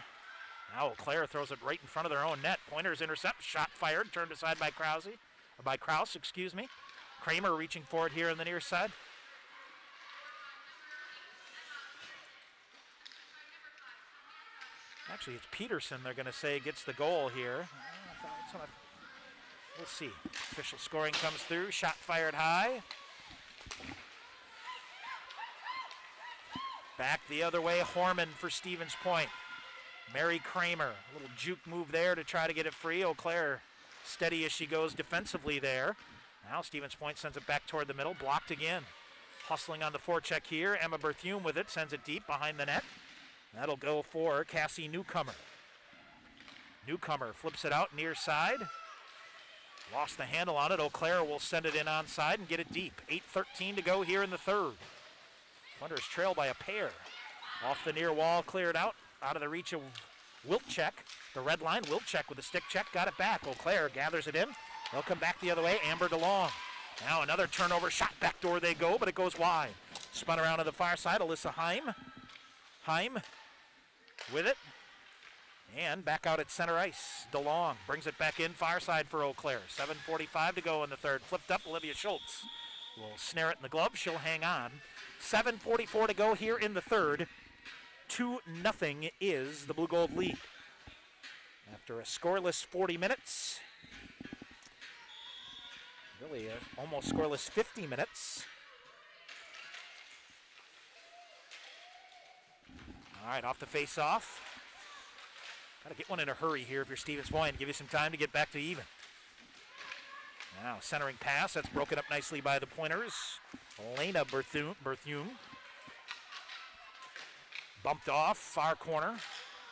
Now Eau Claire throws it right in front of their own net. Pointers intercept, shot fired, turned aside by Kraus, excuse me. Kramer reaching for it here on the near side. Actually, it's Peterson, they're going to say, gets the goal here. We'll see. Official scoring comes through. Shot fired high. Back the other way, Horman for Stevens Point. Mary Kramer, a little juke move there to try to get it free. Eau Claire steady as she goes defensively there. Now Stevens Point sends it back toward the middle. Blocked again. Hustling on the forecheck here. Emma Berthume with it. Sends it deep behind the net. That'll go for Cassie Newcomer. Newcomer flips it out near side. Lost the handle on it. Eau Claire will send it in onside and get it deep. 8:13 to go here in the third. Wanderers trail by a pair. Off the near wall, cleared out of the reach of Wilczek. The red line, Wilczek with a stick check, got it back. Eau Claire gathers it in. They'll come back the other way. Amber DeLong. Now another turnover shot. Back door they go, but it goes wide. Spun around to the far side. Alyssa Heim with it. And back out at center ice. DeLong brings it back in, far side for Eau Claire. 7:45 to go in the third. Flipped up, Olivia Schultz will snare it in the glove. She'll hang on. 7:44 to go here in the third. 2-0 is the Blue Gold lead. After a scoreless 40 minutes. Really almost scoreless 50 minutes. All right, off the face-off. Got to get one in a hurry here if you're Stevens Point. Give you some time to get back to even. Now, centering pass. That's broken up nicely by the Pointers. Elena Berthume. Bumped off, far corner.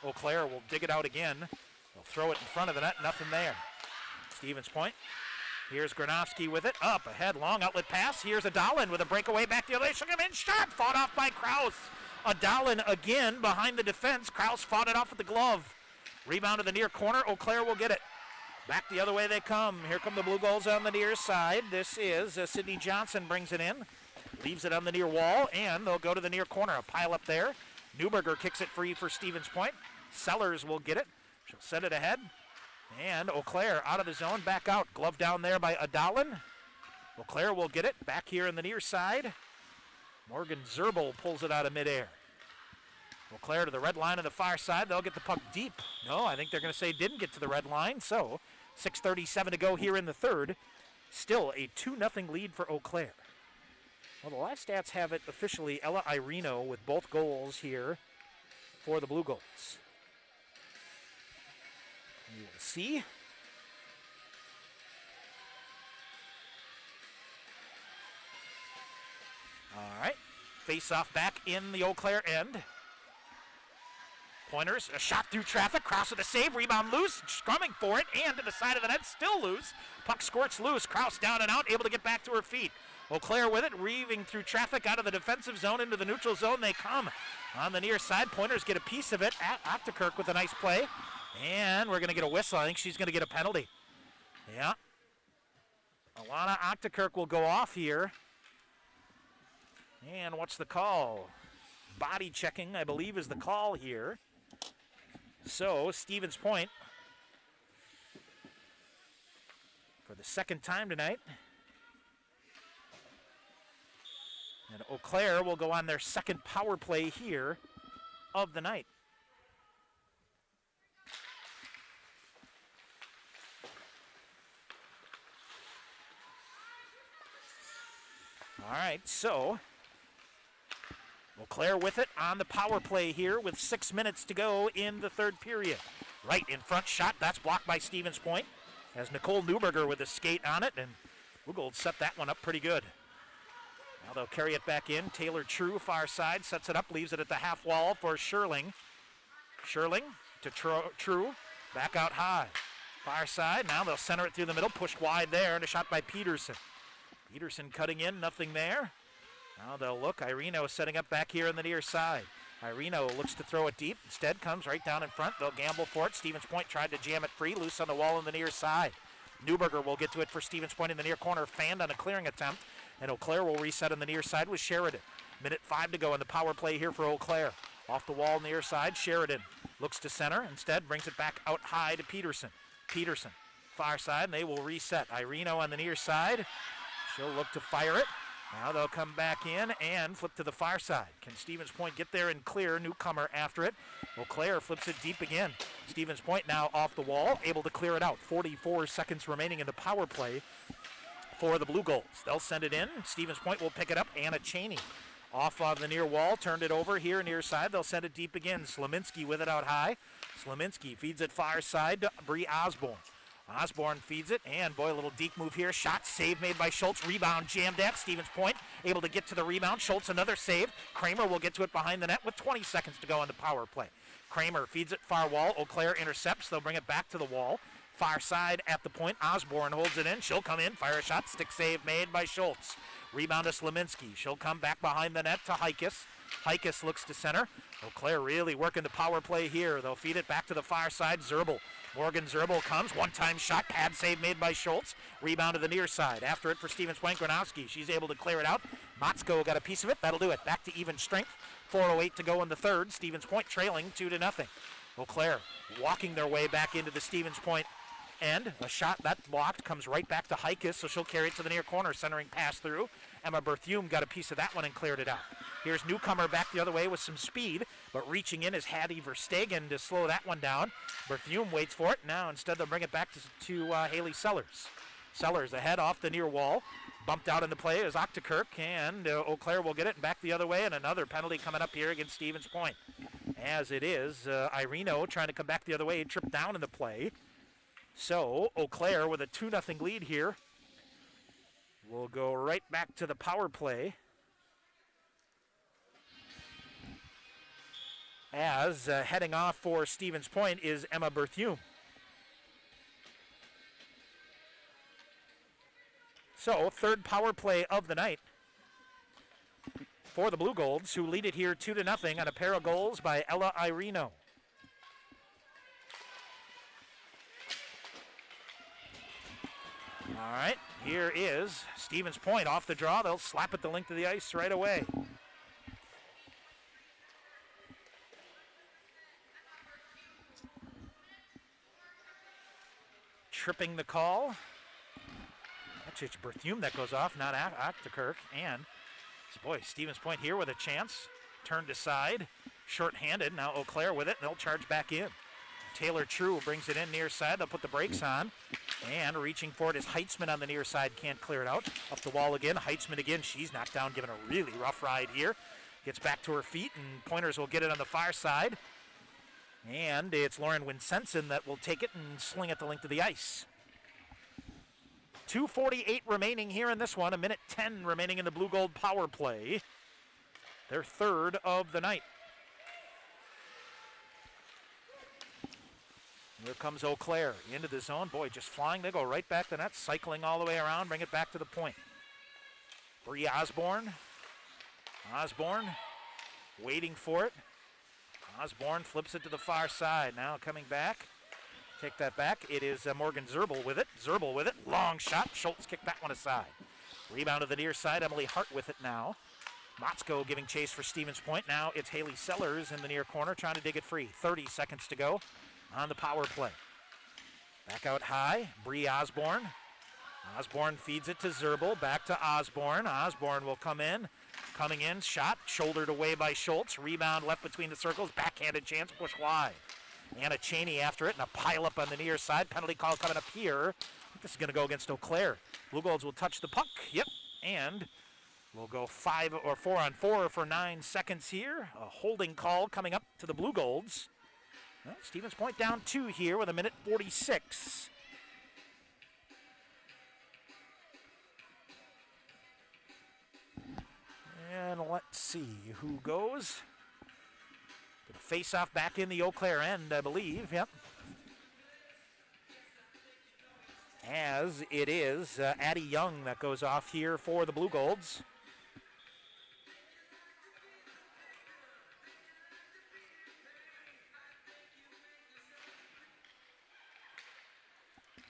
Eau Claire will dig it out again. They'll throw it in front of the net, nothing there. Stevens Point. Here's Gronowski with it. Up, ahead, long outlet pass. Here's Adalin with a breakaway back the other way. She'll come in, shot, fought off by Kraus. Adalin again behind the defense. Kraus fought it off with the glove. Rebound to the near corner. Eau Claire will get it. Back the other way they come. Here come the Blue Goals on the near side. This is Sydney Johnson brings it in. Leaves it on the near wall, and they'll go to the near corner. A pile up there. Newberger kicks it free for Stevens Point. Sellers will get it. She'll send it ahead. And Eau Claire out of the zone, back out. Glove down there by Adalin. Eau Claire will get it back here in the near side. Morgan Zerbel pulls it out of midair. Eau Claire to the red line of the far side. They'll get the puck deep. No, I think they're going to say didn't get to the red line. So 6:37 to go here in the third. Still a 2-0 lead for Eau Claire. Well, the live stats have it officially Ella Irino with both goals here for the Blue Goals. You will see. All right. Face off back in the Eau Claire end. Pointers, a shot through traffic, cross with a save, rebound loose, scrumming for it, and to the side of the net, still loose. Puck squirts loose, Kraus down and out, able to get back to her feet. Eau Claire with it, weaving through traffic out of the defensive zone into the neutral zone. They come on the near side. Pointers get a piece of it. Octokirk with a nice play. And we're going to get a whistle. I think she's going to get a penalty. Yeah. Alana Octokirk will go off here. And what's the call? Body checking, I believe, is the call here. So, Stevens Point, for the second time tonight. And Eau Claire will go on their second power play here of the night. All right, so Eau Claire with it on the power play here with 6 minutes to go in the third period. Right in front shot, that's blocked by Stevens Point. Has Nicole Newberger with a skate on it, and Rugold set that one up pretty good. Now they'll carry it back in. Taylor True, far side, sets it up, leaves it at the half wall for Sherling. Sherling to True, back out high. Far side, now they'll center it through the middle, pushed wide there, and a shot by Peterson. Peterson cutting in, nothing there. Now they'll look. Irino setting up back here on the near side. Irino looks to throw it deep. Instead comes right down in front. They'll gamble for it. Stevens Point tried to jam it free. Loose on the wall on the near side. Newberger will get to it for Stevens Point in the near corner. Fanned on a clearing attempt. And Eau Claire will reset on the near side with Sheridan. 1:05 to go in the power play here for Eau Claire. Off the wall near side. Sheridan looks to center. Instead brings it back out high to Peterson. Peterson far side. And they will reset. Irino on the near side. She'll look to fire it. Now they'll come back in and flip to the far side. Can Stevens Point get there and clear? Newcomer after it. Eau Claire flips it deep again. Stevens Point now off the wall, able to clear it out. 44 seconds remaining in the power play for the Blue Goals. They'll send it in. Stevens Point will pick it up. Anna Cheney off of the near wall, turned it over here near side. They'll send it deep again. Slominski with it out high. Slominski feeds it far side to Bree Osborne. Osborne feeds it, and boy, a little deke move here. Shot, save made by Schultz. Rebound jammed at. Stevens Point able to get to the rebound. Schultz another save. Kramer will get to it behind the net with 20 seconds to go on the power play. Kramer feeds it far wall. Eau Claire intercepts. They'll bring it back to the wall. Far side at the point. Osborne holds it in. She'll come in. Fire a shot. Stick save made by Schultz. Rebound to Slominski. She'll come back behind the net to Heikes. Heikes looks to center. Eau Claire really working the power play here. They'll feed it back to the far side. Zerbel. Morgan Zerbel comes. One-time shot. Pad save made by Schultz. Rebound to the near side. After it for Stevens Point. Gronowski. She's able to clear it out. Motzko got a piece of it. That'll do it. Back to even strength. 4:08 to go in the third. Stevens Point trailing 2-0. Eau Claire walking their way back into the Stevens Point end. A shot that blocked comes right back to Heikes, so she'll carry it to the near corner. Centering pass through. Emma Berthume got a piece of that one and cleared it out. Here's Newcomer back the other way with some speed, but reaching in is Hattie Verstegen to slow that one down. Berthume waits for it. Now instead they'll bring it back to Haley Sellers. Sellers ahead off the near wall. Bumped out into play is Octokirk, and Eau Claire will get it back the other way, and another penalty coming up here against Stevens Point. As it is, Irino trying to come back the other way, tripped down in the play. So Eau Claire with a 2-0 lead here. We'll go right back to the power play. As heading off for Stevens Point is Emma Berthume. So, third power play of the night for the Blue Golds, who lead it here 2-0 on a pair of goals by Ella Irino. All right, here is Stevens Point off the draw. They'll slap it the length of the ice right away. tripping the call. Actually, it's Berthume that goes off, not Octokirk. And, boy, Stevens Point here with a chance. Turned aside, short-handed. Now Eau Claire with it, and they'll charge back in. Taylor True brings it in near side. They'll put the brakes on. And reaching for it is Heitzman on the near side. Can't clear it out. Up the wall again. Heitzman again. She's knocked down, given a really rough ride here. Gets back to her feet, and Pointers will get it on the far side. And it's Lauren Winsenson that will take it and sling it the length of the ice. 2:48 remaining here in this one. 1:10 remaining in the Blue Gold power play. Their third of the night. Here comes Eau Claire into the zone. Boy, just flying. They go right back to net, cycling all the way around, bring it back to the point. Bree Osborne. Osborne waiting for it. Osborne flips it to the far side. Now coming back. Take that back. It is Morgan Zerbel with it. Zerbel with it. Long shot. Schultz kicked that one aside. Rebound to the near side. Emily Hart with it now. Motzko giving chase for Stevens Point. Now it's Haley Sellers in the near corner trying to dig it free. 30 seconds to go on the power play. Back out high. Bree Osborne. Osborne feeds it to Zerbel. Back to Osborne. Osborne will come in. Coming in. Shot. Shouldered away by Schultz. Rebound left between the circles. Backhanded chance. Push wide. Anna Cheney after it, and a pile up on the near side. Penalty call coming up here. I think this is going to go against Eau Claire. Blue Golds will touch the puck. Yep. And we'll go 4 on 4 for 9 seconds here. A holding call coming up to the Blue Golds. Well, Stevens Point down 2 here with 1:46. And let's see who goes. Face off back in the Eau Claire end, I believe. Yep. As it is Addie Young that goes off here for the Blue Golds.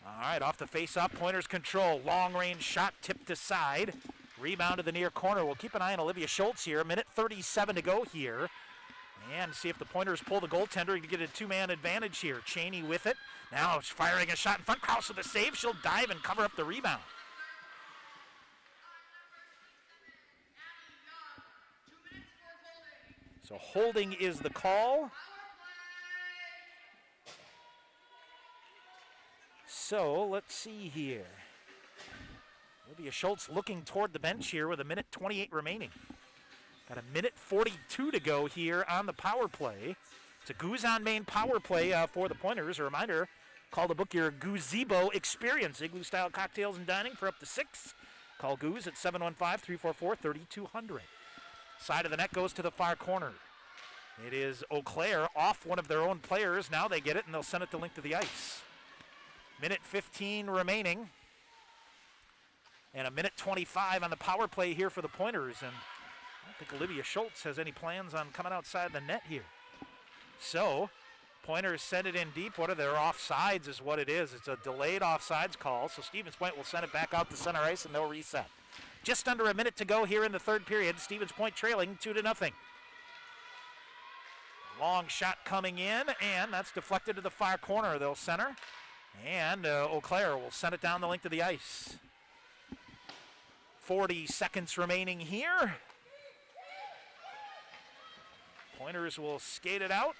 All right, off the face-off, Pointers control. Long-range shot tipped aside. Rebound to the near corner. We'll keep an eye on Olivia Schultz here. 1:37 to go here. And see if the Pointers pull the goaltender to get a two-man advantage here. Cheney with it. Now she's firing a shot in front. Krause with a save. She'll dive and cover up the rebound. So holding is the call. So let's see here. Olivia Schultz looking toward the bench here with 1:28 remaining. Got 1:42 to go here on the power play. It's a Goose on Main power play for the Pointers. A reminder, call to book your Gazebo experience. Igloo-style cocktails and dining for up to 6. Call Goose at 715-344-3200. Side of the net goes to the far corner. It is Eau Claire off one of their own players. Now they get it, and they'll send it the length of the ice. 1:15 remaining. And 1:25 on the power play here for the Pointers. And I don't think Olivia Schultz has any plans on coming outside the net here. So, Pointers send it in deep. What are their offsides is what it is. It's a delayed offsides call. So Stevens Point will send it back out to center ice and they'll reset. Just under a minute to go here in the third period. Stevens Point trailing 2-0. Long shot coming in, and that's deflected to the far corner. They'll center, and Eau Claire will send it down the length of the ice. 40 seconds remaining here. Pointers will skate it out.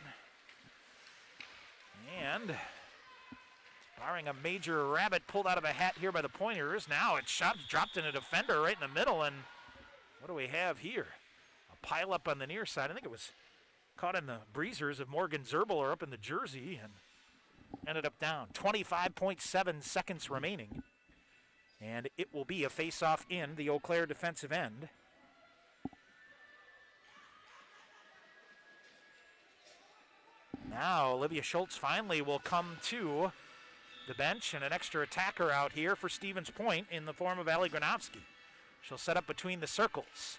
And barring a major rabbit pulled out of a hat here by the Pointers, now it's shot dropped in a defender right in the middle. And what do we have here? A pile up on the near side. I think it was caught in the breezers of Morgan Zerbel or up in the jersey and ended up down. 25.7 seconds remaining. And it will be a face-off in the Eau Claire defensive end. Now Olivia Schultz finally will come to the bench, and an extra attacker out here for Stevens Point in the form of Ali Granovsky. She'll set up between the circles.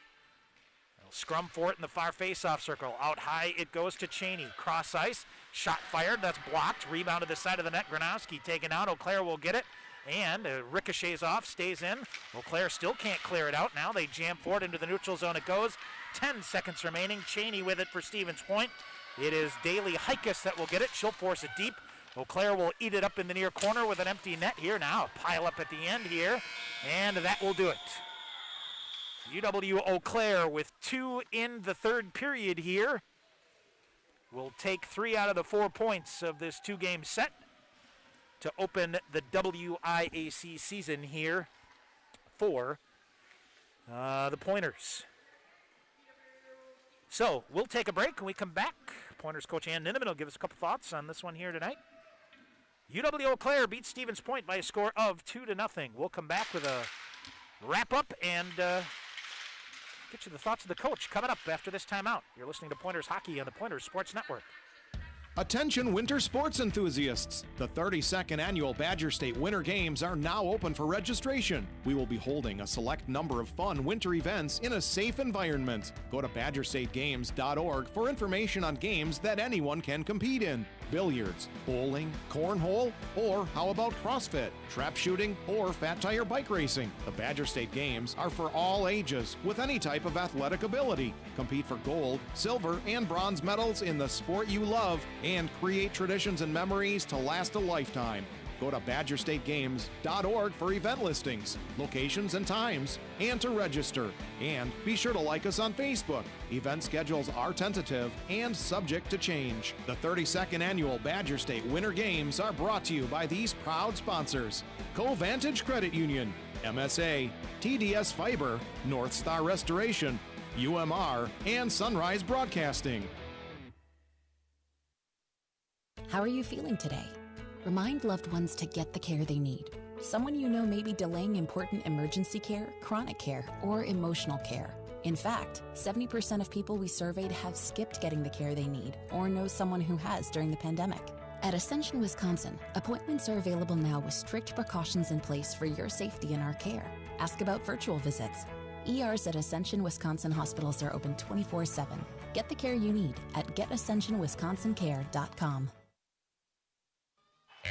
They'll scrum for it in the far face-off circle. Out high it goes to Cheney. Cross ice, shot fired, that's blocked. Rebound to the side of the net, Granovsky taken out. Eau Claire will get it. And ricochets off, stays in. Eau Claire still can't clear it out. Now they jam forward into the neutral zone. It goes. 10 seconds remaining. Cheney with it for Stevens Point. It is Daly Hikus that will get it. She'll force it deep. Eau Claire will eat it up in the near corner with an empty net here. Now a pile up at the end here, and that will do it. UW-Eau Claire with 2 in the third period here will take 3 out of the 4 points of this 2-game set to open the WIAC season here for the Pointers. So we'll take a break. When we come back, Pointers coach Anne Ninnemann will give us a couple thoughts on this one here tonight. UW-Eau Claire beats Stevens Point by a score of 2-0. We'll come back with a wrap-up and get you the thoughts of the coach coming up after this timeout. You're listening to Pointers Hockey on the Pointers Sports Network. Attention winter sports enthusiasts! The 32nd annual Badger State Winter Games are now open for registration. We will be holding a select number of fun winter events in a safe environment. Go to badgerstategames.org for information on games that anyone can compete in. Billiards, bowling, cornhole, or how about CrossFit, trap shooting, or fat tire bike racing? The Badger State Games are for all ages with any type of athletic ability. Compete for gold, silver, and bronze medals in the sport you love and create traditions and memories to last a lifetime. Go to badgerstategames.org for event listings, locations and times, and to register. And be sure to like us on Facebook. Event schedules are tentative and subject to change. The 32nd annual Badger State Winter Games are brought to you by these proud sponsors: Covantage Credit Union, MSA, TDS Fiber, North Star Restoration, UMR, and Sunrise Broadcasting. How are you feeling today? Remind loved ones to get the care they need. Someone you know may be delaying important emergency care, chronic care, or emotional care. In fact, 70% of people we surveyed have skipped getting the care they need or know someone who has during the pandemic. At Ascension, Wisconsin, appointments are available now with strict precautions in place for your safety and our care. Ask about virtual visits. ERs at Ascension Wisconsin hospitals are open 24/7. Get the care you need at getascensionwisconsincare.com.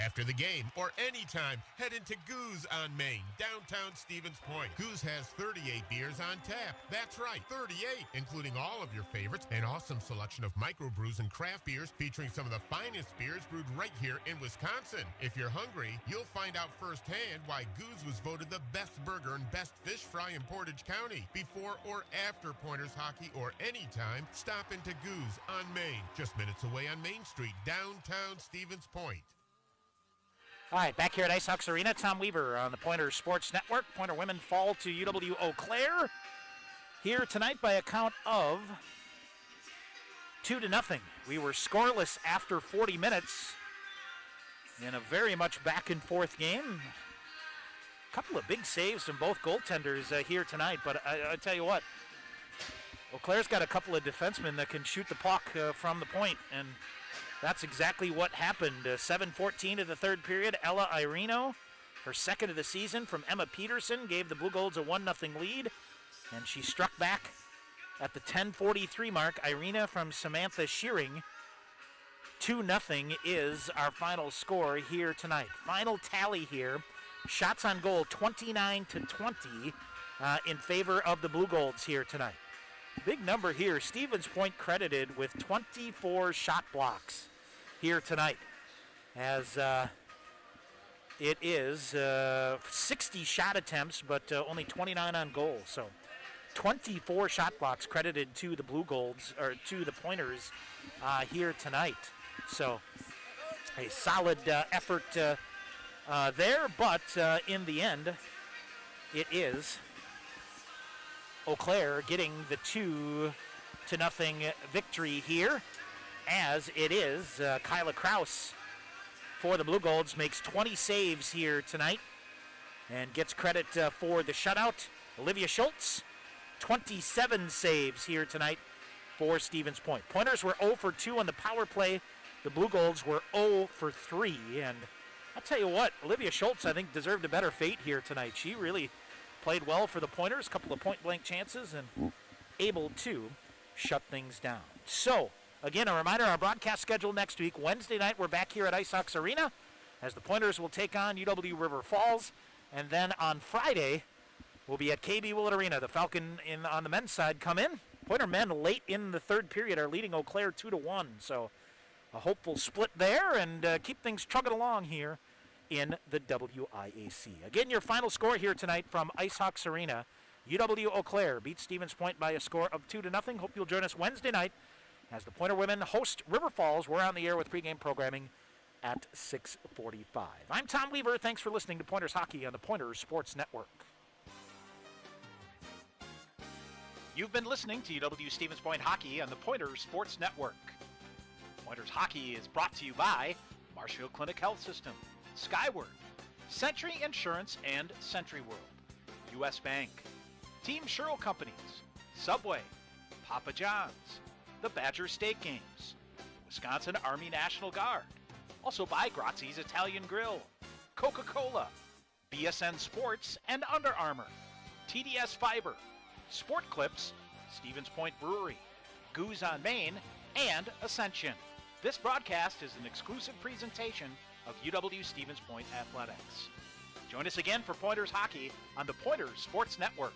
After the game or anytime, head into Goose on Main, downtown Stevens Point. Goose has 38 beers on tap. That's right, 38, including all of your favorites. An awesome selection of microbrews and craft beers featuring some of the finest beers brewed right here in Wisconsin. If you're hungry, you'll find out firsthand why Goose was voted the best burger and best fish fry in Portage County. Before or after Pointers hockey or anytime, stop into Goose on Main, just minutes away on Main Street, downtown Stevens Point. All right, back here at Ice Hawks Arena, Tom Weaver on the Pointers Sports Network. Pointer women fall to UW-Eau Claire here tonight by a count of 2-0. We were scoreless after 40 minutes in a very much back-and-forth game. A couple of big saves from both goaltenders here tonight, but I tell you what, Eau Claire's got a couple of defensemen that can shoot the puck from the point, and that's exactly what happened. 7:14 of the third period. Ella Irino, her second of the season from Emma Peterson, gave the Blue Golds a 1-0 lead, and she struck back at the 10:43 mark. Irina from Samantha Shearing. 2-0 is our final score here tonight. Final tally here. Shots on goal 29-20 in favor of the Blue Golds here tonight. Big number here. Stevens Point credited with 24 shot blocks here tonight, as it is 60 shot attempts, but only 29 on goal. So 24 shot blocks credited to the Blue Golds, or to the Pointers here tonight. So a solid effort there, but in the end, it is Eau Claire getting the 2-0 victory here, as it is Kyla Kraus for the Blue Golds makes 20 saves here tonight and gets credit for the shutout. Olivia Schultz, 27 saves here tonight for Stevens Point. Pointers were 0 for 2 on the power play. The Blue Golds were 0 for 3, and I'll tell you what, Olivia Schultz, I think, deserved a better fate here tonight. She really played well for the Pointers, a couple of point-blank chances, and able to shut things down. So, again, a reminder, our broadcast schedule next week. Wednesday night, we're back here at Ice Hawks Arena, as the Pointers will take on UW River Falls. And then on Friday, we'll be at KB Willett Arena. The Falcon on the men's side come in. Pointer men late in the third period are leading Eau Claire 2-1. So a hopeful split there and keep things chugging along here in the WIAC. Again, your final score here tonight from IceHawks Arena. UW-Eau Claire beats Stevens Point by a score of 2-0. Hope you'll join us Wednesday night as the Pointer women host River Falls. We're on the air with pregame programming at 6:45. I'm Tom Weaver. Thanks for listening to Pointers Hockey on the Pointers Sports Network. You've been listening to UW Stevens Point Hockey on the Pointers Sports Network. Pointers Hockey is brought to you by Marshfield Clinic Health System, Skyward, Century Insurance and Century World, U.S. Bank, Team Sherrill Companies, Subway, Papa John's, the Badger State Games, Wisconsin Army National Guard, also by Grazzi's Italian Grill, Coca-Cola, BSN Sports and Under Armour, TDS Fiber, Sport Clips, Stevens Point Brewery, Goose on Main, and Ascension. This broadcast is an exclusive presentation of UW Stevens Point Athletics. Join us again for Pointers Hockey on the Pointers Sports Network.